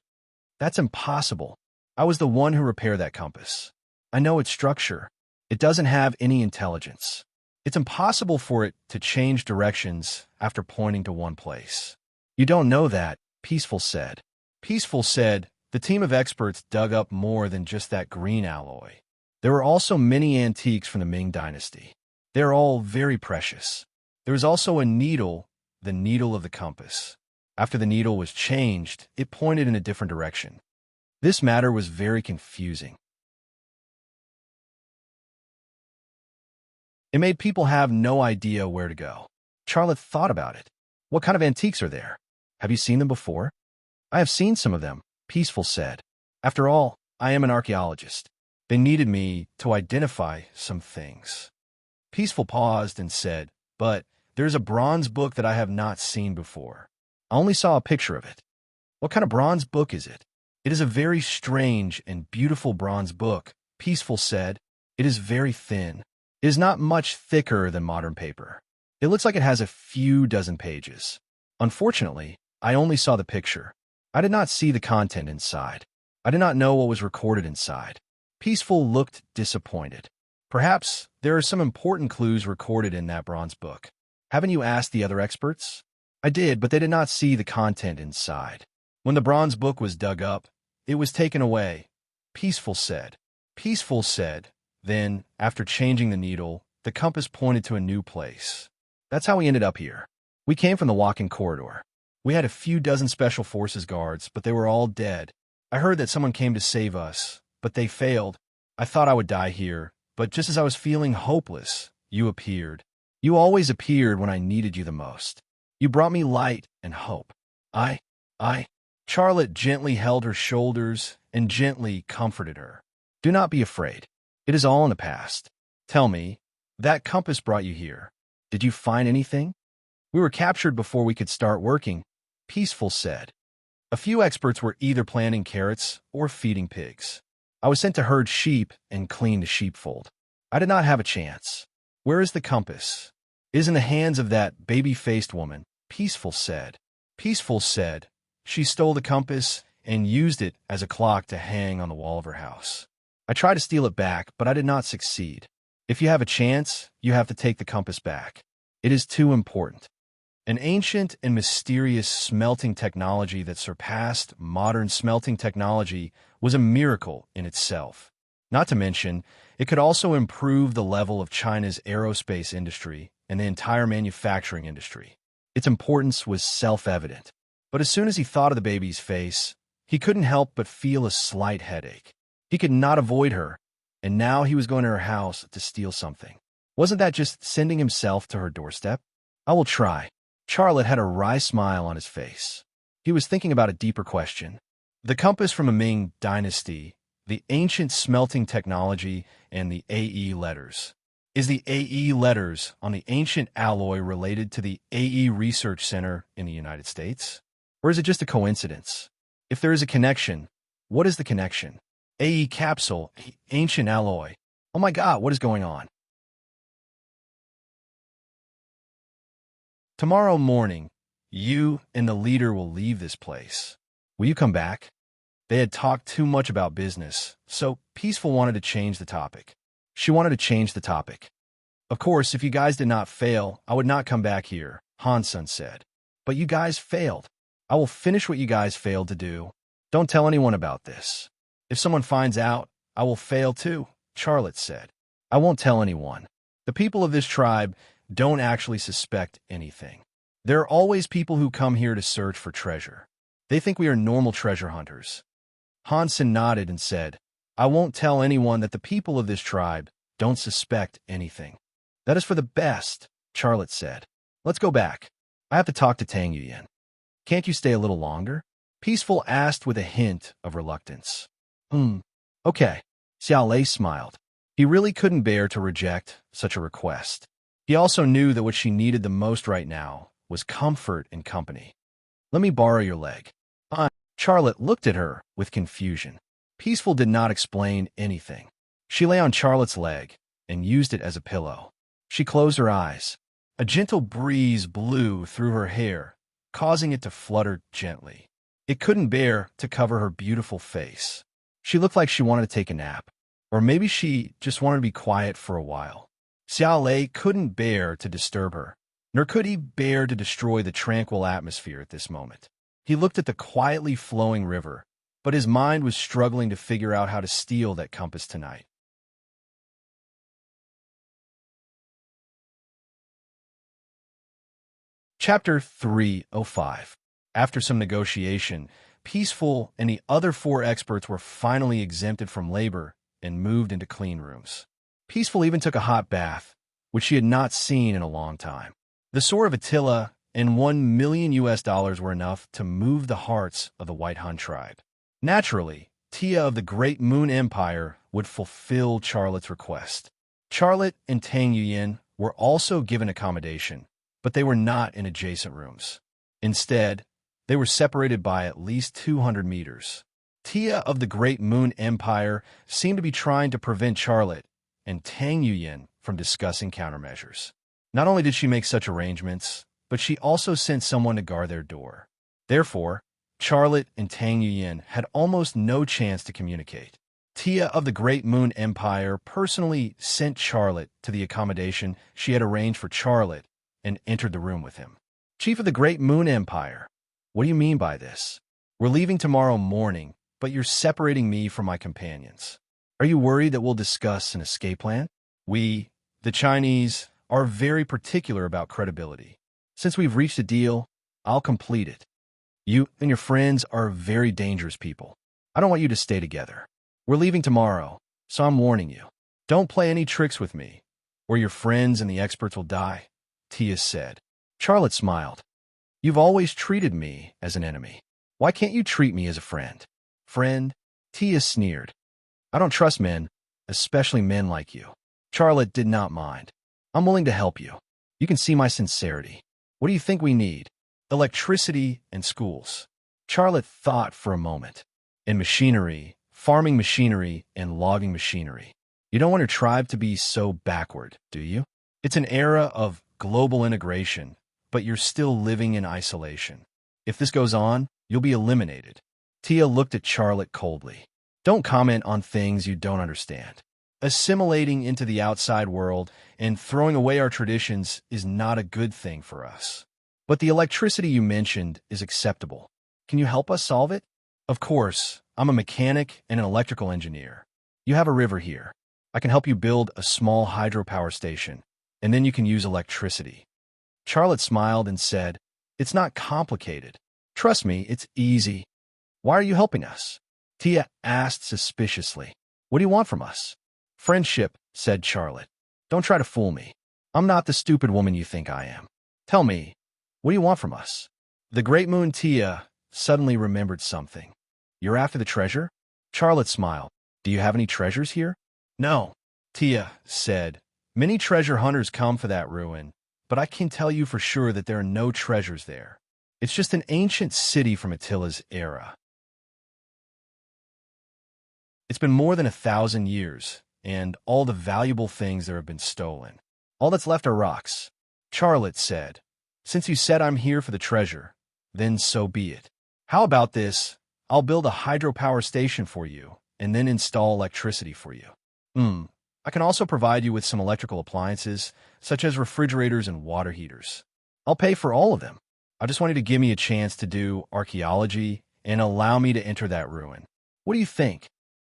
"That's impossible. I was the one who repaired that compass. I know its structure. It doesn't have any intelligence. It's impossible for it to change directions after pointing to one place." "You don't know that," Peaceful said. Peaceful said, "The team of experts dug up more than just that green alloy. There were also many antiques from the Ming Dynasty. They're all very precious. There was also a needle, the needle of the compass. After the needle was changed, it pointed in a different direction. This matter was very confusing. It made people have no idea where to go." Charlotte thought about it. "What kind of antiques are there? Have you seen them before?" "I have seen some of them," Peaceful said. "After all, I am an archaeologist. They needed me to identify some things." Peaceful paused and said, "But there's a bronze book that I have not seen before. I only saw a picture of it." "What kind of bronze book is it?" "It is a very strange and beautiful bronze book," Peaceful said. "It is very thin. It is not much thicker than modern paper. It looks like it has a few dozen pages. Unfortunately, I only saw the picture. I did not see the content inside. I did not know what was recorded inside." Peaceful looked disappointed. "Perhaps there are some important clues recorded in that bronze book. Haven't you asked the other experts?" "I did, but they did not see the content inside. When the bronze book was dug up, it was taken away," Peaceful said. Peaceful said, "Then, after changing the needle, the compass pointed to a new place. That's how we ended up here. We came from the walk-in corridor. We had a few dozen special forces guards, but they were all dead. I heard that someone came to save us, but they failed. I thought I would die here, but just as I was feeling hopeless, you appeared. You always appeared when I needed you the most. You brought me light and hope. I. Charlotte gently held her shoulders and gently comforted her. "Do not be afraid. It is all in the past. Tell me, that compass brought you here. Did you find anything?" "We were captured before we could start working," Peaceful said. A few experts were either planting carrots or feeding pigs. I was sent to herd sheep and clean the sheepfold. I did not have a chance. Where is the compass? It is in the hands of that baby-faced woman, Peaceful said. Peaceful said she stole the compass and used it as a clock to hang on the wall of her house. I tried to steal it back, but I did not succeed. If you have a chance, you have to take the compass back. It is too important. An ancient and mysterious smelting technology that surpassed modern smelting technology was a miracle in itself. Not to mention, it could also improve the level of China's aerospace industry and the entire manufacturing industry. Its importance was self-evident. But as soon as he thought of the baby's face, he couldn't help but feel a slight headache. He could not avoid her, and now he was going to her house to steal something. Wasn't that just sending himself to her doorstep? I will try. Charlotte had a wry smile on his face. He was thinking about a deeper question. The compass from the Ming dynasty, the ancient smelting technology, and the AE letters. Is the AE letters on the ancient alloy related to the AE Research Center in the United States? Or is it just a coincidence? If there is a connection, what is the connection? AE capsule, ancient alloy. Oh my God, what is going on? Tomorrow morning, you and the leader will leave this place. Will you come back? They had talked too much about business, so Peaceful wanted to change the topic. She wanted to change the topic. Of course, if you guys did not fail, I would not come back here, Hansun said. But you guys failed. I will finish what you guys failed to do. Don't tell anyone about this. If someone finds out, I will fail too, Charlotte said. I won't tell anyone. The people of this tribe don't actually suspect anything. There are always people who come here to search for treasure. They think we are normal treasure hunters. Hansen nodded and said, I won't tell anyone that the people of this tribe don't suspect anything. That is for the best, Charlotte said. Let's go back. I have to talk to Tang Yuyan. Can't you stay a little longer? Peaceful asked with a hint of reluctance. Okay. Xiao Lei smiled. He really couldn't bear to reject such a request. He also knew that what she needed the most right now was comfort and company. Let me borrow your leg. Charlotte looked at her with confusion. Peaceful did not explain anything. She lay on Charlotte's leg and used it as a pillow. She closed her eyes. A gentle breeze blew through her hair, causing it to flutter gently. It couldn't bear to cover her beautiful face. She looked like she wanted to take a nap. Or maybe she just wanted to be quiet for a while. Xiao Lei couldn't bear to disturb her, nor could he bear to destroy the tranquil atmosphere at this moment. He looked at the quietly flowing river, but his mind was struggling to figure out how to steal that compass tonight. Chapter 305. After some negotiation, Peaceful and the other 4 experts were finally exempted from labor and moved into clean rooms. Peaceful even took a hot bath, which she had not seen in a long time. The sword of Attila and $1 million were enough to move the hearts of the White Hun tribe. Naturally, Tia of the Great Moon Empire would fulfill Charlotte's request. Charlotte and Tang Yuyan were also given accommodation, but they were not in adjacent rooms. Instead, they were separated by at least 200 meters. Tia of the Great Moon Empire seemed to be trying to prevent Charlotte and Tang Yuyan from discussing countermeasures. Not only did she make such arrangements, but she also sent someone to guard their door. Therefore, Charlotte and Tang Yuyan had almost no chance to communicate. Tia of the Great Moon Empire personally sent Charlotte to the accommodation she had arranged for Charlotte and entered the room with him. Chief of the Great Moon Empire, what do you mean by this? We're leaving tomorrow morning, but you're separating me from my companions. Are you worried that we'll discuss an escape plan? We, the Chinese, are very particular about credibility. Since we've reached a deal, I'll complete it. You and your friends are very dangerous people. I don't want you to stay together. We're leaving tomorrow, so I'm warning you. Don't play any tricks with me, or your friends and the experts will die, Tia said. Charlotte smiled. You've always treated me as an enemy. Why can't you treat me as a friend? Friend? Tia sneered. I don't trust men, especially men like you. Charlotte did not mind. I'm willing to help you. You can see my sincerity. What do you think we need? Electricity and schools. Charlotte thought for a moment. In machinery, farming machinery, and logging machinery. You don't want your tribe to be so backward, do you? It's an era of global integration, but you're still living in isolation. If this goes on, you'll be eliminated. Tia looked at Charlotte coldly. Don't comment on things you don't understand. Assimilating into the outside world and throwing away our traditions is not a good thing for us. But the electricity you mentioned is acceptable. Can you help us solve it? Of course, I'm a mechanic and an electrical engineer. You have a river here. I can help you build a small hydropower station, and then you can use electricity. Charlotte smiled and said, It's not complicated. Trust me, it's easy. Why are you helping us? Tia asked suspiciously. What do you want from us? Friendship, said Charlotte. Don't try to fool me. I'm not the stupid woman you think I am. Tell me, what do you want from us? The great moon Tia suddenly remembered something. You're after the treasure? Charlotte smiled. Do you have any treasures here? No, Tia said. Many treasure hunters come for that ruin, but I can tell you for sure that there are no treasures there. It's just an ancient city from Attila's era. It's been more than 1,000 years, and all the valuable things there have been stolen. All that's left are rocks. Charlotte said, Since you said I'm here for the treasure, then so be it. How about this? I'll build a hydropower station for you, and then install electricity for you. I can also provide you with some electrical appliances, such as refrigerators and water heaters. I'll pay for all of them. I just want you to give me a chance to do archaeology and allow me to enter that ruin. What do you think?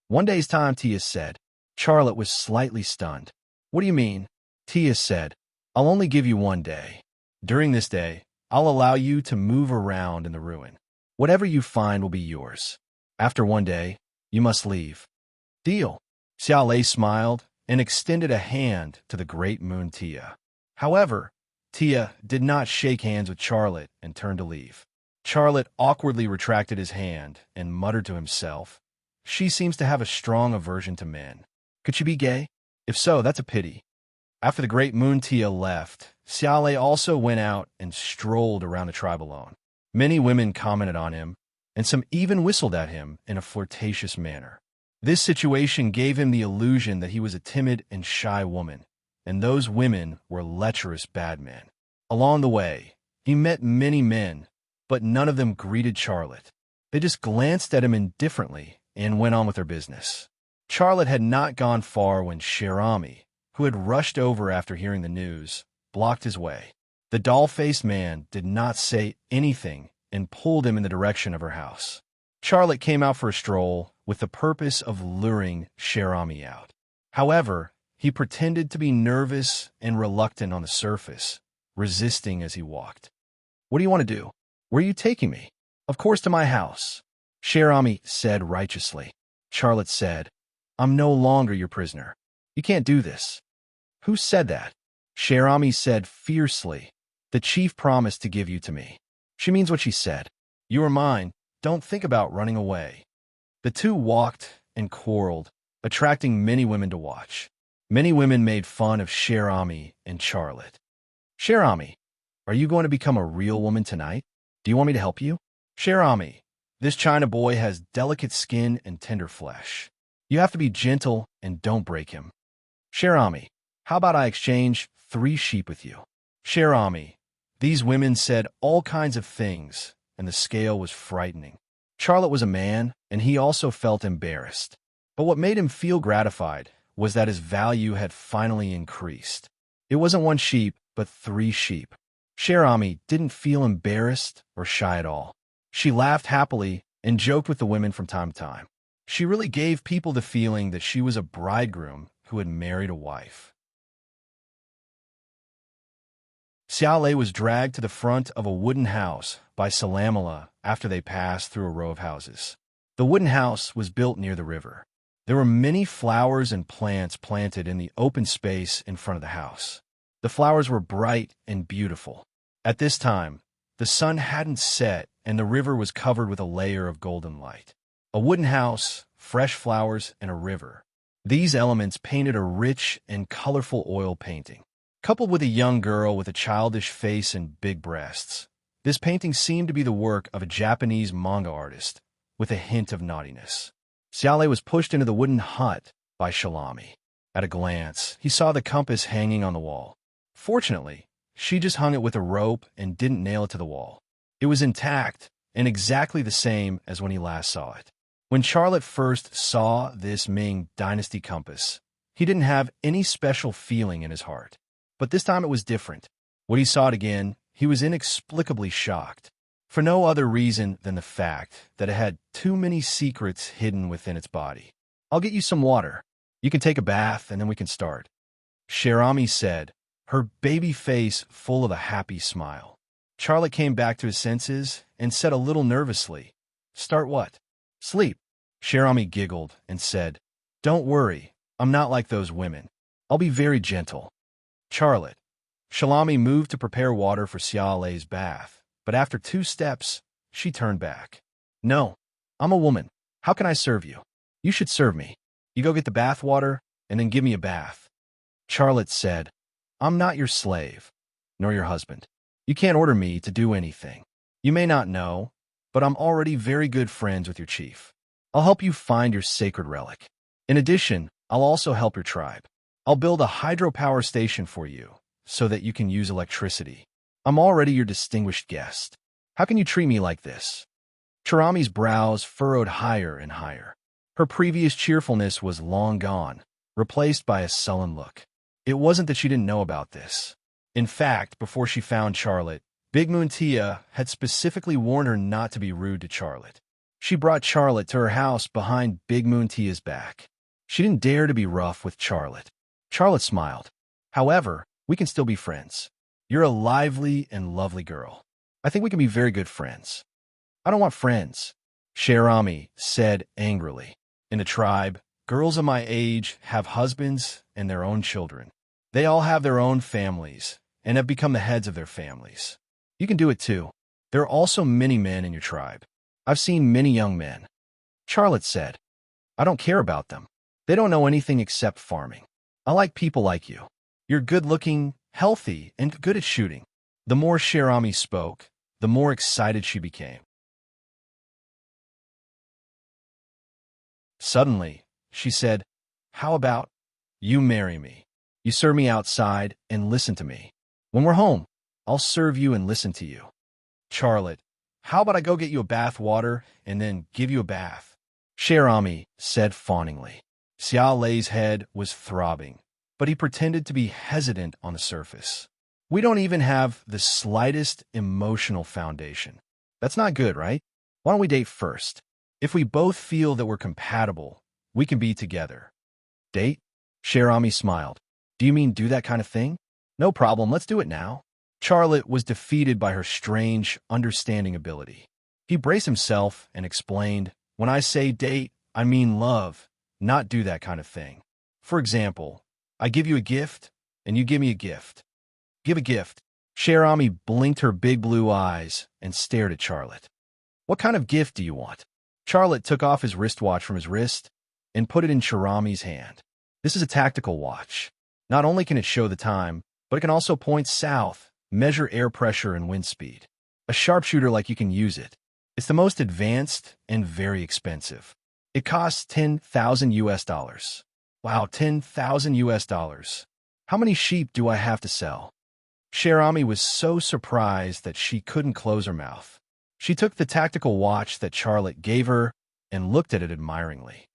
One day's time, Tia said. Charlotte was slightly stunned. What do you mean? Tia said, I'll only give you 1 day. During this day, I'll allow you to move around in the ruin. Whatever you find will be yours. After 1 day, you must leave. Deal. Xiaolei smiled and extended a hand to the great moon Tia. However, Tia did not shake hands with Charlotte and turned to leave. Charlotte awkwardly retracted his hand and muttered to himself, She seems to have a strong aversion to men. Could she be gay? If so, that's a pity. After the great moon Tia left, Xiaolei also went out and strolled around the tribe alone. Many women commented on him, and some even whistled at him in a flirtatious manner. This situation gave him the illusion that he was a timid and shy woman, and those women were lecherous bad men. Along the way, he met many men, but none of them greeted Charlotte. They just glanced at him indifferently and went on with their business. Charlotte had not gone far when Sherami, who had rushed over after hearing the news, blocked his way. The doll-faced man did not say anything and pulled him in the direction of her house. Charlotte came out for a stroll with the purpose of luring Sherami out. However, he pretended to be nervous and reluctant on the surface, resisting as he walked. What do you want to do? Where are you taking me? Of course to my house. Sherami said righteously. Charlotte said, I'm no longer your prisoner. You can't do this. Who said that? Sherami said fiercely. The chief promised to give you to me. She means what she said. You are mine. Don't think about running away. The two walked and quarreled, attracting many women to watch. Many women made fun of Sherami and Charlotte. Sherami, are you going to become a real woman tonight? Do you want me to help you? Sherami, this China boy has delicate skin and tender flesh. You have to be gentle and don't break him. Sherami, how about I exchange 3 sheep with you? Sherami, these women said all kinds of things, and the scale was frightening. Charlotte was a man, and he also felt embarrassed. But what made him feel gratified was that his value had finally increased. It wasn't 1 sheep, but 3 sheep. Sherami didn't feel embarrassed or shy at all. She laughed happily and joked with the women from time to time. She really gave people the feeling that she was a bridegroom who had married a wife. Xiaolei was dragged to the front of a wooden house by Salamala after they passed through a row of houses. The wooden house was built near the river. There were many flowers and plants planted in the open space in front of the house. The flowers were bright and beautiful. At this time, the sun hadn't set and the river was covered with a layer of golden light. A wooden house, fresh flowers, and a river. These elements painted a rich and colorful oil painting. Coupled with a young girl with a childish face and big breasts, This painting seemed to be the work of a Japanese manga artist, with a hint of naughtiness. Xiaolei was pushed into the wooden hut by Shalami. At a glance, he saw the compass hanging on the wall. Fortunately, she just hung it with a rope and didn't nail it to the wall. It was intact and exactly the same as when he last saw it. When Charlotte first saw this Ming Dynasty compass, he didn't have any special feeling in his heart. But this time it was different. When he saw it again, he was inexplicably shocked, for no other reason than the fact that it had too many secrets hidden within its body. "I'll get you some water. You can take a bath, and then we can start," Sharami said, her baby face full of a happy smile. Charlotte came back to his senses and said a little nervously, "Start what?" "Sleep." Sharami giggled and said, "Don't worry, I'm not like those women. I'll be very gentle." Charlotte. Shalami moved to prepare water for Xiaolei's bath, but after 2 steps, she turned back. "No, I'm a woman. How can I serve you? You should serve me. You go get the bath water, and then give me a bath." Charlotte said, "I'm not your slave, nor your husband. You can't order me to do anything. You may not know, but I'm already very good friends with your chief. I'll help you find your sacred relic. In addition, I'll also help your tribe. I'll build a hydropower station for you, so that you can use electricity. I'm already your distinguished guest. How can you treat me like this?" Charami's brows furrowed higher and higher. Her previous cheerfulness was long gone, replaced by a sullen look. It wasn't that she didn't know about this. In fact, before she found Charlotte, Big Moon Tia had specifically warned her not to be rude to Charlotte. She brought Charlotte to her house behind Big Moon Tia's back. She didn't dare to be rough with Charlotte. Charlotte smiled. "However, we can still be friends. You're a lively and lovely girl. I think we can be very good friends." "I don't want friends," Sharami said angrily. "In the tribe, girls of my age have husbands and their own children. They all have their own families and have become the heads of their families. You can do it too. There are also many men in your tribe. I've seen many young men." Charlotte said, "I don't care about them. They don't know anything except farming. I like people like you. You're good-looking, healthy, and good at shooting." The more Sharami spoke, the more excited she became. Suddenly, she said, "How about you marry me? You serve me outside and listen to me. When we're home, I'll serve you and listen to you." Charlotte, "How about I go get you a bath water and then give you a bath?" Sharami said fawningly. Xiaolei's head was throbbing, but he pretended to be hesitant on the surface. "We don't even have the slightest emotional foundation. That's not good, right? Why don't we date first? If we both feel that we're compatible, we can be together." "Date?" Sharami smiled. "Do you mean do that kind of thing? No problem, let's do it now." Charlotte was defeated by her strange, understanding ability. He braced himself and explained, "When I say date, I mean love, not do that kind of thing. For example, I give you a gift, and you give me a gift." "Give a gift." Sharami blinked her big blue eyes and stared at Charlotte. "What kind of gift do you want?" Charlotte took off his wristwatch from his wrist and put it in Sharami's hand. "This is a tactical watch. Not only can it show the time, but it can also point south, measure air pressure and wind speed. A sharpshooter like you can use it. It's the most advanced and very expensive. It costs $10,000 US. Wow, $10,000 US. How many sheep do I have to sell?" Sharami was so surprised that she couldn't close her mouth. She took the tactical watch that Charlotte gave her and looked at it admiringly.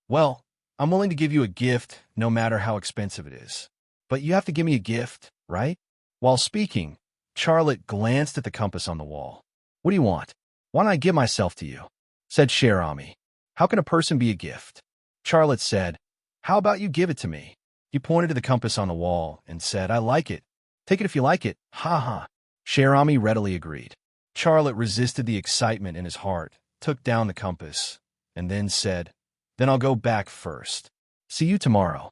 "Well, I'm willing to give you a gift no matter how expensive it is. But you have to give me a gift, right?" While speaking, Charlotte glanced at the compass on the wall. "What do you want?" "Why don't I give myself to you?" said Sharami. "How can a person be a gift?" Charlotte said, "How about you give it to me?" He pointed to the compass on the wall and said, "I like it. Take it if you like it. Ha ha." Sharami readily agreed. Charlotte resisted the excitement in his heart, took down the compass, and then said, "Then I'll go back first. See you tomorrow."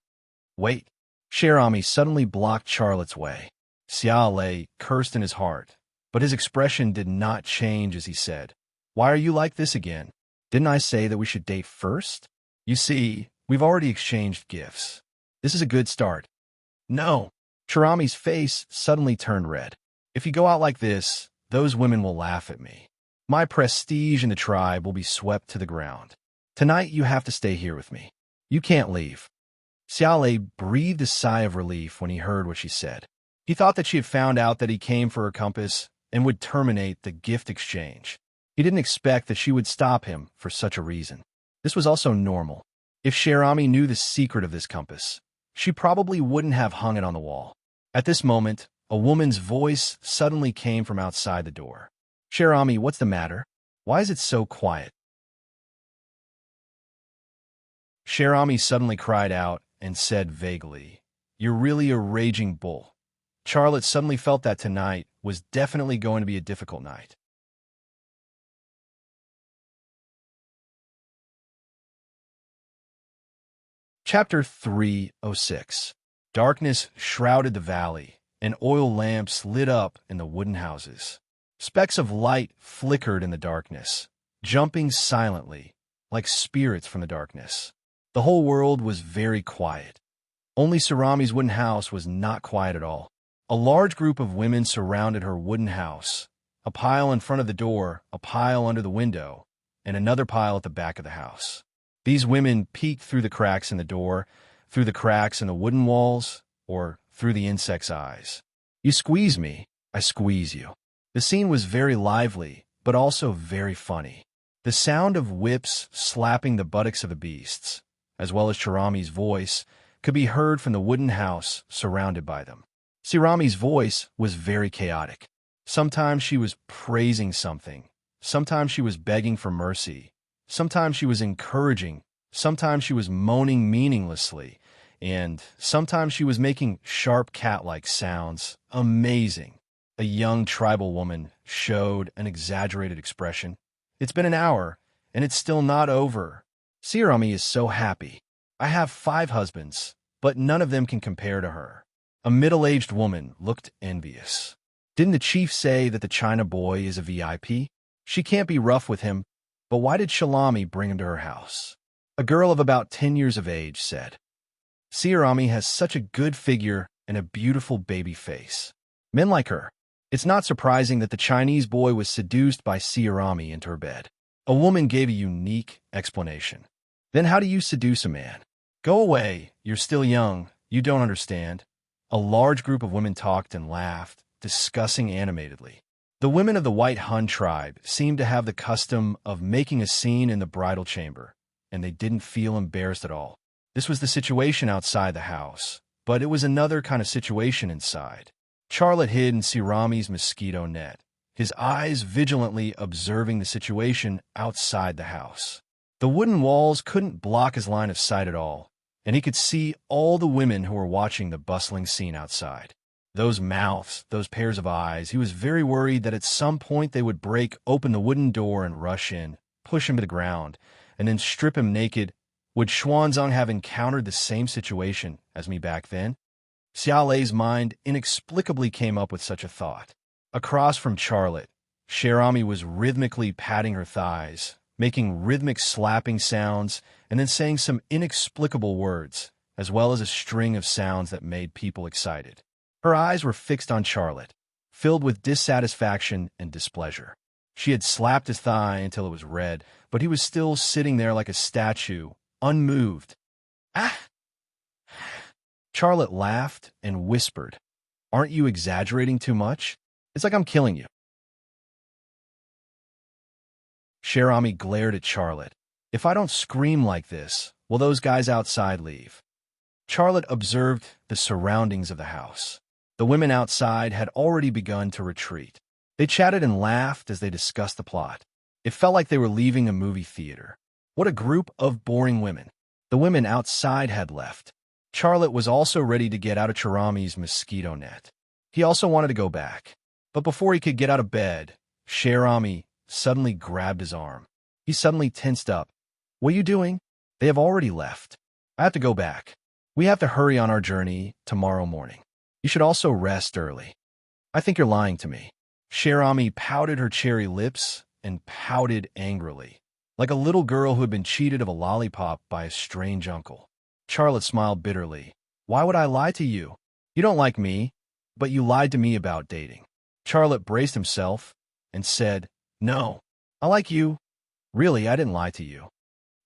"Wait." Sharami suddenly blocked Charlotte's way. Xiaolei cursed in his heart, but his expression did not change as he said, "Why are you like this again? Didn't I say that we should date first? You see, we've already exchanged gifts. This is a good start." "No." Sharami's face suddenly turned red. "If you go out like this, those women will laugh at me. My prestige in the tribe will be swept to the ground. Tonight you have to stay here with me. You can't leave." Xiaolei breathed a sigh of relief when he heard what she said. He thought that she had found out that he came for her compass and would terminate the gift exchange. He didn't expect that she would stop him for such a reason. This was also normal. If Sherami knew the secret of this compass, she probably wouldn't have hung it on the wall. At this moment, a woman's voice suddenly came from outside the door. "Sherami, what's the matter? Why is it so quiet?" Sherami suddenly cried out and said vaguely, "You're really a raging bull." Charlotte suddenly felt that tonight was definitely going to be a difficult night. Chapter 306. Darkness shrouded the valley, and oil lamps lit up in the wooden houses. Specks of light flickered in the darkness, jumping silently, like spirits from the darkness. The whole world was very quiet. Only Sarami's wooden house was not quiet at all. A large group of women surrounded her wooden house, a pile in front of the door, a pile under the window, and another pile at the back of the house. These women peeked through the cracks in the door, through the cracks in the wooden walls, or through the insect's eyes. "You squeeze me, I squeeze you." The scene was very lively, but also very funny. The sound of whips slapping the buttocks of the beasts, as well as Shirami's voice, could be heard from the wooden house surrounded by them. Shirami's voice was very chaotic. Sometimes she was praising something, sometimes she was begging for mercy, sometimes she was encouraging, sometimes she was moaning meaninglessly, and sometimes she was making sharp cat-like sounds. Amazing. A young tribal woman showed an exaggerated expression. "It's been an hour, and it's still not over. Shirami is so happy. I have 5 husbands, but none of them can compare to her." A middle-aged woman looked envious. "Didn't the chief say that the China boy is a VIP? She can't be rough with him, but why did Shalami bring him to her house?" A girl of about 10 years of age said. "Shirami has such a good figure and a beautiful baby face. Men like her. It's not surprising that the Chinese boy was seduced by Shirami into her bed." A woman gave a unique explanation. "Then how do you seduce a man?" "Go away, you're still young, you don't understand." A large group of women talked and laughed, discussing animatedly. The women of the White Hun tribe seemed to have the custom of making a scene in the bridal chamber, and they didn't feel embarrassed at all. This was the situation outside the house, but it was another kind of situation inside. Charlotte hid in Shirami's mosquito net, his eyes vigilantly observing the situation outside the house. The wooden walls couldn't block his line of sight at all, and he could see all the women who were watching the bustling scene outside. Those mouths, those pairs of eyes, he was very worried that at some point they would break open the wooden door and rush in, push him to the ground, and then strip him naked. Would Xuanzang have encountered the same situation as me back then? Xiaolei's mind inexplicably came up with such a thought. Across from Charlotte, Sherami was rhythmically patting her thighs, making rhythmic slapping sounds, and then saying some inexplicable words, as well as a string of sounds that made people excited. Her eyes were fixed on Charlotte, filled with dissatisfaction and displeasure. She had slapped his thigh until it was red, but he was still sitting there like a statue, unmoved. "Ah!" Charlotte laughed and whispered, "Aren't you exaggerating too much? It's like I'm killing you." Sherami glared at Charlotte. "If I don't scream like this, will those guys outside leave?" Charlotte observed the surroundings of the house. The women outside had already begun to retreat. They chatted and laughed as they discussed the plot. It felt like they were leaving a movie theater. What a group of boring women. The women outside had left. Charlotte was also ready to get out of Charami's mosquito net. He also wanted to go back. But before he could get out of bed, Sherami suddenly grabbed his arm. He suddenly tensed up. "What are you doing?" "They have already left. I have to go back. We have to hurry on our journey tomorrow morning. You should also rest early." "I think you're lying to me." Sherami pouted her cherry lips and pouted angrily, like a little girl who had been cheated of a lollipop by a strange uncle. Charlotte smiled bitterly. "Why would I lie to you? You don't like me, but you lied to me about dating." Charlotte braced himself, and said, "No, I like you. Really, I didn't lie to you.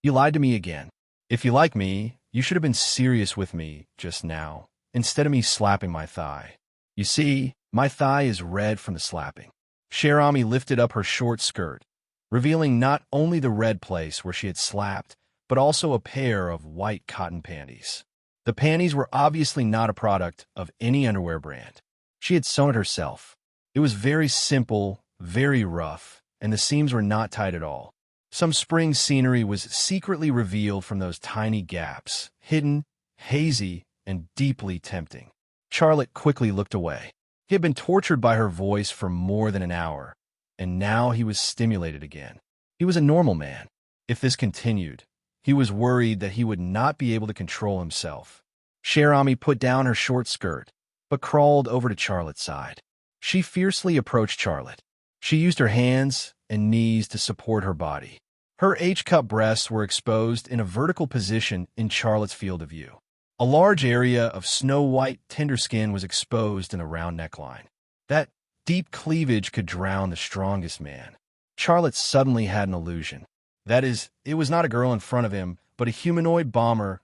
You lied to me again. If you like me, you should have been serious with me just now, instead of me slapping my thigh. You see, my thigh is red from the slapping." Sharami lifted up her short skirt, revealing not only the red place where she had slapped, but also a pair of white cotton panties. The panties were obviously not a product of any underwear brand. She had sewn it herself. It was very simple, very rough, and the seams were not tight at all. Some spring scenery was secretly revealed from those tiny gaps, hidden, hazy, and deeply tempting. Charlotte quickly looked away. He had been tortured by her voice for more than an hour, and now he was stimulated again. He was a normal man. If this continued, he was worried that he would not be able to control himself. Sharami put down her short skirt, but crawled over to Charlotte's side. She fiercely approached Charlotte. She used her hands and knees to support her body. Her H-cup breasts were exposed in a vertical position in Charlotte's field of view. A large area of snow-white, tender skin was exposed in a round neckline. That deep cleavage could drown the strongest man. Charlotte suddenly had an illusion. That is, it was not a girl in front of him, but a humanoid bomber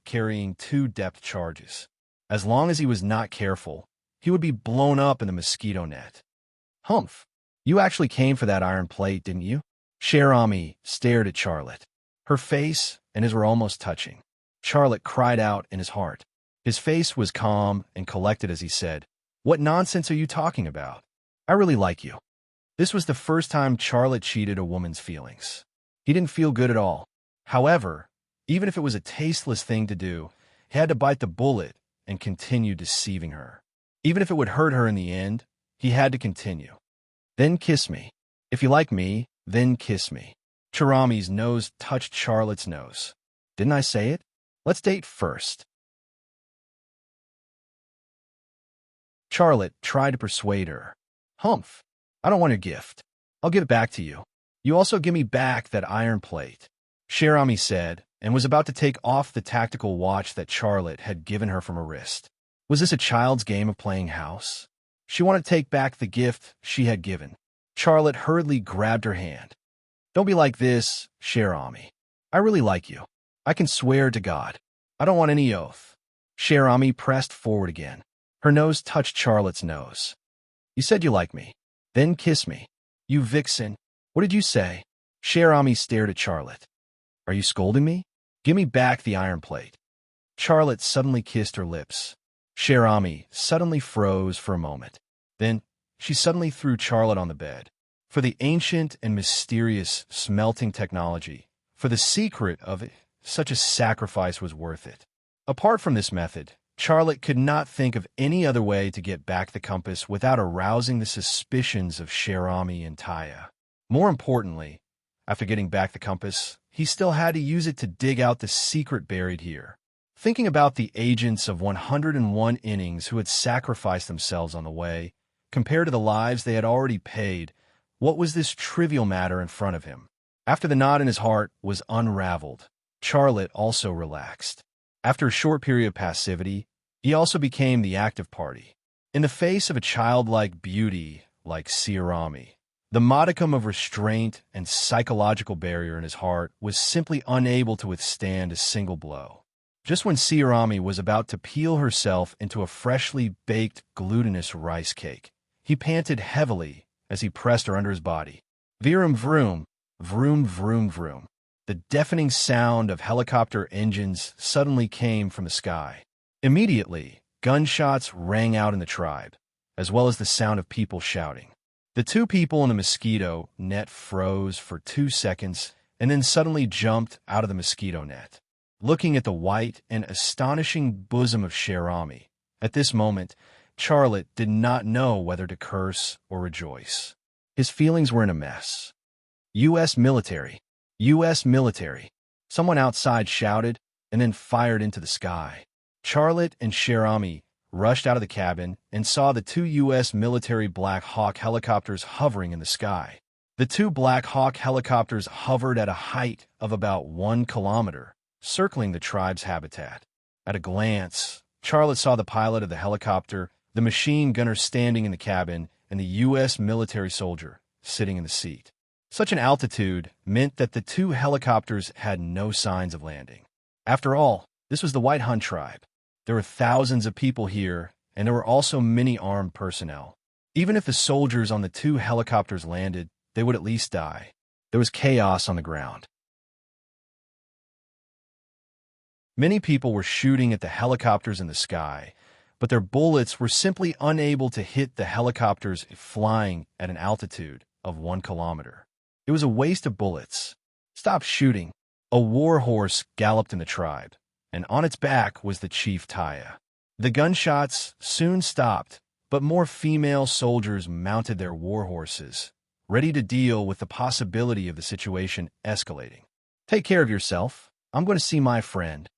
carrying 2 depth charges. As long as he was not careful, he would be blown up in the mosquito net. "Humph! You actually came for that iron plate, didn't you?" Sharami stared at Charlotte. Her face and his were almost touching. Charlotte cried out in his heart. His face was calm and collected as he said, "What nonsense are you talking about? I really like you." This was the first time Charlotte cheated a woman's feelings. He didn't feel good at all. However, even if it was a tasteless thing to do, he had to bite the bullet and continue deceiving her. Even if it would hurt her in the end, he had to continue. "Then kiss me. If you like me, then kiss me." Charami's nose touched Charlotte's nose. "Didn't I say it? Let's date first." Charlotte tried to persuade her. "Humph! I don't want your gift. I'll give it back to you. You also give me back that iron plate," Sharami said, and was about to take off the tactical watch that Charlotte had given her from her wrist. Was this a child's game of playing house? She wanted to take back the gift she had given. Charlotte hurriedly grabbed her hand. "Don't be like this, Sharami. I really like you. I can swear to God. I don't want any oath." Sharami pressed forward again. Her nose touched Charlotte's nose. "You said you like me. Then kiss me. You vixen. What did you say?" Sharami stared at Charlotte. "Are you scolding me? Give me back the iron plate." Charlotte suddenly kissed her lips. Sharami suddenly froze for a moment. Then she suddenly threw Charlotte on the bed. For the ancient and mysterious smelting technology, for the secret of it, such a sacrifice was worth it. Apart from this method, Charlotte could not think of any other way to get back the compass without arousing the suspicions of Sharami and Taya. More importantly, after getting back the compass, he still had to use it to dig out the secret buried here. Thinking about the agents of 101 innings who had sacrificed themselves on the way, compared to the lives they had already paid, what was this trivial matter in front of him? After the knot in his heart was unraveled, Charlotte also relaxed. After a short period of passivity, he also became the active party. In the face of a childlike beauty like Sirami, the modicum of restraint and psychological barrier in his heart was simply unable to withstand a single blow. Just when Sirami was about to peel herself into a freshly baked glutinous rice cake, he panted heavily as he pressed her under his body. Vroom vroom, vroom vroom vroom. The deafening sound of helicopter engines suddenly came from the sky. Immediately, gunshots rang out in the tribe, as well as the sound of people shouting. The 2 people in the mosquito net froze for 2 seconds and then suddenly jumped out of the mosquito net. Looking at the white and astonishing bosom of Sharami, at this moment, Charlotte did not know whether to curse or rejoice. His feelings were in a mess. U.S. military. U.S. military. Someone outside shouted and then fired into the sky. Charlotte and Sharami rushed out of the cabin and saw the 2 U.S. military Black Hawk helicopters hovering in the sky. The 2 Black Hawk helicopters hovered at a height of about 1 kilometer, circling the tribe's habitat. At a glance, Charlotte saw the pilot of the helicopter, the machine gunner standing in the cabin, and the U.S. military soldier sitting in the seat. Such an altitude meant that the two helicopters had no signs of landing. After all, this was the White Hun tribe. There were thousands of people here, and there were also many armed personnel. Even if the soldiers on the two helicopters landed, they would at least die. There was chaos on the ground. Many people were shooting at the helicopters in the sky, but their bullets were simply unable to hit the helicopters flying at an altitude of 1 kilometer. It was a waste of bullets. Stop shooting. A war horse galloped in the tribe, and on its back was the chief Taya. The gunshots soon stopped, but more female soldiers mounted their war horses, ready to deal with the possibility of the situation escalating. Take care of yourself. I'm going to see my friend.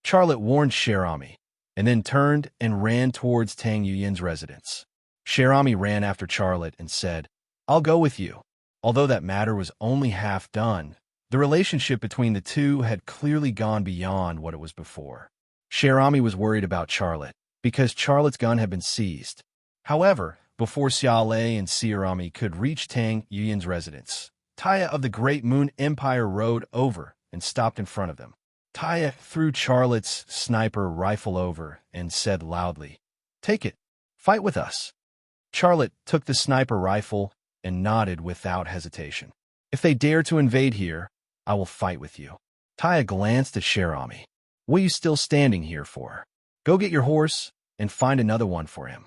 Charlotte warned Sherami, and then turned and ran towards Tang Yuyin's residence. Sherami ran after Charlotte and said, "I'll go with you." Although that matter was only half done, the relationship between the two had clearly gone beyond what it was before. Sherami was worried about Charlotte, because Charlotte's gun had been seized. However, before Xiaolei and Sierami could reach Tang Yuyin's residence, Taya of the Great Moon Empire rode over and stopped in front of them. Taya threw Charlotte's sniper rifle over and said loudly, "Take it. Fight with us." Charlotte took the sniper rifle and nodded without hesitation. "If they dare to invade here, I will fight with you." Taya glanced at Sherami. "What are you still standing here for? Go get your horse and find another one for him."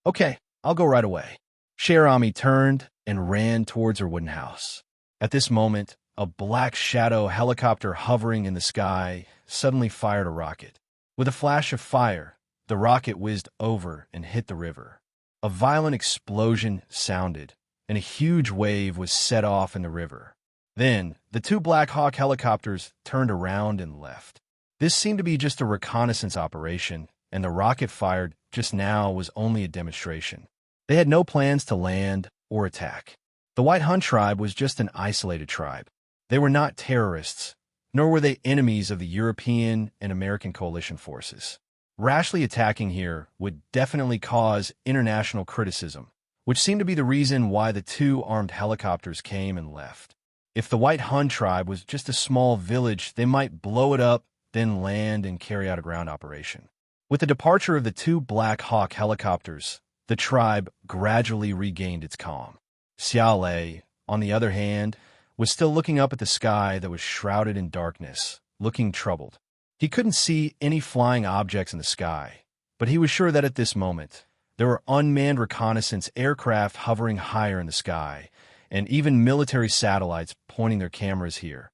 "Okay, I'll go right away." Sherami turned and ran towards her wooden house. At this moment, a black shadow helicopter hovering in the sky suddenly fired a rocket. With a flash of fire, the rocket whizzed over and hit the river. A violent explosion sounded, and a huge wave was set off in the river. Then, the two Black Hawk helicopters turned around and left. This seemed to be just a reconnaissance operation, and the rocket fired just now was only a demonstration. They had no plans to land or attack. The White Hun tribe was just an isolated tribe. They were not terrorists, nor were they enemies of the European and American coalition forces. Rashly attacking here would definitely cause international criticism, which seemed to be the reason why the two armed helicopters came and left. If the White Hun tribe was just a small village, they might blow it up, then land and carry out a ground operation. With the departure of the two Black Hawk helicopters, the tribe gradually regained its calm. Xiaolei, on the other hand, was still looking up at the sky that was shrouded in darkness, looking troubled. He couldn't see any flying objects in the sky, but he was sure that at this moment, there were unmanned reconnaissance aircraft hovering higher in the sky, and even military satellites pointing their cameras here.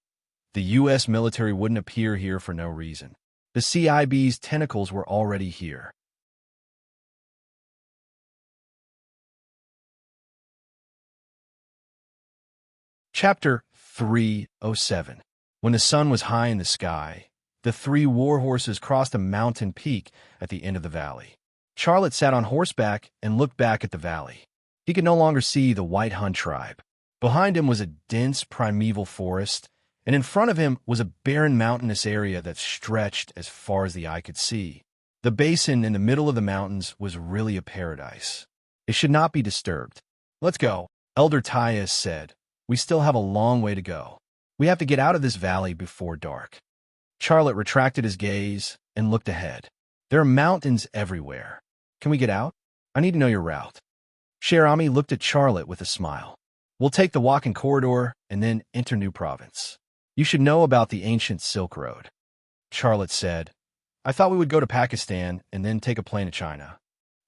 The U.S. military wouldn't appear here for no reason. The CIB's tentacles were already here. Chapter 307. When the sun was high in the sky, the three war horses crossed a mountain peak at the end of the valley. Charlotte sat on horseback and looked back at the valley. He could no longer see the White Hun tribe. Behind him was a dense primeval forest, and in front of him was a barren mountainous area that stretched as far as the eye could see. The basin in the middle of the mountains was really a paradise. It should not be disturbed. "Let's go," Elder Tyas said. "We still have a long way to go. We have to get out of this valley before dark." Charlotte retracted his gaze and looked ahead. "There are mountains everywhere. Can we get out? I need to know your route." Sherami looked at Charlotte with a smile. "We'll take the walking corridor and then enter New Province. You should know about the ancient Silk Road." Charlotte said, "I thought we would go to Pakistan and then take a plane to China."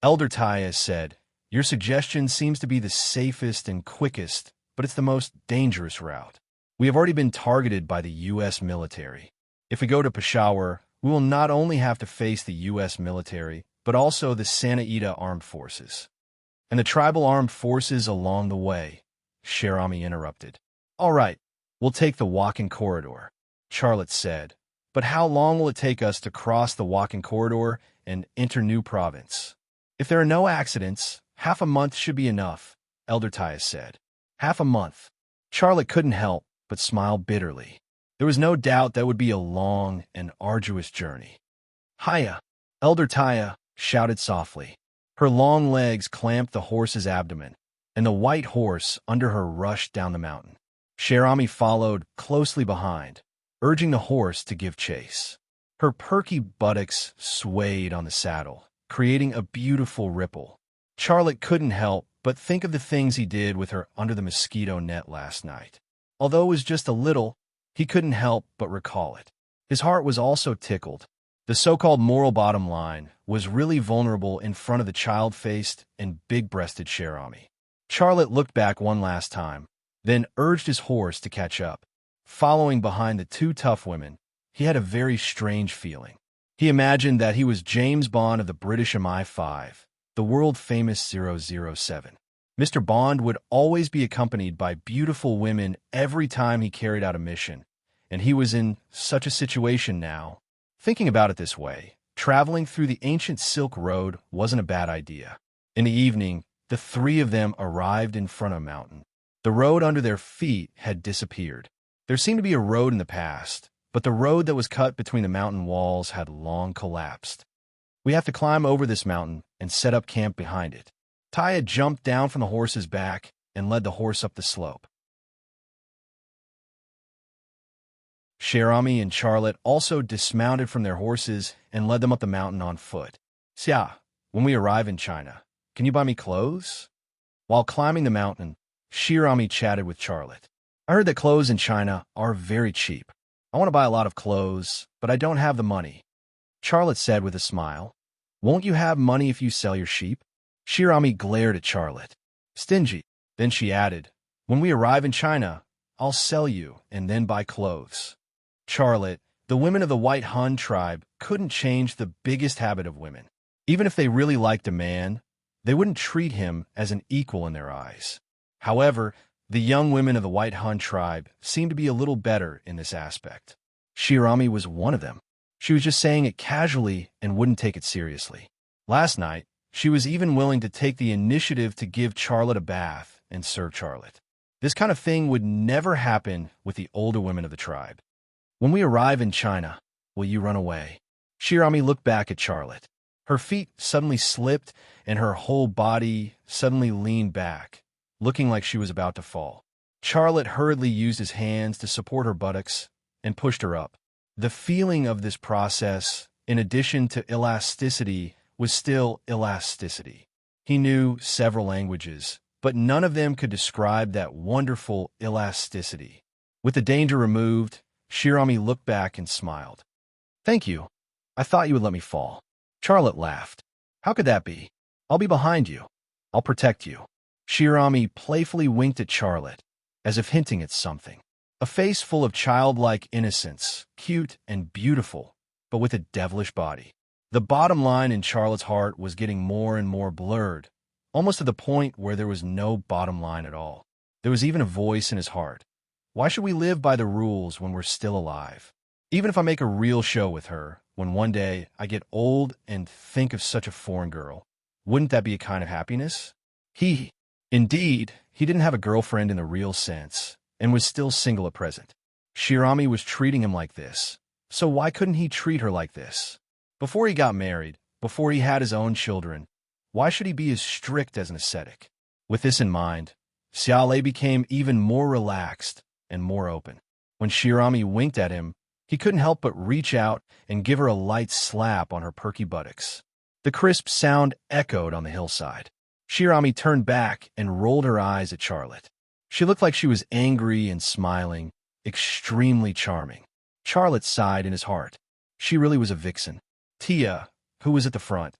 Elder Tyas said, "Your suggestion seems to be the safest and quickest, but it's the most dangerous route. We have already been targeted by the U.S. military. If we go to Peshawar, we will not only have to face the U.S. military, but also the Sanaida armed forces. And the tribal armed forces along the way," Sherami interrupted. "All right, we'll take the walking corridor," Charlotte said. "But how long will it take us to cross the walking corridor and enter New Province?" "If there are no accidents, half a month should be enough," Elder Tyas said. Half a month. Charlotte couldn't help but smile bitterly. There was no doubt that would be a long and arduous journey. "Hiya!" Elder Taya shouted softly. Her long legs clamped the horse's abdomen, and the white horse under her rushed down the mountain. Sherami followed closely behind, urging the horse to give chase. Her perky buttocks swayed on the saddle, creating a beautiful ripple. Charlotte couldn't help but think of the things he did with her under the mosquito net last night. Although it was just a little, he couldn't help but recall it. His heart was also tickled. The so-called moral bottom line was really vulnerable in front of the child-faced and big-breasted Sherami. Charlotte looked back one last time, then urged his horse to catch up. Following behind the two tough women, he had a very strange feeling. He imagined that he was James Bond of the British MI5, the world-famous 007. Mr. Bond would always be accompanied by beautiful women every time he carried out a mission, and he was in such a situation now. Thinking about it this way, traveling through the ancient Silk Road wasn't a bad idea. In the evening, the three of them arrived in front of a mountain. The road under their feet had disappeared. There seemed to be a road in the past, but the road that was cut between the mountain walls had long collapsed. We have to climb over this mountain and set up camp behind it. Taya jumped down from the horse's back and led the horse up the slope. Sherami and Charlotte also dismounted from their horses and led them up the mountain on foot. Xia, when we arrive in China, can you buy me clothes? While climbing the mountain, Sherami chatted with Charlotte. I heard that clothes in China are very cheap. I want to buy a lot of clothes, but I don't have the money. Charlotte said with a smile. Won't you have money if you sell your sheep? Sherami glared at Charlotte. Stingy. Then she added, when we arrive in China, I'll sell you and then buy clothes. Charlotte, the women of the White Hun tribe couldn't change the biggest habit of women. Even if they really liked a man, they wouldn't treat him as an equal in their eyes. However, the young women of the White Hun tribe seemed to be a little better in this aspect. Sherami was one of them. She was just saying it casually and wouldn't take it seriously. Last night, she was even willing to take the initiative to give Charlotte a bath and serve Charlotte. This kind of thing would never happen with the older women of the tribe. When we arrive in China, will you run away? Sherami looked back at Charlotte. Her feet suddenly slipped and her whole body suddenly leaned back, looking like she was about to fall. Charlotte hurriedly used his hands to support her buttocks and pushed her up. The feeling of this process, in addition to elasticity, was still elasticity. He knew several languages, but none of them could describe that wonderful elasticity. With the danger removed, Sherami looked back and smiled. Thank you. I thought you would let me fall. Charlotte laughed. How could that be? I'll be behind you. I'll protect you. Sherami playfully winked at Charlotte, as if hinting at something. A face full of childlike innocence, cute and beautiful, but with a devilish body. The bottom line in Charlotte's heart was getting more and more blurred, almost to the point where there was no bottom line at all. There was even a voice in his heart. Why should we live by the rules when we're still alive? Even if I make a real show with her, when one day I get old and think of such a foreign girl, wouldn't that be a kind of happiness? Indeed, he didn't have a girlfriend in the real sense, and was still single at present. Sherami was treating him like this, so why couldn't he treat her like this? Before he got married, before he had his own children, why should he be as strict as an ascetic? With this in mind, Xiaolei became even more relaxed and more open. When Sherami winked at him, he couldn't help but reach out and give her a light slap on her perky buttocks. The crisp sound echoed on the hillside. Sherami turned back and rolled her eyes at Charlotte. She looked like she was angry and smiling, extremely charming. Charlotte sighed in his heart. She really was a vixen. Tia, who was at the front,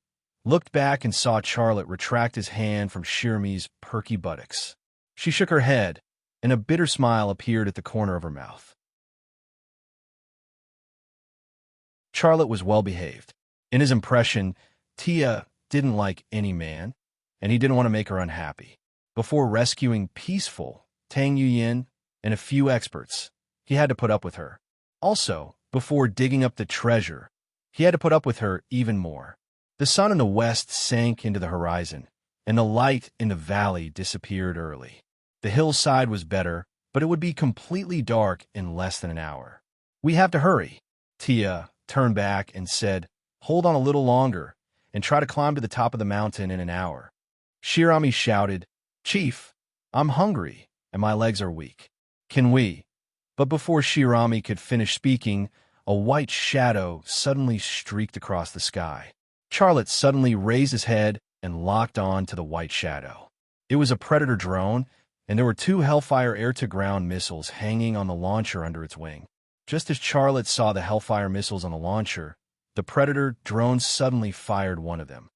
looked back and saw Charlotte retract his hand from Sherami's perky buttocks. She shook her head, and a bitter smile appeared at the corner of her mouth. Charlotte was well behaved. In his impression, Tia didn't like any man, and he didn't want to make her unhappy. Before rescuing Peaceful, Tang Yuyin, and a few experts, he had to put up with her. Also, before digging up the treasure, he had to put up with her even more. The sun in the west sank into the horizon, and the light in the valley disappeared early. The hillside was better, but it would be completely dark in less than an hour. We have to hurry. Tia turned back and said, Hold on a little longer, and try to climb to the top of the mountain in an hour. Shirami shouted, "Chief, I'm hungry, and my legs are weak. Can we?" But before Shirami could finish speaking, a white shadow suddenly streaked across the sky. Charlotte suddenly raised his head and locked on to the white shadow. It was a Predator drone, and there were 2 Hellfire air-to-ground missiles hanging on the launcher under its wing. Just as Charlotte saw the Hellfire missiles on the launcher, the Predator drone suddenly fired one of them.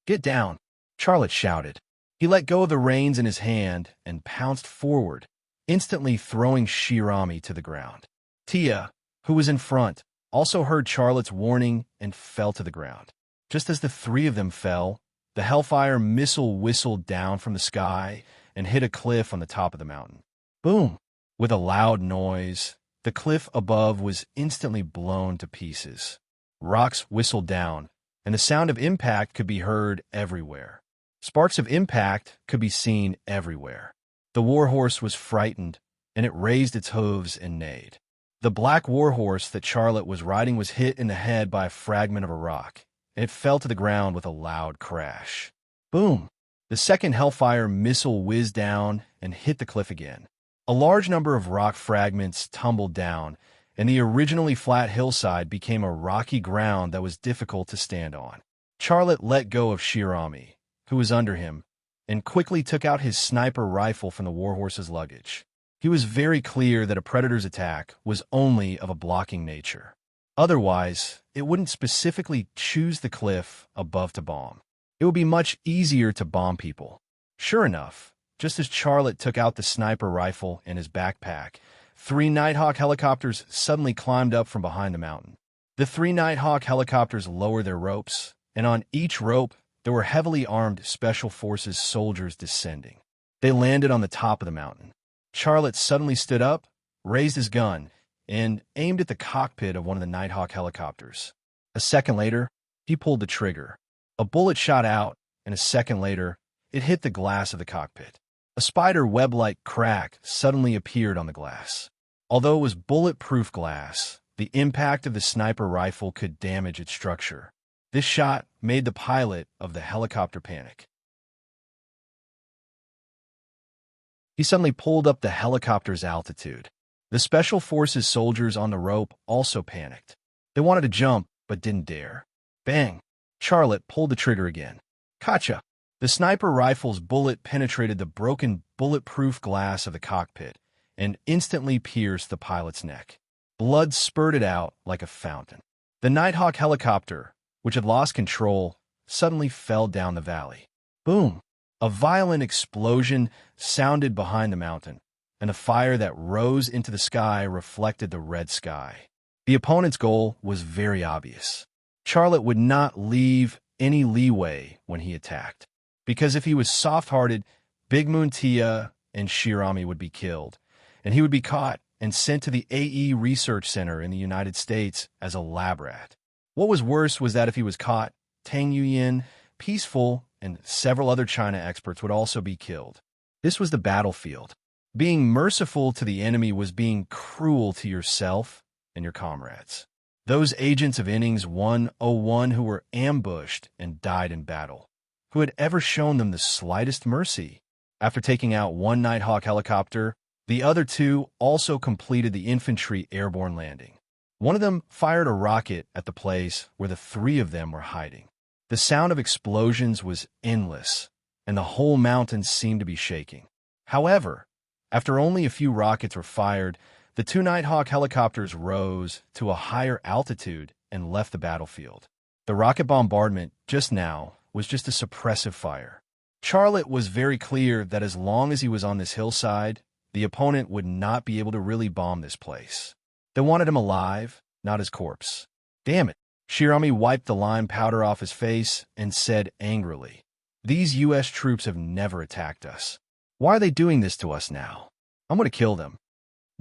"Get down!" Charlotte shouted. He let go of the reins in his hand and pounced forward, instantly throwing Shirami to the ground. Tia, who was in front, also heard Charlotte's warning and fell to the ground. Just as the 3 of them fell, the Hellfire missile whistled down from the sky and hit a cliff on the top of the mountain. Boom! With a loud noise, the cliff above was instantly blown to pieces. Rocks whistled down, and the sound of impact could be heard everywhere. Sparks of impact could be seen everywhere. The warhorse was frightened, and it raised its hooves and neighed. The black warhorse that Charlotte was riding was hit in the head by a fragment of a rock, and it fell to the ground with a loud crash. Boom! The second Hellfire missile whizzed down and hit the cliff again. A large number of rock fragments tumbled down, and the originally flat hillside became a rocky ground that was difficult to stand on. Charlotte let go of Shirami, who was under him, and quickly took out his sniper rifle from the warhorse's luggage. He was very clear that a Predator's attack was only of a blocking nature. Otherwise, it wouldn't specifically choose the cliff above to bomb. It would be much easier to bomb people. Sure enough, just as Charlotte took out the sniper rifle in his backpack, 3 Nighthawk helicopters suddenly climbed up from behind the mountain. The 3 Nighthawk helicopters lowered their ropes, and on each rope there were heavily armed Special Forces soldiers descending. They landed on the top of the mountain. Charlotte suddenly stood up, raised his gun, and aimed at the cockpit of one of the Nighthawk helicopters. A second later, he pulled the trigger. A bullet shot out, and a second later, it hit the glass of the cockpit. A spider web-like crack suddenly appeared on the glass. Although it was bulletproof glass, the impact of the sniper rifle could damage its structure. This shot made the pilot of the helicopter panic. He suddenly pulled up the helicopter's altitude. The Special Forces soldiers on the rope also panicked. They wanted to jump, but didn't dare. Bang! Charlotte pulled the trigger again. Gotcha! The sniper rifle's bullet penetrated the broken bulletproof glass of the cockpit and instantly pierced the pilot's neck. Blood spurted out like a fountain. The Nighthawk helicopter, which had lost control, suddenly fell down the valley. Boom! A violent explosion sounded behind the mountain, and a fire that rose into the sky reflected the red sky. The opponent's goal was very obvious. Charlotte would not leave any leeway when he attacked, because if he was soft-hearted, Big Moon Tia and Shirami would be killed, and he would be caught and sent to the AE Research Center in the United States as a lab rat. What was worse was that if he was caught, Tang Yuyan, Peaceful, and several other China experts would also be killed. This was the battlefield. Being merciful to the enemy was being cruel to yourself and your comrades. Those agents of Innings 101 who were ambushed and died in battle, who had ever shown them the slightest mercy. After taking out 1 Nighthawk helicopter, the other 2 also completed the infantry airborne landing. One of them fired a rocket at the place where the 3 of them were hiding. The sound of explosions was endless, and the whole mountain seemed to be shaking. However, after only a few rockets were fired, the 2 Nighthawk helicopters rose to a higher altitude and left the battlefield. The rocket bombardment just now was just a suppressive fire. Charlotte was very clear that as long as he was on this hillside, the opponent would not be able to really bomb this place. They wanted him alive, not his corpse. Damn it. Shirami wiped the lime powder off his face and said angrily, "These U.S. troops have never attacked us. Why are they doing this to us now? I'm going to kill them."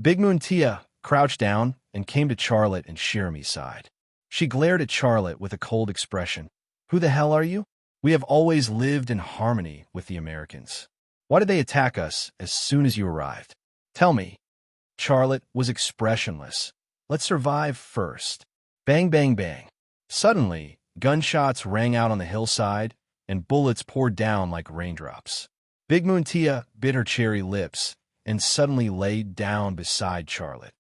Big Moon Tia crouched down and came to Charlotte and Shirami's side. She glared at Charlotte with a cold expression. "Who the hell are you? We have always lived in harmony with the Americans. Why did they attack us as soon as you arrived? Tell me." Charlotte was expressionless. "Let's survive first." Bang, bang, bang. Suddenly, Gunshots rang out on the hillside, and bullets poured down like raindrops. Big Moon Tia bit her cherry lips and suddenly laid down beside Charlotte.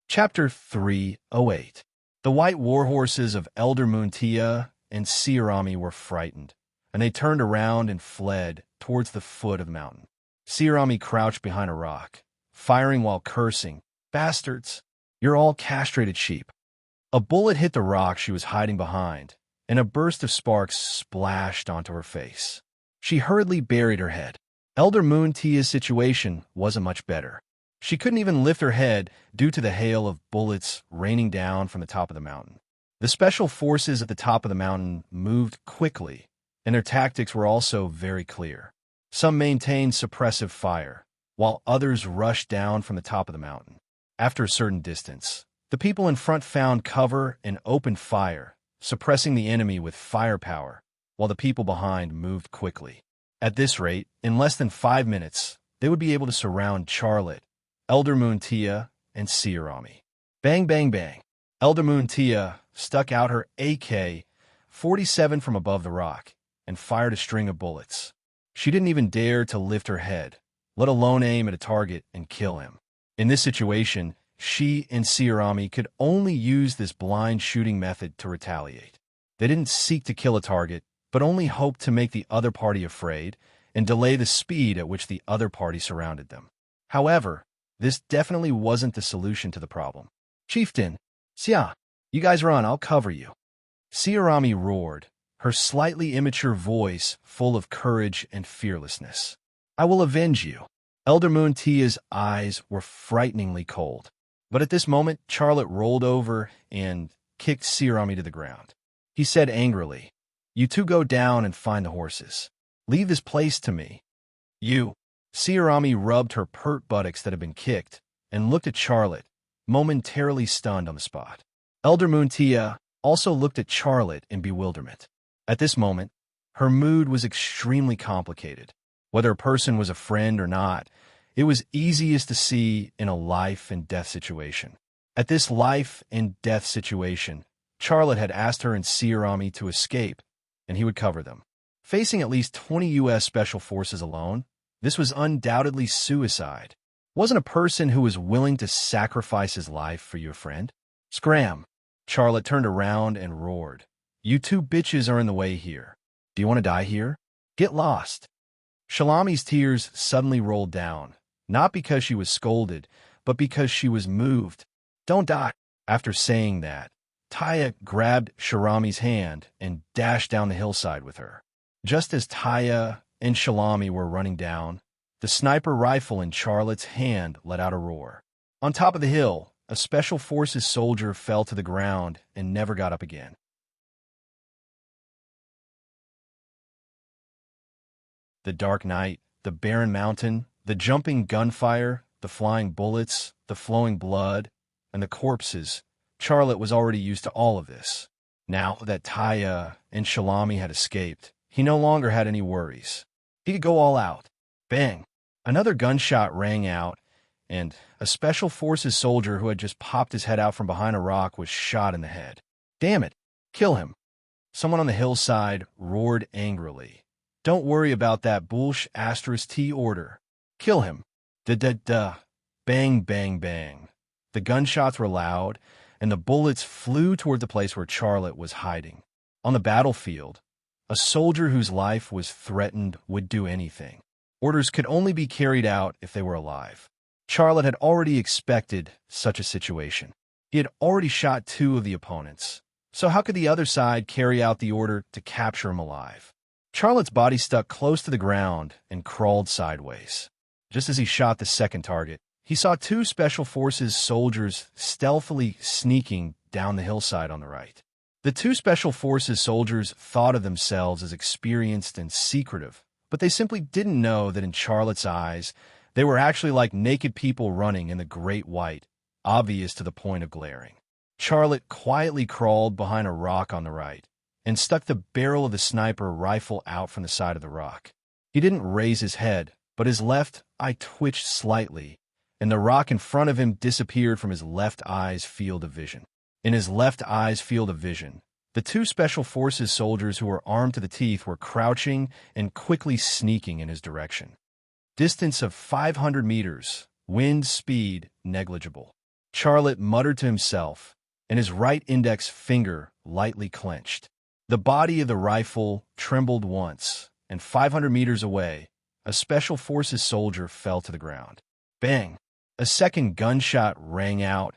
Chapter 308. The white warhorses of Elder Muntia and Siarami were frightened, and they turned around and fled towards the foot of the mountain. Siarami crouched behind a rock, firing while cursing, "Bastards! You're all castrated sheep." A bullet hit the rock she was hiding behind, and a burst of sparks splashed onto her face. She hurriedly buried her head. Elder Muntia's situation wasn't much better. She couldn't even lift her head due to the hail of bullets raining down from the top of the mountain. The special forces at the top of the mountain moved quickly, and their tactics were also very clear. Some maintained suppressive fire, while others rushed down from the top of the mountain. After a certain distance, the people in front found cover and opened fire, suppressing the enemy with firepower, while the people behind moved quickly. At this rate, in less than 5 minutes, they would be able to surround Charlotte, Elder Muntia, and Siarami. Bang, bang, bang. Elder Muntia stuck out her AK-47 from above the rock and fired a string of bullets. She didn't even dare to lift her head, let alone aim at a target and kill him. In this situation, she and Siarami could only use this blind shooting method to retaliate. They didn't seek to kill a target, but only hoped to make the other party afraid and delay the speed at which the other party surrounded them. However, this definitely wasn't the solution to the problem. "Chieftain, Xia, you guys run, I'll cover you." Siarami roared, her slightly immature voice full of courage and fearlessness. "I will avenge you." Elder Muntia's eyes were frighteningly cold. But at this moment, Charlotte rolled over and kicked Siarami to the ground. He said angrily, "You two go down and find the horses. Leave this place to me." "You." Siarami rubbed her pert buttocks that had been kicked and looked at Charlotte, momentarily stunned on the spot. Elder Muntia also looked at Charlotte in bewilderment. At this moment, her mood was extremely complicated. Whether a person was a friend or not, it was easiest to see in a life-and-death situation. At this life-and-death situation, Charlotte had asked her and Siarami to escape, and he would cover them. Facing at least 20 U.S. Special Forces alone, this was undoubtedly suicide. Wasn't a person who was willing to sacrifice his life for your friend? Scram! Charlotte turned around and roared. "You two bitches are in the way here. Do you want to die here? Get lost." Shalami's tears suddenly rolled down, not because she was scolded, but because she was moved. "Don't die." After saying that, Taya grabbed Shalami's hand and dashed down the hillside with her. Just as Taya and Shalami were running down, the sniper rifle in Charlotte's hand let out a roar. On top of the hill, a Special Forces soldier fell to the ground and never got up again. The dark night, the barren mountain, the jumping gunfire, the flying bullets, the flowing blood, and the corpses. Charlotte was already used to all of this. Now that Taya and Shalami had escaped, he no longer had any worries. He could go all out. Bang! Another gunshot rang out, and a Special Forces soldier who had just popped his head out from behind a rock was shot in the head. "Damn it! Kill him!" Someone on the hillside roared angrily. "Don't worry about that *T order. Kill him." Da-da-da. Bang, bang, bang. The gunshots were loud, and the bullets flew toward the place where Charlotte was hiding. On the battlefield, a soldier whose life was threatened would do anything. Orders could only be carried out if they were alive. Charlotte had already expected such a situation. He had already shot 2 of the opponents, so how could the other side carry out the order to capture him alive? Charlotte's body stuck close to the ground and crawled sideways. Just as he shot the second target, he saw 2 Special Forces soldiers stealthily sneaking down the hillside on the right. The 2 Special Forces soldiers thought of themselves as experienced and secretive, but they simply didn't know that in Charlotte's eyes, they were actually like naked people running in the great white, obvious to the point of glaring. Charlotte quietly crawled behind a rock on the right and stuck the barrel of the sniper rifle out from the side of the rock. He didn't raise his head, but his left eye twitched slightly and the rock in front of him disappeared from his left eye's field of vision. In his left eye's field of vision, the two Special Forces soldiers who were armed to the teeth were crouching and quickly sneaking in his direction. Distance of 500 meters, wind speed negligible. Charlotte muttered to himself, and his right index finger lightly clenched. The body of the rifle trembled once, and 500 meters away, a Special Forces soldier fell to the ground. Bang! A second gunshot rang out,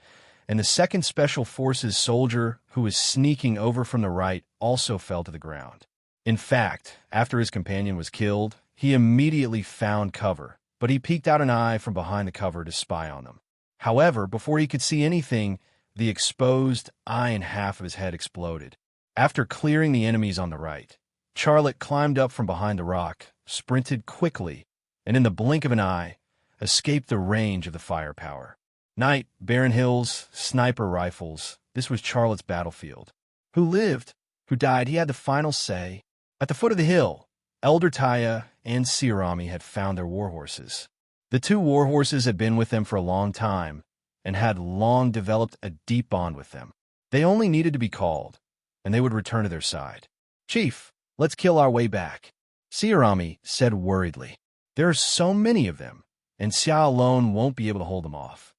and the second Special Forces soldier, who was sneaking over from the right, also fell to the ground. In fact, after his companion was killed, he immediately found cover, but he peeked out an eye from behind the cover to spy on them. However, before he could see anything, the exposed eye and half of his head exploded. After clearing the enemies on the right, Charlotte climbed up from behind the rock, sprinted quickly, and in the blink of an eye, escaped the range of the firepower. Night, barren hills, sniper rifles. This was Charlotte's battlefield. Who lived? Who died? He had the final say. At the foot of the hill, Elder Taya and Sirami had found their warhorses. The two warhorses had been with them for a long time and had long developed a deep bond with them. They only needed to be called, and they would return to their side. "Chief, let's kill our way back," Sirami said worriedly. "There are so many of them, and Xia alone won't be able to hold them off."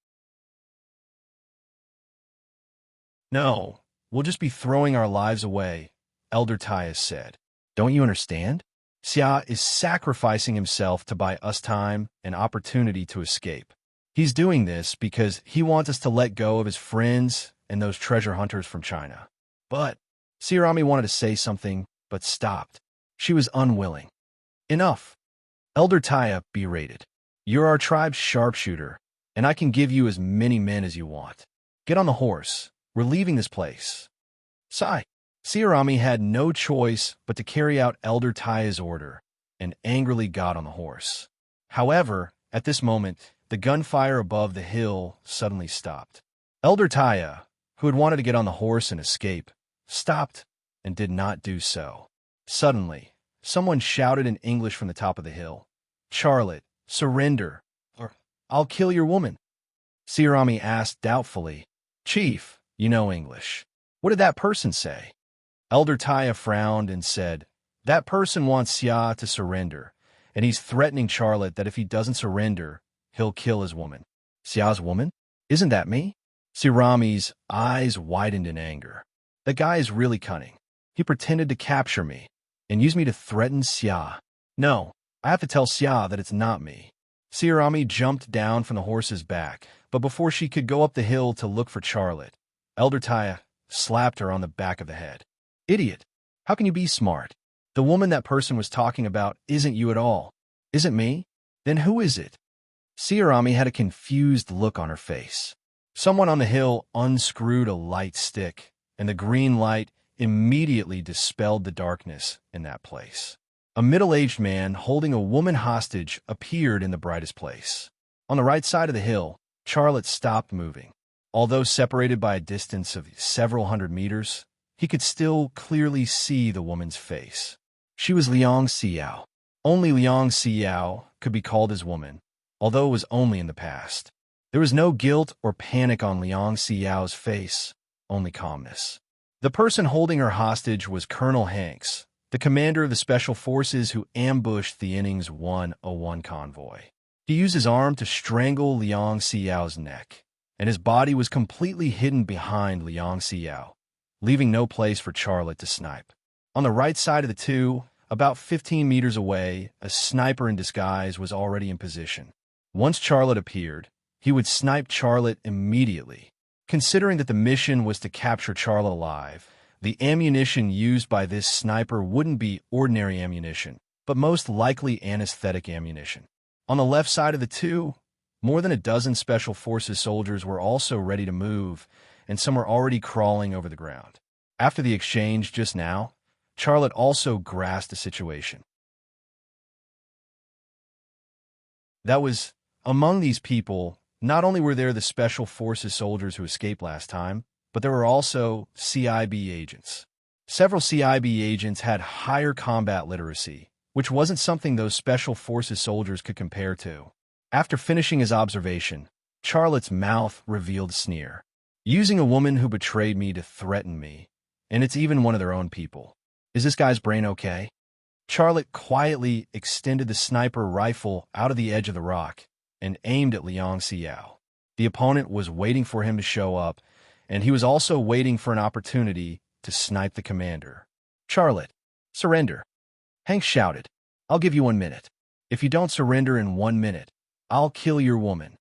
"No, we'll just be throwing our lives away," Elder Taya said. "Don't you understand? Xia is sacrificing himself to buy us time and opportunity to escape. He's doing this because he wants us to let go of his friends and those treasure hunters from China." But Sirami wanted to say something, but stopped. She was unwilling. "Enough," Elder Taya berated. "You're our tribe's sharpshooter, and I can give you as many men as you want. Get on the horse. We're leaving this place." Sigh. Sirami had no choice but to carry out Elder Taya's order, and angrily got on the horse. However, at this moment, the gunfire above the hill suddenly stopped. Elder Taya, who had wanted to get on the horse and escape, stopped and did not do so. Suddenly, someone shouted in English from the top of the hill, "Charlotte, surrender, or I'll kill your woman." Sirami asked doubtfully, "Chief, you know English. What did that person say?" Elder Taya frowned and said, "That person wants Xia to surrender, and he's threatening Charlotte that if he doesn't surrender, he'll kill his woman." "Xia's woman? Isn't that me?" Sirami's eyes widened in anger. "The guy is really cunning. He pretended to capture me and use me to threaten Xia. No, I have to tell Xia that it's not me." Sirami jumped down from the horse's back, but before she could go up the hill to look for Charlotte, Elder Taya slapped her on the back of the head. "Idiot! How can you be smart? The woman that person was talking about isn't you at all. Isn't me? Then who is it?" Sirami had a confused look on her face. Someone on the hill unscrewed a light stick, and the green light immediately dispelled the darkness in that place. A middle-aged man holding a woman hostage appeared in the brightest place. On the right side of the hill, Charlotte stopped moving. Although separated by a distance of several hundred meters, he could still clearly see the woman's face. She was Liang Xiao. Only Liang Xiao could be called his woman, although it was only in the past. There was no guilt or panic on Liang Xiao's face, only calmness. The person holding her hostage was Colonel Hanks, the commander of the Special Forces who ambushed the innings 101 convoy. He used his arm to strangle Liang Xiao's neck, and his body was completely hidden behind Liang Xiao, leaving no place for Charlotte to snipe. On the right side of the two, about 15 meters away, a sniper in disguise was already in position. Once Charlotte appeared, he would snipe Charlotte immediately. Considering that the mission was to capture Charlotte alive, the ammunition used by this sniper wouldn't be ordinary ammunition, but most likely anesthetic ammunition. On the left side of the two, more than a dozen Special Forces soldiers were also ready to move, and some were already crawling over the ground. After the exchange just now, Charlotte also grasped the situation. That was, among these people, not only were there the Special Forces soldiers who escaped last time, but there were also CIB agents. Several CIB agents had higher combat literacy, which wasn't something those Special Forces soldiers could compare to. After finishing his observation, Charlotte's mouth revealed a sneer. Using a woman who betrayed me to threaten me, and it's even one of their own people. Is this guy's brain okay? Charlotte quietly extended the sniper rifle out of the edge of the rock and aimed at Liang Xiao. The opponent was waiting for him to show up, and he was also waiting for an opportunity to snipe the commander. Charlotte, surrender. Hank shouted. I'll give you 1 minute. If you don't surrender in 1 minute, I'll kill your woman.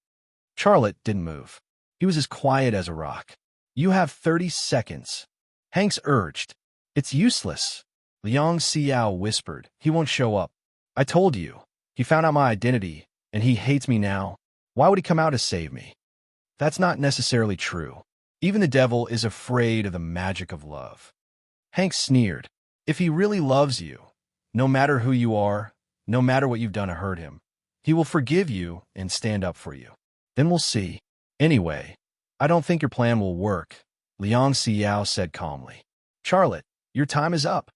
Charlotte didn't move. He was as quiet as a rock. You have 30 seconds. Hanks urged. It's useless. Liang Xiao whispered. He won't show up. I told you. He found out my identity, and he hates me now. Why would he come out to save me? That's not necessarily true. Even the devil is afraid of the magic of love. Hank sneered. If he really loves you, no matter who you are, no matter what you've done to hurt him, he will forgive you and stand up for you. Then we'll see. Anyway, I don't think your plan will work, Liang Xiao said calmly. Charlotte, your time is up.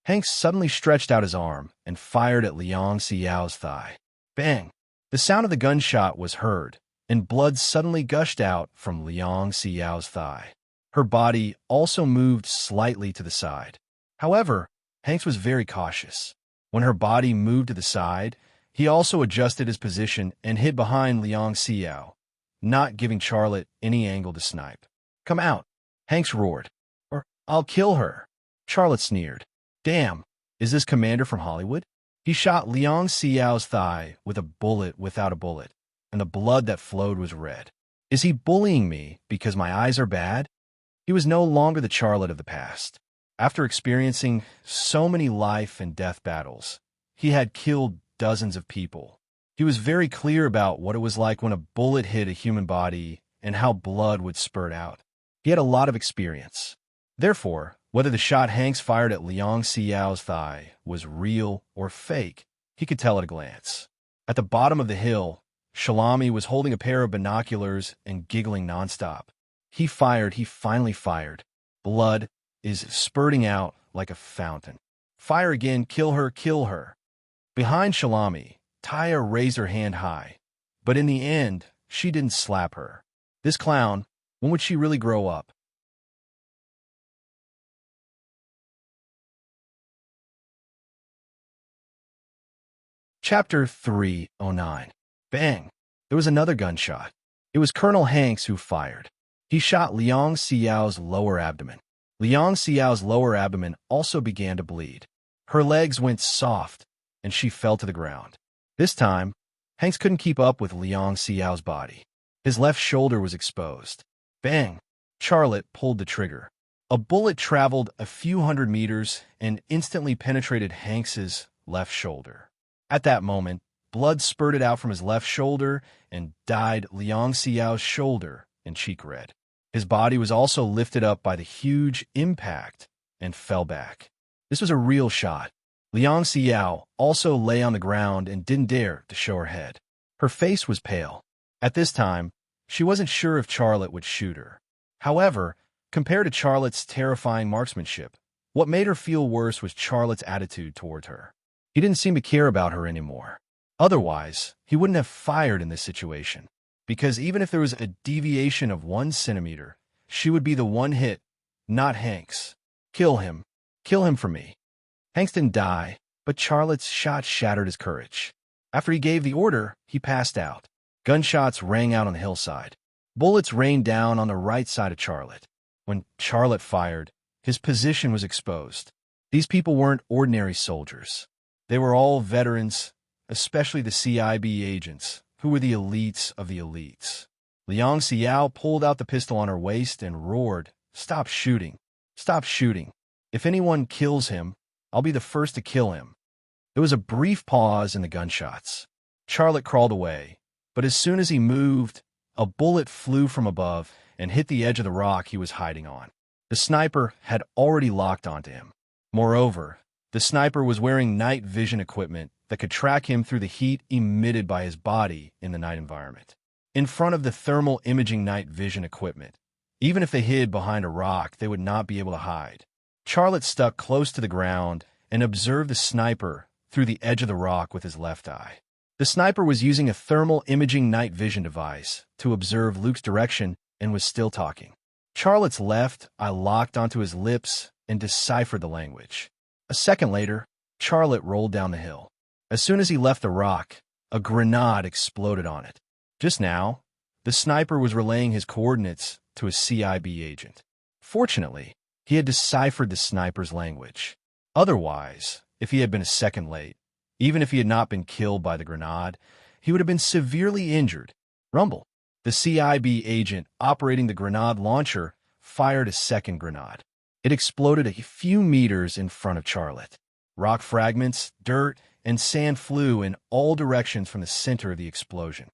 Hank suddenly stretched out his arm and fired at Liang Xiao's thigh. Bang! The sound of the gunshot was heard, and blood suddenly gushed out from Liang Xiao's thigh. Her body also moved slightly to the side. However, Hanks was very cautious. When her body moved to the side, he also adjusted his position and hid behind Liang Xiao, not giving Charlotte any angle to snipe. Come out, Hanks roared, or I'll kill her. Charlotte sneered. Damn, is this Commander from Hollywood? He shot Liang Xiao's thigh with a bullet without a bullet, and the blood that flowed was red. Is he bullying me because my eyes are bad? He was no longer the Charlotte of the past. After experiencing so many life and death battles, he had killed dozens of people. He was very clear about what it was like when a bullet hit a human body and how blood would spurt out. He had a lot of experience. Therefore, whether the shot Hanks fired at Liang Xiao's thigh was real or fake, he could tell at a glance. At the bottom of the hill, Shalami was holding a pair of binoculars and giggling nonstop. He finally fired. Blood is spurting out like a fountain. Fire again, kill her, kill her. Behind Shalami, Taya raised her hand high, but in the end, she didn't slap her. This clown, when would she really grow up? Chapter 309. Bang! There was another gunshot. It was Colonel Hanks who fired. He shot Liang Xiao's lower abdomen. Liang Xiao's lower abdomen also began to bleed. Her legs went soft, and she fell to the ground. This time, Hanks couldn't keep up with Liang Xiao's body. His left shoulder was exposed. Bang! Charlotte pulled the trigger. A bullet traveled a few hundred meters and instantly penetrated Hanks's left shoulder. At that moment, blood spurted out from his left shoulder and dyed Liang Xiao's shoulder and cheek red. His body was also lifted up by the huge impact and fell back. This was a real shot. Liang Xiao also lay on the ground and didn't dare to show her head. Her face was pale. At this time, she wasn't sure if Charlotte would shoot her. However, compared to Charlotte's terrifying marksmanship, what made her feel worse was Charlotte's attitude toward her. He didn't seem to care about her anymore. Otherwise, he wouldn't have fired in this situation, because even if there was a deviation of 1 centimeter, she would be the one hit, not Hanks. Kill him. Kill him for me. Hanks didn't die, but Charlotte's shot shattered his courage. After he gave the order, he passed out. Gunshots rang out on the hillside. Bullets rained down on the right side of Charlotte. When Charlotte fired, his position was exposed. These people weren't ordinary soldiers. They were all veterans, especially the CIB agents, who were the elites of the elites. Liang Xiao pulled out the pistol on her waist and roared, "Stop shooting! Stop shooting! If anyone kills him, I'll be the first to kill him." There was a brief pause in the gunshots. Charlotte crawled away, but as soon as he moved, a bullet flew from above and hit the edge of the rock he was hiding on. The sniper had already locked onto him. Moreover, the sniper was wearing night vision equipment that could track him through the heat emitted by his body in the night environment. In front of the thermal imaging night vision equipment, even if they hid behind a rock, they would not be able to hide. Charlotte stuck close to the ground and observed the sniper through the edge of the rock with his left eye. The The sniper was using a thermal imaging night vision device to observe Luke's direction and was still talking. Charlotte's left eye locked onto his lips and deciphered the language. A second later, Charlotte rolled down the hill. As soon as he left the rock, a grenade exploded on it. Just now, the sniper was relaying his coordinates to a CIB agent. Fortunately, he had deciphered the sniper's language. Otherwise, if he had been a second late, even if he had not been killed by the grenade, he would have been severely injured. Rumble. The CIB agent operating the grenade launcher fired a second grenade. It exploded a few meters in front of Charlotte. Rock fragments, dirt, and sand flew in all directions from the center of the explosion.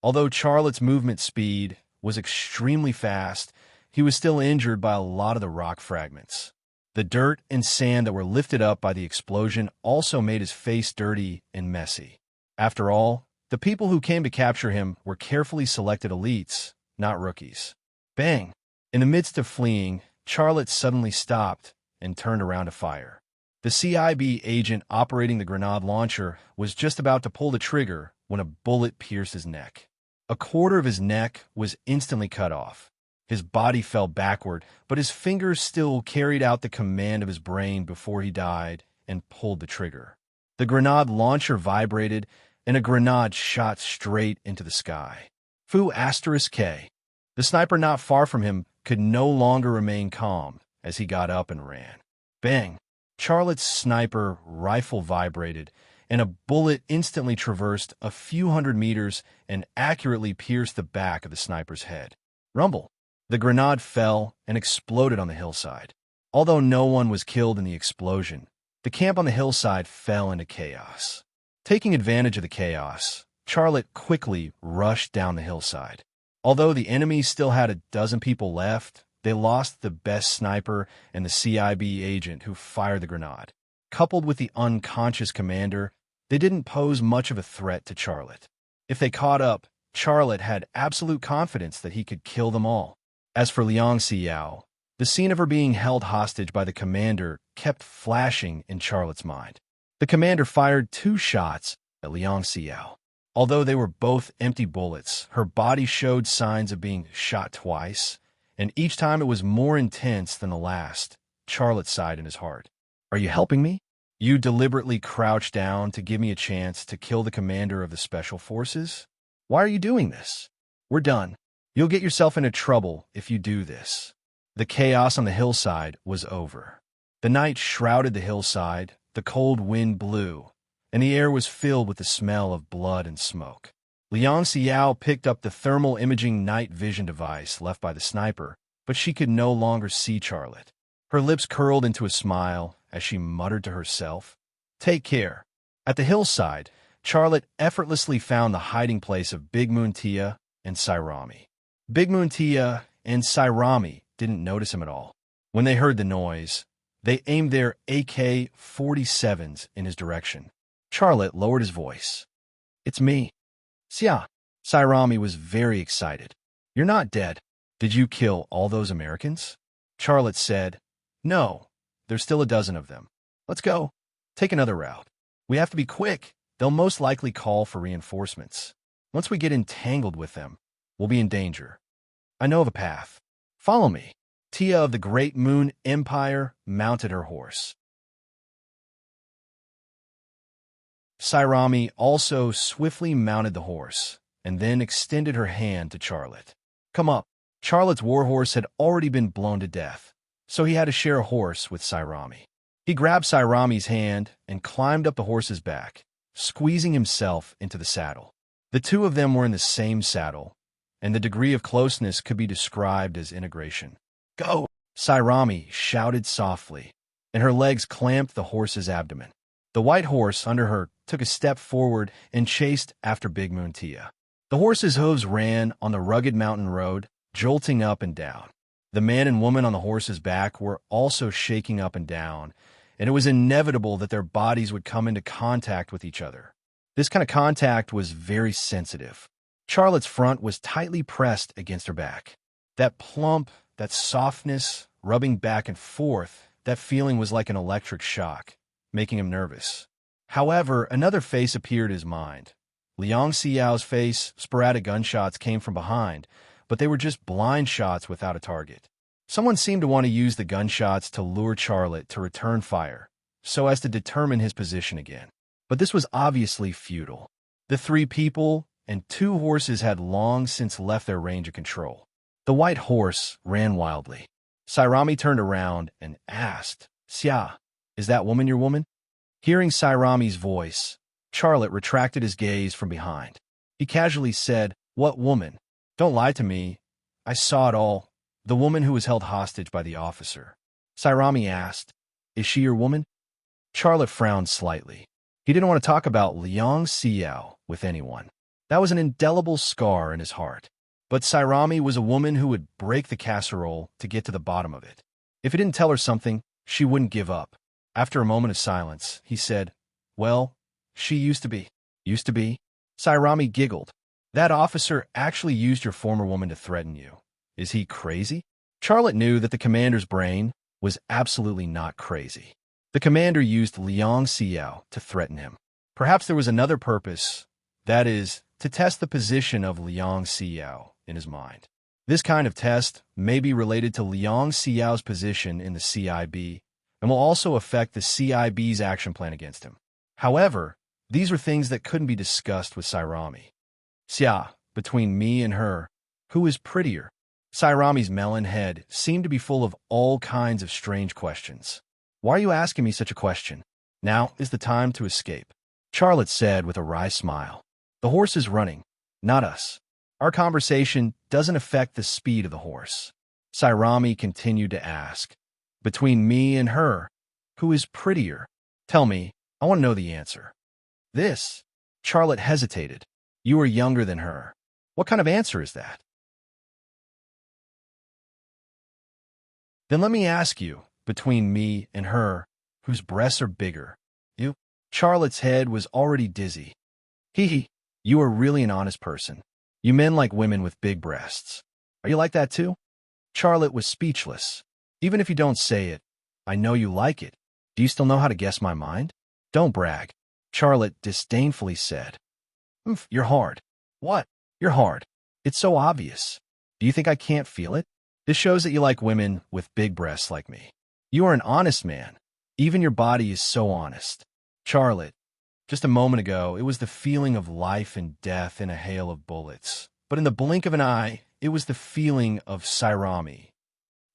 Although Charlotte's movement speed was extremely fast, he was still injured by a lot of the rock fragments. The dirt and sand that were lifted up by the explosion also made his face dirty and messy. After all, the people who came to capture him were carefully selected elites, not rookies. Bang! In the midst of fleeing, Charlotte suddenly stopped and turned around to fire. The CIB agent operating the grenade launcher was just about to pull the trigger when a bullet pierced his neck. A quarter of his neck was instantly cut off. His body fell backward, but his fingers still carried out the command of his brain before he died and pulled the trigger. The grenade launcher vibrated, and a grenade shot straight into the sky. Fu*K. The sniper not far from him could no longer remain calm as he got up and ran. Bang! Charlotte's sniper rifle vibrated, and a bullet instantly traversed a few hundred meters and accurately pierced the back of the sniper's head. Rumble! The grenade fell and exploded on the hillside. Although no one was killed in the explosion, the camp on the hillside fell into chaos. Taking advantage of the chaos, Charlotte quickly rushed down the hillside. Although the enemy still had a dozen people left, they lost the best sniper and the CIB agent who fired the grenade. Coupled with the unconscious commander, they didn't pose much of a threat to Charlotte. If they caught up, Charlotte had absolute confidence that he could kill them all. As for Liang Xiao, the scene of her being held hostage by the commander kept flashing in Charlotte's mind. The commander fired 2 shots at Liang Xiao. Although they were both empty bullets, her body showed signs of being shot twice, and each time it was more intense than the last. Charlotte sighed in his heart. "Are you helping me? You deliberately crouched down to give me a chance to kill the commander of the special forces? Why are you doing this? We're done. You'll get yourself into trouble if you do this." The chaos on the hillside was over. The night shrouded the hillside, the cold wind blew, and the air was filled with the smell of blood and smoke. Liang Xiao picked up the thermal imaging night vision device left by the sniper, but she could no longer see Charlotte. Her lips curled into a smile as she muttered to herself, "Take care." At the hillside, Charlotte effortlessly found the hiding place of Big Moon Tia and Sairami. Big Moon Tia and Sairami didn't notice him at all. When they heard the noise, they aimed their AK-47s in his direction. Charlotte lowered his voice. "It's me." "Xia." Sairami was very excited. "You're not dead. Did you kill all those Americans?" Charlotte said, "No, there's still a dozen of them. Let's go. Take another route. We have to be quick. They'll most likely call for reinforcements. Once we get entangled with them, we'll be in danger. I know of a path. Follow me." Tia of the Great Moon Empire mounted her horse. Sairami also swiftly mounted the horse, and then extended her hand to Charlotte. "Come up." Charlotte's warhorse had already been blown to death, so he had to share a horse with Sairami. He grabbed Sairami's hand and climbed up the horse's back, squeezing himself into the saddle. The two of them were in the same saddle, and the degree of closeness could be described as integration. "Go!" Sairami shouted softly, and her legs clamped the horse's abdomen. The white horse under her took a step forward and chased after Big Moon Tia. The horse's hooves ran on the rugged mountain road, jolting up and down. The man and woman on the horse's back were also shaking up and down, and it was inevitable that their bodies would come into contact with each other. This kind of contact was very sensitive. Charlotte's front was tightly pressed against her back. That plump, that softness, rubbing back and forth, that feeling was like an electric shock. making him nervous. However, another face appeared in his mind. Liang Xiao's face. Sporadic gunshots came from behind, but they were just blind shots without a target. Someone seemed to want to use the gunshots to lure Charlotte to return fire, so as to determine his position again. But this was obviously futile. The 3 people and 2 horses had long since left their range of control. The white horse ran wildly. Sairami turned around and asked, "Xia, is that woman your woman?" Hearing Sairami's voice, Charlotte retracted his gaze from behind. He casually said, "What woman? Don't lie to me. I saw it all. The woman who was held hostage by the officer." Sairami asked, "Is she your woman?" Charlotte frowned slightly. He didn't want to talk about Liang Xiao with anyone. That was an indelible scar in his heart. But Sairami was a woman who would break the casserole to get to the bottom of it. If he didn't tell her something, she wouldn't give up. After a moment of silence, he said, "Well, she used to be." "Used to be?" Sairami giggled. "That officer actually used your former woman to threaten you. Is he crazy?" Charlotte knew that the commander's brain was absolutely not crazy. The commander used Liang Xiao to threaten him. Perhaps there was another purpose, that is, to test the position of Liang Xiao in his mind. This kind of test may be related to Liang Xiao's position in the CIB and will also affect the CIB's action plan against him. However, these were things that couldn't be discussed with Sairami. "Xia, between me and her, who is prettier?" Sairami's melon head seemed to be full of all kinds of strange questions. "Why are you asking me such a question? Now is the time to escape," Charlotte said with a wry smile. "The horse is running, not us. Our conversation doesn't affect the speed of the horse." Sairami continued to ask, "Between me and her, who is prettier? Tell me, I want to know the answer." "This." Charlotte hesitated. "You are younger than her. What kind of answer is that?" "Then let me ask you, between me and her, whose breasts are bigger?" "You." Charlotte's head was already dizzy. "Hee. You are really an honest person. You men like women with big breasts. Are you like that too?" Charlotte was speechless. "Even if you don't say it, I know you like it. Do you still know how to guess my mind?" "Don't brag," Charlotte disdainfully said. You're hard." "What?" "You're hard. It's so obvious. Do you think I can't feel it? This shows that you like women with big breasts like me. You are an honest man. Even your body is so honest." "Charlotte, just a moment ago, it was the feeling of life and death in a hail of bullets. But in the blink of an eye, it was the feeling of Sairami.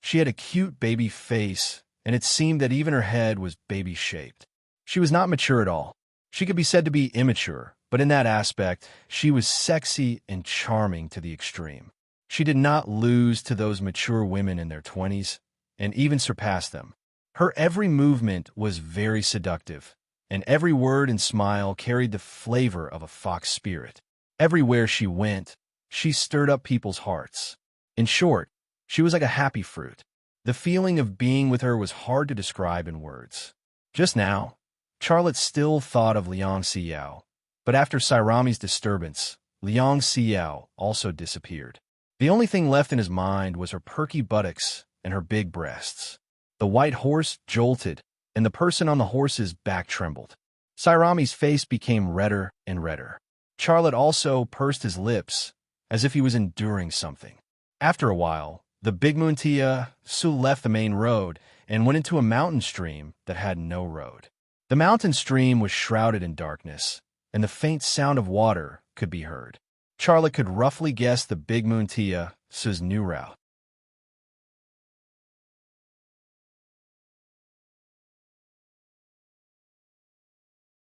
She had a cute baby face, and it seemed that even her head was baby-shaped. She was not mature at all. She could be said to be immature, but in that aspect, she was sexy and charming to the extreme. She did not lose to those mature women in their 20s, and even surpassed them. Her every movement was very seductive, and every word and smile carried the flavor of a fox spirit. Everywhere she went, she stirred up people's hearts. In short, she was like a happy fruit. The feeling of being with her was hard to describe in words. Just now, Charlotte still thought of Liang Xiao, but after Sairami's disturbance, Liang Xiao also disappeared. The only thing left in his mind was her perky buttocks and her big breasts. The white horse jolted, and the person on the horse's back trembled. Sairami's face became redder and redder. Charlotte also pursed his lips, as if he was enduring something. After a while, the big Muntia Su left the main road and went into a mountain stream that had no road. The mountain stream was shrouded in darkness, and the faint sound of water could be heard. Charlotte could roughly guess the big Muntia Su's new route.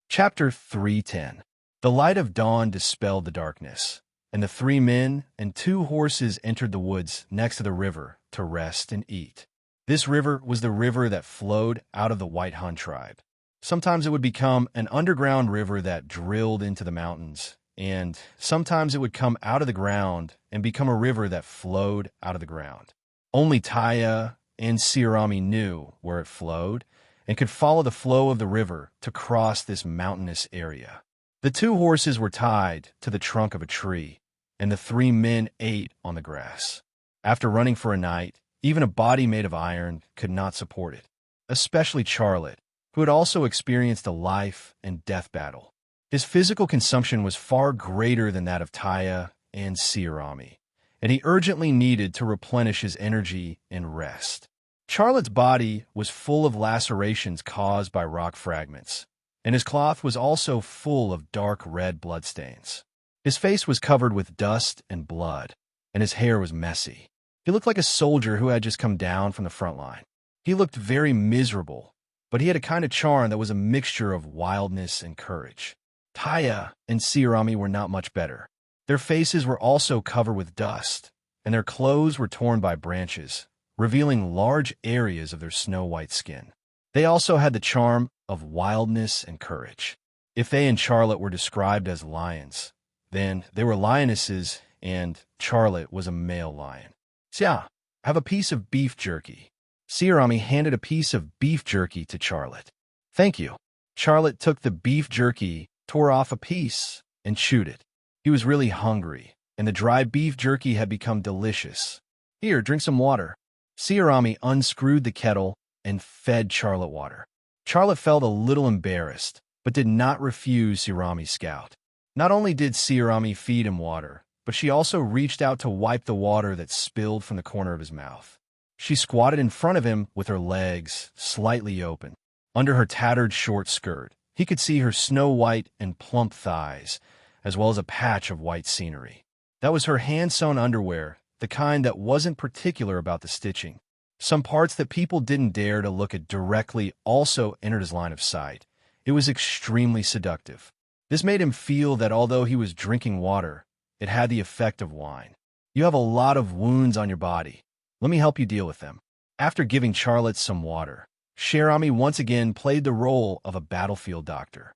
Chapter 310. The light of dawn dispelled the darkness, and the 3 men and 2 horses entered the woods next to the river to rest and eat. This river was the river that flowed out of the White Han tribe. Sometimes it would become an underground river that drilled into the mountains, and sometimes it would come out of the ground and become a river that flowed out of the ground. Only Taya and Sirami knew where it flowed and could follow the flow of the river to cross this mountainous area. The 2 horses were tied to the trunk of a tree, and the 3 men ate on the grass. After running for a night, even a body made of iron could not support it, especially Charlotte, who had also experienced a life and death battle. His physical consumption was far greater than that of Taya and Sirami, and he urgently needed to replenish his energy and rest. Charlotte's body was full of lacerations caused by rock fragments, and his cloth was also full of dark red bloodstains. His face was covered with dust and blood, and his hair was messy. He looked like a soldier who had just come down from the front line. He looked very miserable, but he had a kind of charm that was a mixture of wildness and courage. Taya and Sirami were not much better. Their faces were also covered with dust, and their clothes were torn by branches, revealing large areas of their snow-white skin. They also had the charm of wildness and courage. If they and Charlotte were described as lions, then they were lionesses, and Charlotte was a male lion. Xia, have a piece of beef jerky. Sirami handed a piece of beef jerky to Charlotte. Thank you. Charlotte took the beef jerky, tore off a piece, and chewed it. He was really hungry, and the dry beef jerky had become delicious. Here, drink some water. Sirami unscrewed the kettle and fed Charlotte water. Charlotte felt a little embarrassed, but did not refuse Sirami's scout. Not only did Sirami feed him water, but she also reached out to wipe the water that spilled from the corner of his mouth. She squatted in front of him with her legs slightly open. Under her tattered short skirt, he could see her snow-white and plump thighs, as well as a patch of white scenery. That was her hand-sewn underwear, the kind that wasn't particular about the stitching. Some parts that people didn't dare to look at directly also entered his line of sight. It was extremely seductive. This made him feel that although he was drinking water, it had the effect of wine. You have a lot of wounds on your body. Let me help you deal with them. After giving Charlotte some water, Sirami once again played the role of a battlefield doctor.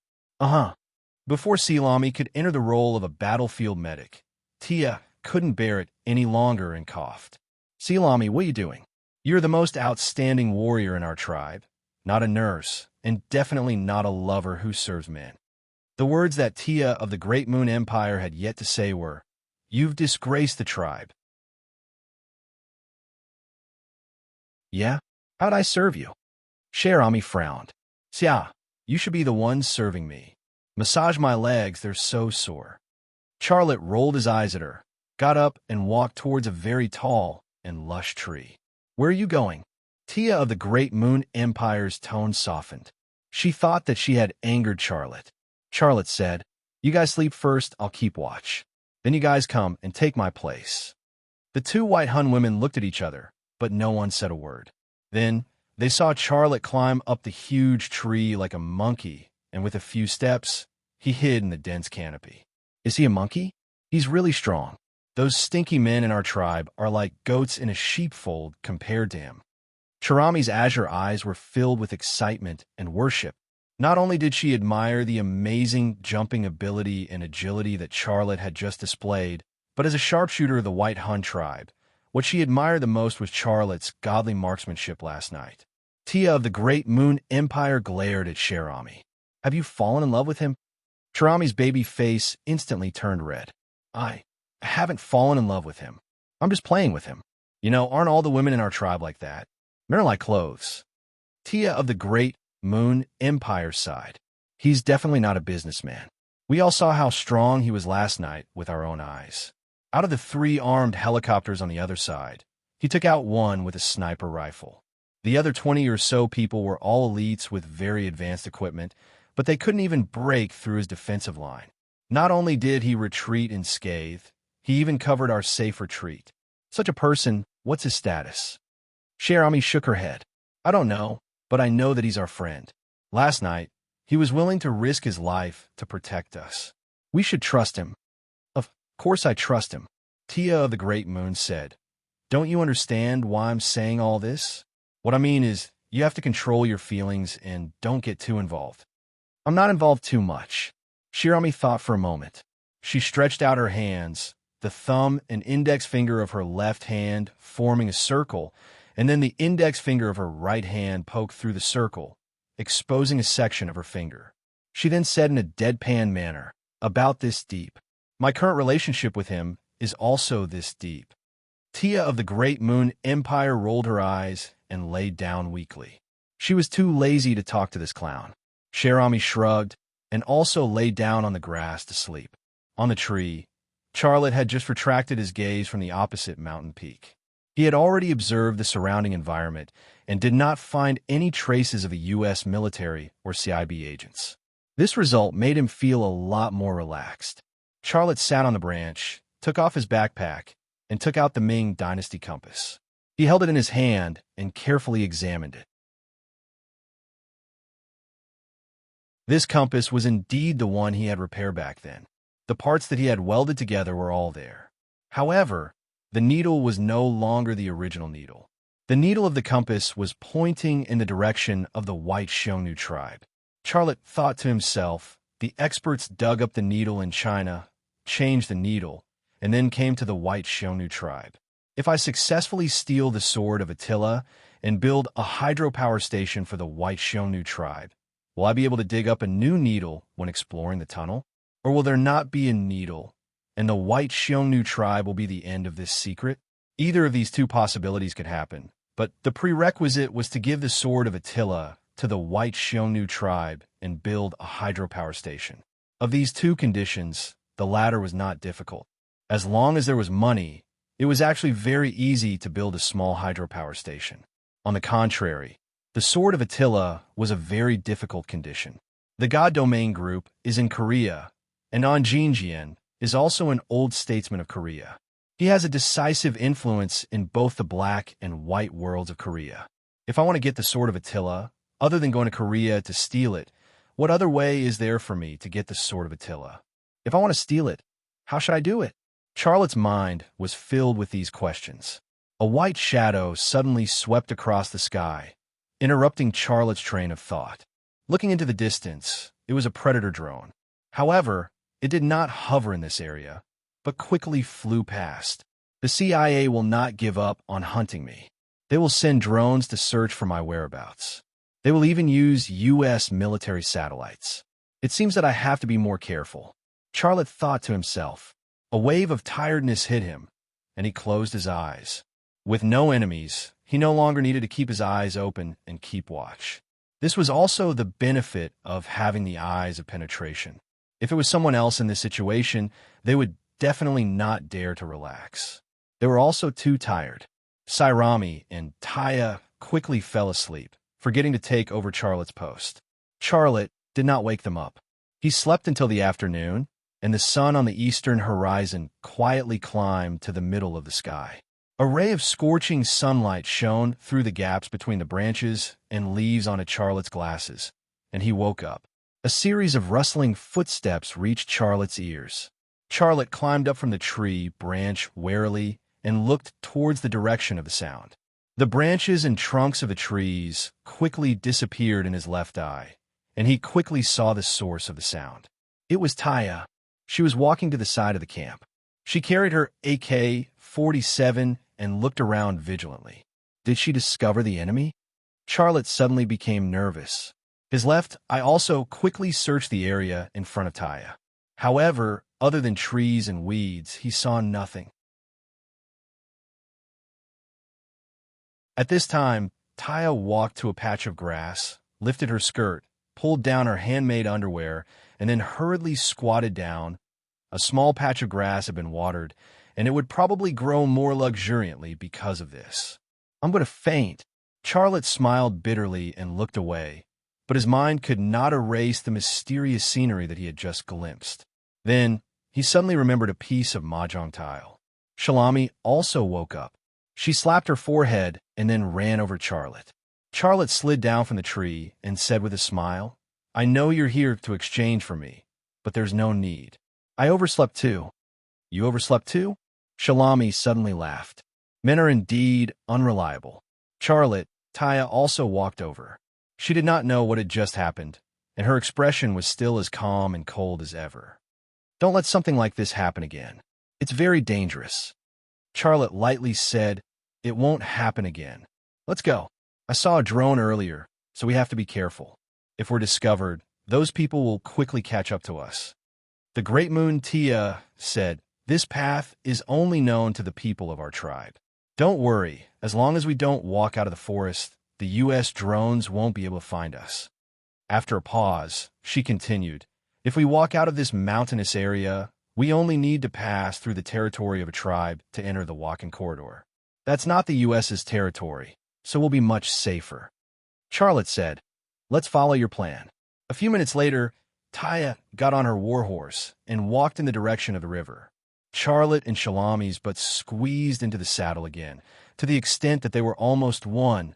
Before Sirami could enter the role of a battlefield medic, Tia couldn't bear it any longer and coughed. Sirami, what are you doing? You're the most outstanding warrior in our tribe, not a nurse, and definitely not a lover who serves men. The words that Tia of the Great Moon Empire had yet to say were, "You've disgraced the tribe." Yeah? How'd I serve you? Sirami frowned. Xia, you should be the one serving me. Massage my legs, they're so sore. Charlotte rolled his eyes at her, got up and walked towards a very tall and lush tree. Where are you going? Tia of the Great Moon Empire's tone softened. She thought that she had angered Charlotte. Charlotte said, "You guys sleep first, I'll keep watch. Then you guys come and take my place." The two White Hun women looked at each other, but no one said a word. Then they saw Charlotte climb up the huge tree like a monkey, and with a few steps, he hid in the dense canopy. Is he a monkey? He's really strong. Those stinky men in our tribe are like goats in a sheepfold compared to him. Charami's azure eyes were filled with excitement and worship. Not only did she admire the amazing jumping ability and agility that Charlotte had just displayed, but as a sharpshooter of the White Hun tribe, what she admired the most was Charlotte's godly marksmanship last night. Tia of the Great Moon Empire glared at Sirami. Have you fallen in love with him? Charami's baby face instantly turned red. I haven't fallen in love with him. I'm just playing with him. You know, aren't all the women in our tribe like that? They're like clothes. Tia of the Great Moon Empire sighed. He's definitely not a businessman. We all saw how strong he was last night with our own eyes. Out of the 3 armed helicopters on the other side, he took out one with a sniper rifle. The other 20 or so people were all elites with very advanced equipment, but they couldn't even break through his defensive line. Not only did he retreat unscathed, he even covered our safe retreat. Such a person, what's his status? Sirami shook her head. I don't know, but I know that he's our friend. Last night, he was willing to risk his life to protect us. We should trust him. Of course I trust him, Tia of the Great Moon said. Don't you understand why I'm saying all this? What I mean is, you have to control your feelings and don't get too involved. I'm not involved too much. Sirami thought for a moment. She stretched out her hands, the thumb and index finger of her left hand forming a circle, and then the index finger of her right hand poked through the circle, exposing a section of her finger. She then said in a deadpan manner, about this deep. My current relationship with him is also this deep. Tia of the Great Moon Empire rolled her eyes and laid down weakly. She was too lazy to talk to this clown. Cherami shrugged and also lay down on the grass to sleep. On the tree, Charlotte had just retracted his gaze from the opposite mountain peak. He had already observed the surrounding environment and did not find any traces of a U.S. military or CIB agents. This result made him feel a lot more relaxed. Charlotte sat on the branch, took off his backpack, and took out the Ming Dynasty compass. He held it in his hand and carefully examined it. This compass was indeed the one he had repaired back then. The parts that he had welded together were all there. However, the needle was no longer the original needle. The needle of the compass was pointing in the direction of the White Xiongnu tribe. Charlotte thought to himself, the experts dug up the needle in China, changed the needle, and then came to the White Xiongnu tribe. If I successfully steal the sword of Attila and build a hydropower station for the White Xiongnu tribe, will I be able to dig up a new needle when exploring the tunnel? Or will there not be a needle, and the White Xiongnu tribe will be the end of this secret? Either of these two possibilities could happen, but the prerequisite was to give the sword of Attila to the White Xiongnu tribe and build a hydropower station. Of these two conditions, the latter was not difficult. As long as there was money, it was actually very easy to build a small hydropower station. On the contrary, the sword of Attila was a very difficult condition. The God Domain group is in Korea, and An Jinjian is also an old statesman of Korea. He has a decisive influence in both the black and white worlds of Korea. If I want to get the sword of Attila, other than going to Korea to steal it, what other way is there for me to get the sword of Attila? If I want to steal it, how should I do it? Charlotte's mind was filled with these questions. A white shadow suddenly swept across the sky, interrupting Charlotte's train of thought. Looking into the distance, it was a predator drone. However, it did not hover in this area, but quickly flew past. The CIA will not give up on hunting me. They will send drones to search for my whereabouts. They will even use U.S. military satellites. It seems that I have to be more careful. Charlotte thought to himself. A wave of tiredness hit him, and he closed his eyes. With no enemies, he no longer needed to keep his eyes open and keep watch. This was also the benefit of having the eyes of penetration. If it was someone else in this situation, they would definitely not dare to relax. They were also too tired. Sairami and Taya quickly fell asleep, forgetting to take over Charlotte's post. Charlotte did not wake them up. He slept until the afternoon, and the sun on the eastern horizon quietly climbed to the middle of the sky. A ray of scorching sunlight shone through the gaps between the branches and leaves onto Charlotte's glasses, and he woke up. A series of rustling footsteps reached Charlotte's ears. Charlotte climbed up from the tree branch warily and looked towards the direction of the sound. The branches and trunks of the trees quickly disappeared in his left eye, and he quickly saw the source of the sound. It was Taya. She was walking to the side of the camp. She carried her AK-47 and looked around vigilantly. Did she discover the enemy? Charlotte suddenly became nervous. His left eye also quickly searched the area in front of Taya. However, other than trees and weeds, he saw nothing. At this time, Taya walked to a patch of grass, lifted her skirt, pulled down her handmade underwear, and then hurriedly squatted down. A small patch of grass had been watered, and it would probably grow more luxuriantly because of this. I'm going to faint. Charlotte smiled bitterly and looked away, but his mind could not erase the mysterious scenery that he had just glimpsed. Then, he suddenly remembered a piece of mahjong tile. Shalami also woke up. She slapped her forehead and then ran over Charlotte. Charlotte slid down from the tree and said with a smile, I know you're here to exchange for me, but there's no need. I overslept too. You overslept too? Shalami suddenly laughed. Men are indeed unreliable. Charlotte, Taya also walked over. She did not know what had just happened, and her expression was still as calm and cold as ever. Don't let something like this happen again. It's very dangerous. Charlotte lightly said, It won't happen again. Let's go. I saw a drone earlier, so we have to be careful. If we're discovered, those people will quickly catch up to us. The Great Moon Tia said, This path is only known to the people of our tribe. Don't worry, as long as we don't walk out of the forest, the U.S. drones won't be able to find us. After a pause, she continued, if we walk out of this mountainous area, we only need to pass through the territory of a tribe to enter the walking corridor. That's not the U.S.'s territory, so we'll be much safer. Charlotte said, let's follow your plan. A few minutes later, Taya got on her warhorse and walked in the direction of the river. Charlotte and Shalami's but squeezed into the saddle again, to the extent that they were almost one.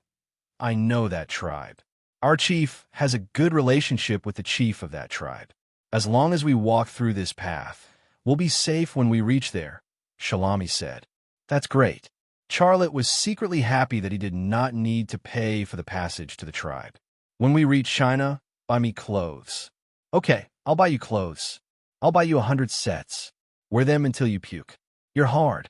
I know that tribe. Our chief has a good relationship with the chief of that tribe. As long as we walk through this path, we'll be safe when we reach there, Shalami said. That's great. Charlotte was secretly happy that he did not need to pay for the passage to the tribe. When we reach China, buy me clothes. Okay, I'll buy you clothes. I'll buy you 100 sets. Wear them until you puke. You're hard.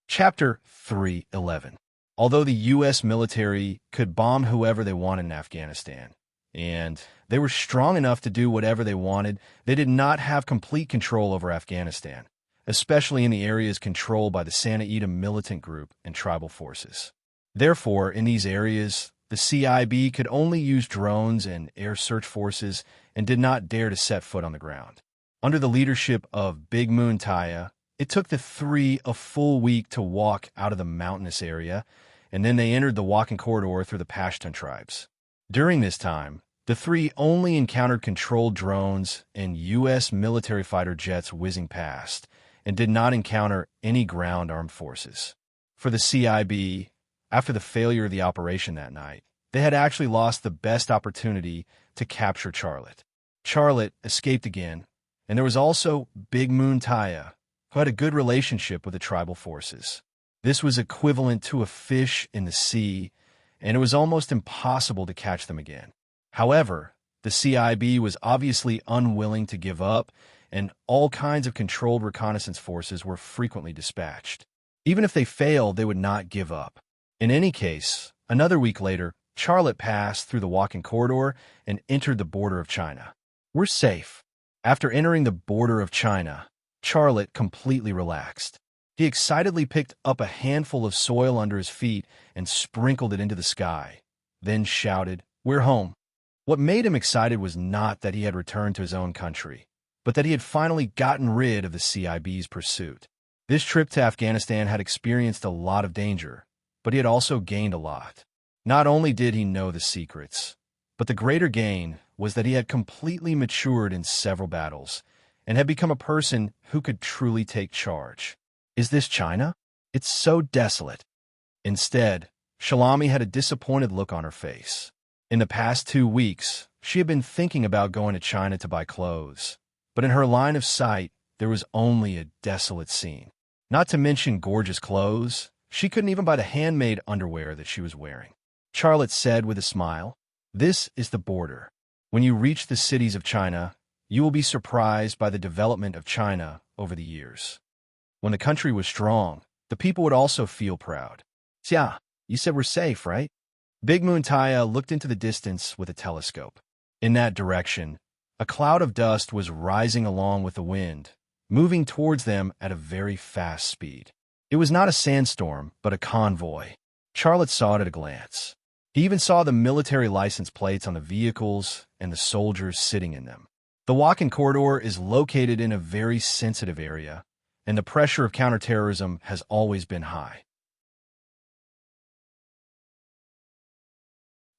Chapter 3:11. Although the U.S. military could bomb whoever they wanted in Afghanistan, and they were strong enough to do whatever they wanted, they did not have complete control over Afghanistan, especially in the areas controlled by the Sanaida militant group and tribal forces. Therefore, in these areas, the CIB could only use drones and air search forces and did not dare to set foot on the ground. Under the leadership of Big Moon Taya, it took the three a full week to walk out of the mountainous area, and then they entered the walking corridor through the Pashtun tribes. During this time, the three only encountered controlled drones and U.S. military fighter jets whizzing past, and did not encounter any ground armed forces. For the CIB, after the failure of the operation that night, they had actually lost the best opportunity to capture Charlotte. Charlotte escaped again, and there was also Big Moon Taya, who had a good relationship with the tribal forces. This was equivalent to a fish in the sea, and it was almost impossible to catch them again. However, the CIB was obviously unwilling to give up, and all kinds of controlled reconnaissance forces were frequently dispatched. Even if they failed, they would not give up. In any case, another week later, Charlotte passed through the walking corridor and entered the border of China. We're safe. After entering the border of China, Charlotte completely relaxed. He excitedly picked up a handful of soil under his feet and sprinkled it into the sky, then shouted, "We're home." What made him excited was not that he had returned to his own country, but that he had finally gotten rid of the CIB's pursuit. This trip to Afghanistan had experienced a lot of danger, but he had also gained a lot. Not only did he know the secrets, but the greater gain was that he had completely matured in several battles and had become a person who could truly take charge. Is this China? It's so desolate. Instead, Shalami had a disappointed look on her face. In the past 2 weeks, she had been thinking about going to China to buy clothes, but in her line of sight, there was only a desolate scene. Not to mention gorgeous clothes, she couldn't even buy the handmade underwear that she was wearing. Charlotte said with a smile, "This is the border. When you reach the cities of China, you will be surprised by the development of China over the years. When the country was strong, the people would also feel proud." "Xia, you said we're safe, right?" Big Moon Taya looked into the distance with a telescope. In that direction, a cloud of dust was rising along with the wind, moving towards them at a very fast speed. It was not a sandstorm, but a convoy. Charlotte saw it at a glance. He even saw the military license plates on the vehicles and the soldiers sitting in them. The walking corridor is located in a very sensitive area, and the pressure of counterterrorism has always been high.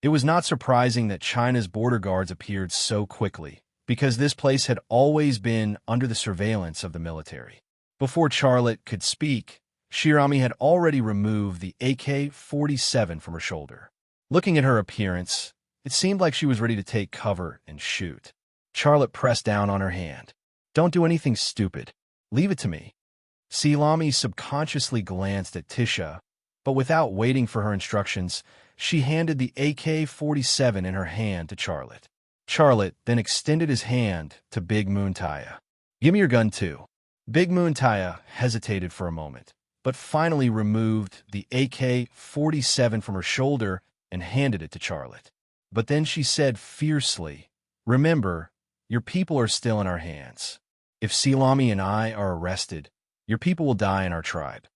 It was not surprising that China's border guards appeared so quickly, because this place had always been under the surveillance of the military. Before Charlotte could speak, Shirami had already removed the AK-47 from her shoulder. Looking at her appearance, it seemed like she was ready to take cover and shoot. Charlotte pressed down on her hand. "Don't do anything stupid. Leave it to me." Shirami subconsciously glanced at Tisha, but without waiting for her instructions, she handed the AK-47 in her hand to Charlotte. Charlotte then extended his hand to Big Moon Taya. "Give me your gun too." Big Moon Taya hesitated for a moment, but finally removed the AK-47 from her shoulder and handed it to Charlotte. But then she said fiercely, "Remember, your people are still in our hands. If Silami and I are arrested, your people will die in our tribe.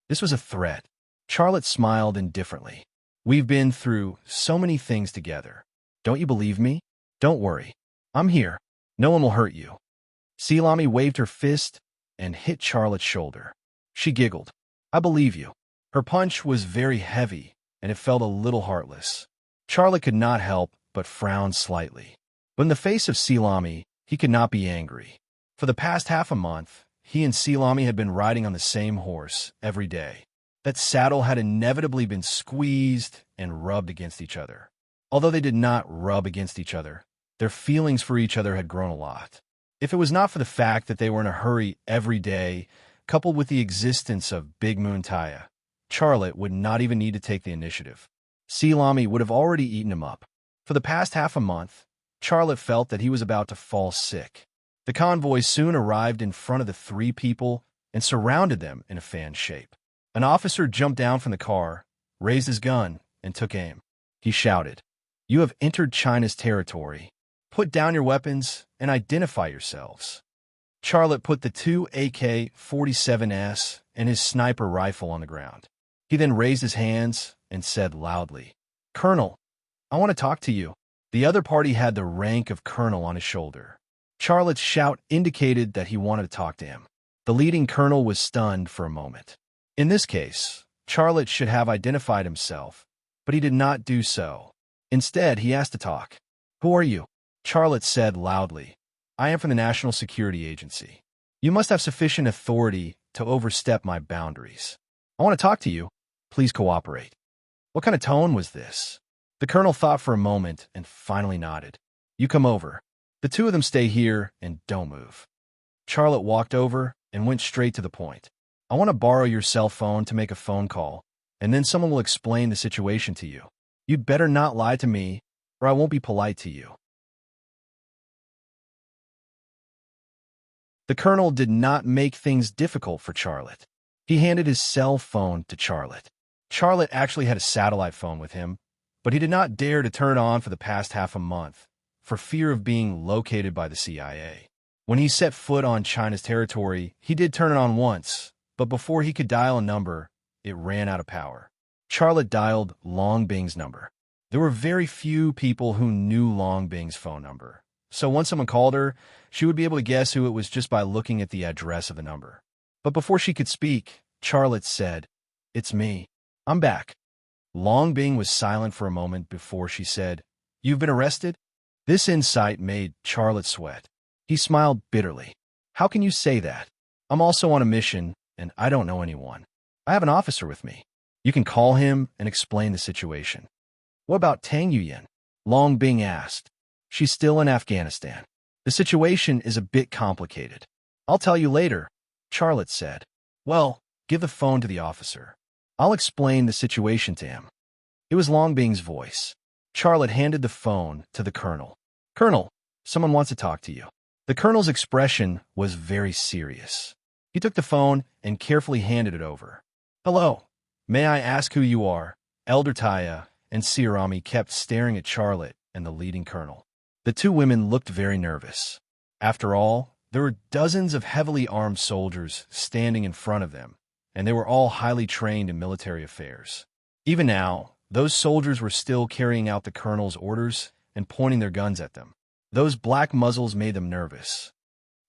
This was a threat. Charlotte smiled indifferently. We've been through so many things together. Don't you believe me? Don't worry. I'm here. No one will hurt you. Silami waved her fist and hit Charlotte's shoulder. She giggled. I believe you. Her punch was very heavy, and it felt a little heartless. Charlotte could not help but frown slightly. But in the face of Silami, he could not be angry. For the past half a month, he and Silami had been riding on the same horse every day. That saddle had inevitably been squeezed and rubbed against each other. Although they did not rub against each other, their feelings for each other had grown a lot. If it was not for the fact that they were in a hurry every day, coupled with the existence of Big Moon Taya, Charlotte would not even need to take the initiative. Silami would have already eaten him up. For the past half a month, Charlotte felt that he was about to fall sick. The convoy soon arrived in front of the three people and surrounded them in a fan shape. An officer jumped down from the car, raised his gun, and took aim. He shouted, "You have entered China's territory. Put down your weapons and identify yourselves." Charlotte put the two AK-47s and his sniper rifle on the ground. He then raised his hands and said loudly, "Colonel, I want to talk to you." The other party had the rank of colonel on his shoulder. Charlotte's shout indicated that he wanted to talk to him. The leading colonel was stunned for a moment. In this case, Charlotte should have identified himself, but he did not do so. Instead, he asked to talk. "Who are you?" Charlotte said loudly, "I am from the National Security Agency. You must have sufficient authority to overstep my boundaries. I want to talk to you. Please cooperate." What kind of tone was this? The colonel thought for a moment and finally nodded. "You come over. The two of them stay here and don't move." Charlotte walked over and went straight to the point. "I want to borrow your cell phone to make a phone call, and then someone will explain the situation to you. You'd better not lie to me, or I won't be polite to you." The colonel did not make things difficult for Charlotte. He handed his cell phone to Charlotte. Charlotte actually had a satellite phone with him, but he did not dare to turn it on for the past half a month, for fear of being located by the CIA. When he set foot on China's territory, he did turn it on once, but before he could dial a number, it ran out of power. Charlotte dialed Long Bing's number. There were very few people who knew Long Bing's phone number, so once someone called her, she would be able to guess who it was just by looking at the address of the number. But before she could speak, Charlotte said, "It's me. I'm back." Long Bing was silent for a moment before she said, "You've been arrested?" This insight made Charlotte sweat. He smiled bitterly. "How can you say that? I'm also on a mission, and I don't know anyone. I have an officer with me. You can call him and explain the situation." "What about Tang Yuyan?" Long Bing asked. "She's still in Afghanistan. The situation is a bit complicated." "I'll tell you later," Charlotte said. "Well, give the phone to the officer. I'll explain the situation to him." It was Long Bing's voice. Charlotte handed the phone to the colonel. "Colonel, someone wants to talk to you." The colonel's expression was very serious. He took the phone and carefully handed it over. "Hello. May I ask who you are?" Elder Taya and Sirami kept staring at Charlotte and the leading colonel. The two women looked very nervous. After all, there were dozens of heavily armed soldiers standing in front of them, and they were all highly trained in military affairs. Even now, those soldiers were still carrying out the colonel's orders and pointing their guns at them. Those black muzzles made them nervous.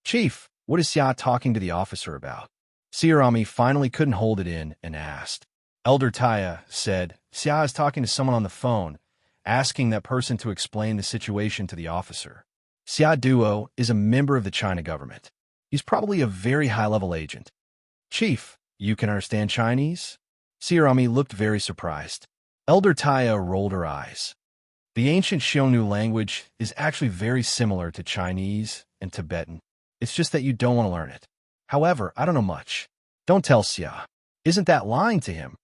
"Chief, what is Xia talking to the officer about?" Sirami finally couldn't hold it in and asked. Elder Taya said, "Xia is talking to someone on the phone, asking that person to explain the situation to the officer. Xia Duo is a member of the China government. He's probably a very high-level agent." "Chief, you can understand Chinese?" Sirami looked very surprised. Elder Taya rolled her eyes. The ancient Xiongnu language is actually very similar to Chinese and Tibetan. It's just that you don't want to learn it. However, I don't know much. Don't tell Xia. Isn't that lying to him?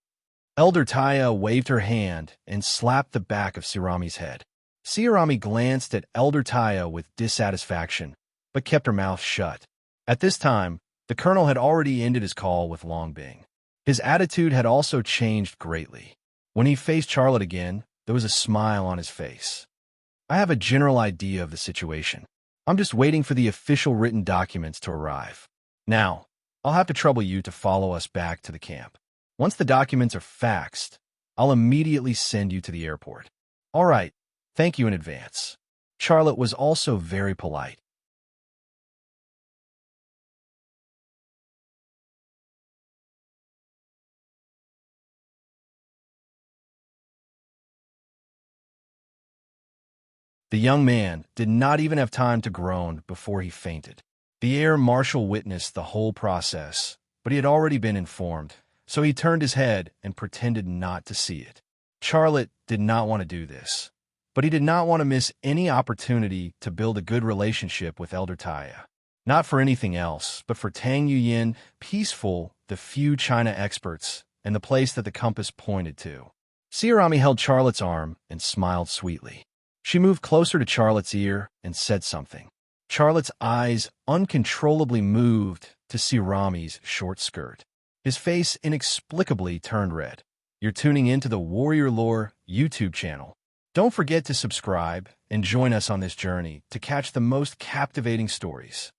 Elder Taya waved her hand and slapped the back of Sirami's head. Sirami glanced at Elder Taya with dissatisfaction, but kept her mouth shut. At this time, the colonel had already ended his call with Long Bing. His attitude had also changed greatly. When he faced Charlotte again, there was a smile on his face. "I have a general idea of the situation. I'm just waiting for the official written documents to arrive. Now, I'll have to trouble you to follow us back to the camp. Once the documents are faxed, I'll immediately send you to the airport. All right, thank you in advance. Charlotte was also very polite. The young man did not even have time to groan before he fainted. The air marshal witnessed the whole process, but he had already been informed, so he turned his head and pretended not to see it. Charlotte did not want to do this, but he did not want to miss any opportunity to build a good relationship with Elder Taya. Not for anything else, but for Tang Yuyin, peaceful, the few China experts, and the place that the compass pointed to. Siarami held Charlotte's arm and smiled sweetly. She moved closer to Charlotte's ear and said something. Charlotte's eyes uncontrollably moved to see Rami's short skirt. His face inexplicably turned red. You're tuning into the Warrior Lore YouTube channel. Don't forget to subscribe and join us on this journey to catch the most captivating stories.